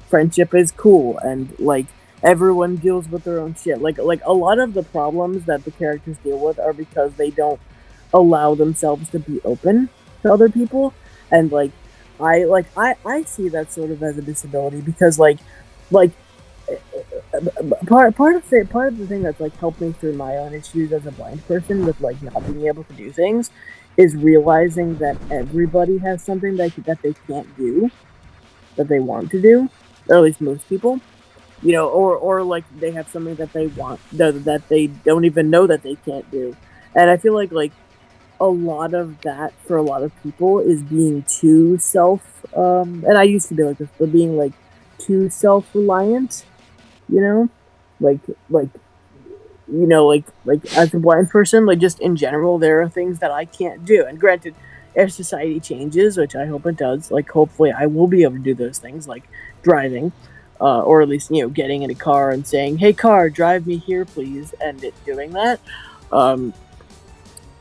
friendship is cool, and like everyone deals with their own shit. Like a lot of the problems that the characters deal with are because they don't allow themselves to be open to other people, and like I see that sort of as a disability, because like part of the thing that's like helped me through my own issues as a blind person with like not being able to do things is realizing that everybody has something that they can't do that they want to do, or at least most people, or like they have something that they want that they don't even know that they can't do. And I feel like a lot of that for a lot of people is being too and I used to be like this, but being like too self-reliant, like like as a blind person, like just in general, there are things that I can't do. And granted, if society changes, which I hope it does, like hopefully I will be able to do those things, like driving, or at least getting in a car and saying, "Hey, car, drive me here, please," and it doing that. Um,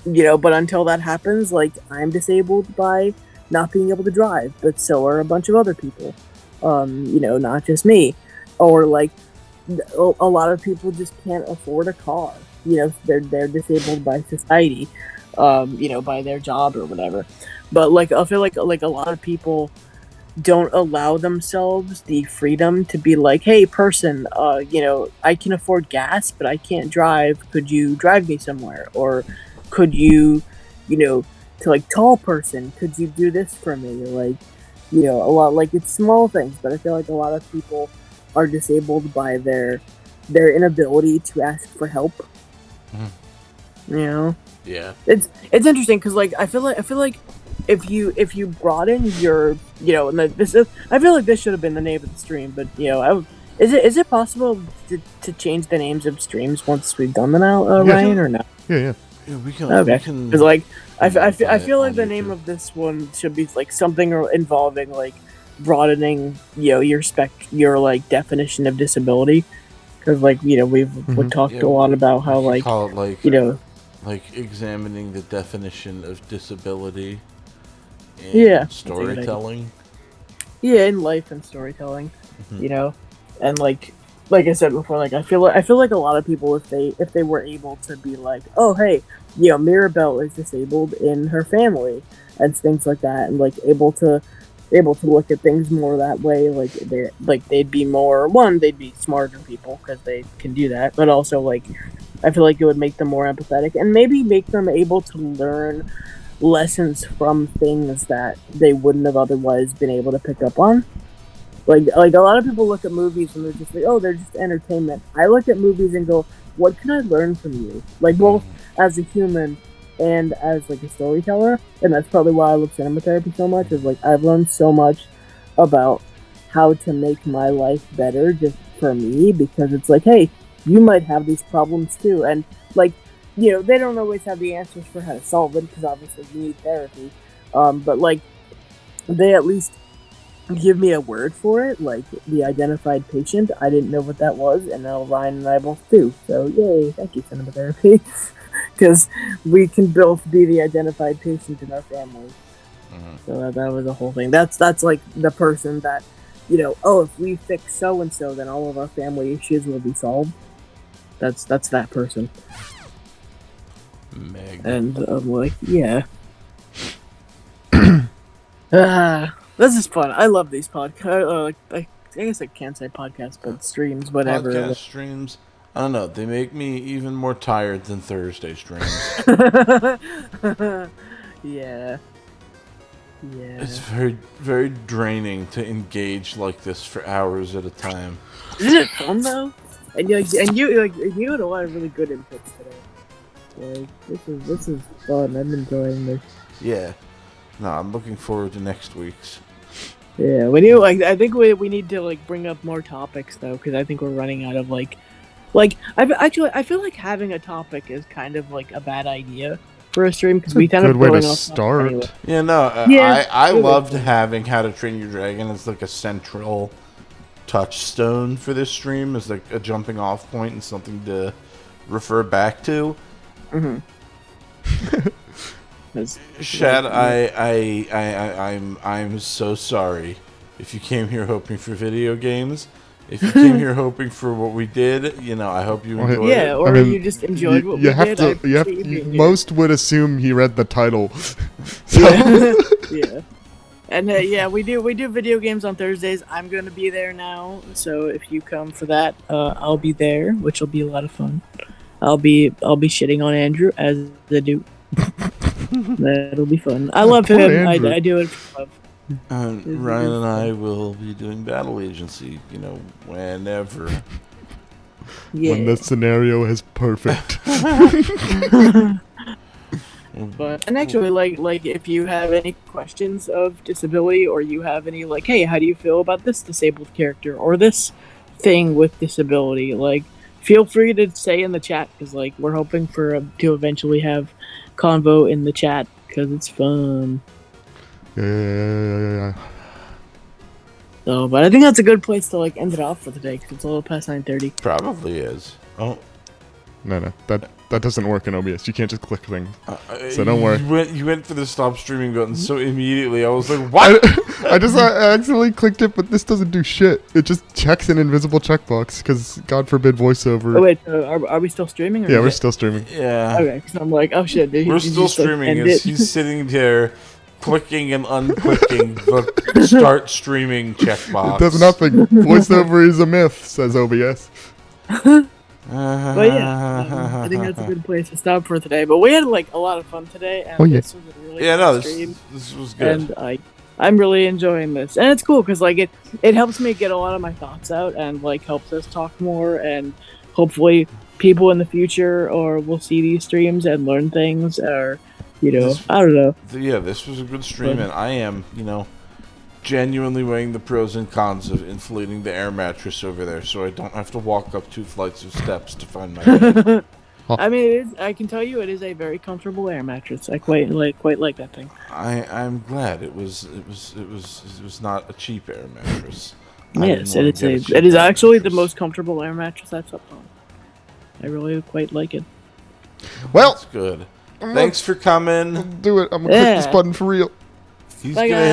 but until that happens, like I'm disabled by not being able to drive, but so are a bunch of other people. Not just me, or like a lot of people just can't afford a car. They're disabled by society, by their job or whatever. But like I feel like a lot of people don't allow themselves the freedom to be like, hey, person, I can afford gas, but I can't drive. Could you drive me somewhere? Or could you, to like tall person, could you do this for me? Like, a lot, like it's small things, but I feel like a lot of people are disabled by their inability to ask for help. Yeah. It's interesting because like I feel like if you broaden your and I feel like this should have been the name of the stream, but is it possible to change the names of streams once we've done them out, Ryan, or not? Yeah. Yeah, we can. Okay. Because like I feel like the name YouTube. of this one should be like something involving like broadening your like definition of disability, because like we've talked a lot about how We like call it like examining the definition of disability in storytelling. Yeah, in life and storytelling, and like I said before, like I feel like a lot of people, if they were able to be like, oh hey, Mirabelle is disabled in her family and things like that, and like able to look at things more that way, they'd be more, they'd be smarter people because they can do that, but also like I feel like it would make them more empathetic and maybe make them able to learn lessons from things that they wouldn't have otherwise been able to pick up on. Like a lot of people look at movies and they're just like, oh, they're just entertainment. I look at movies and go, what can I learn from you? Like both as a human and as like a storyteller. And that's probably why I love cinema therapy so much, is like I've learned so much about how to make my life better just for me, because it's like, hey, you might have these problems too, and like they don't always have the answers for how to solve it, because obviously you need therapy, but like they at least give me a word for it, like the identified patient. I didn't know what that was, and now Ryan and I both do, so yay, thank you, cinema therapy. Because we can both be the identified patient in our family. So that was the whole thing. That's like the person that if we fix so and so, then all of our family issues will be solved. That's that person. Meg. And I'm like, yeah. This is fun. I love these podcasts. I guess I can't say podcasts, but streams, whatever. Podcast streams. I don't know. They make me even more tired than Thursday streams. Yeah. It's very, very draining to engage like this for hours at a time. Isn't it fun though? And you had a lot of really good inputs today. Like this is fun. I'm enjoying this. Yeah. No, I'm looking forward to next week's. Yeah, we do. Like, I think we need to like bring up more topics though, because I think we're running out of like I feel like having a topic is kind of like a bad idea for a stream, because we kind of good way to going off start. anyway. Yeah, no, I loved having How to Train Your Dragon as like a central touchstone for this stream, as like a jumping off point and something to refer back to. Shad, I'm so sorry if you came here hoping for video games. If you came here hoping for what we did, I hope you enjoyed it. Yeah, or you just enjoyed what we did. Most would assume he read the title. Yeah. And we do video games on Thursdays. I'm gonna be there now, so if you come for that, I'll be there, which will be a lot of fun. I'll be shitting on Andrew as I do. That'll be fun. I love him. I do it for love. Ryan and I will be doing Battle Agency, whenever. Yeah. When the scenario is perfect. But and actually, like if you have any questions of disability, or you have any hey, how do you feel about this disabled character or this thing with disability? Like, feel free to say in the chat because like we're hoping for to eventually have convo in the chat because it's fun. Yeah. So, but I think that's a good place to like end it off for today because it's a little past 9:30. Probably is. Oh. No, that doesn't work in OBS. You can't just click things. So don't worry. You went for the stop streaming button so immediately. I was like, what? I accidentally clicked it, but this doesn't do shit. It just checks an invisible checkbox because God forbid voiceover. Oh wait, are we still streaming? Or yeah, we're still streaming. Yeah. Okay, because I'm like, oh shit, dude. We're still streaming as he's sitting there clicking and unclicking the start streaming checkbox. It does nothing. Voiceover is a myth, says OBS. But yeah, I think that's a good place to stop for today. But we had like a lot of fun today, and this was a really fun stream. This was good. And I'm really enjoying this, and it's cool because like it helps me get a lot of my thoughts out, and like helps us talk more, and hopefully people in the future or will see these streams and learn things, or I don't know. Yeah, this was a good stream, and I am genuinely weighing the pros and cons of inflating the air mattress over there, so I don't have to walk up 2 flights of steps to find my bed. I mean, I can tell you, it is a very comfortable air mattress. I quite like that thing. I'm glad it was not a cheap air mattress. Yes, it is actually the most comfortable air mattress I've slept on. I really quite like it. Well, that's good. Thanks for coming. Do it. I'm gonna click this button for real. He's Bye, gonna guys.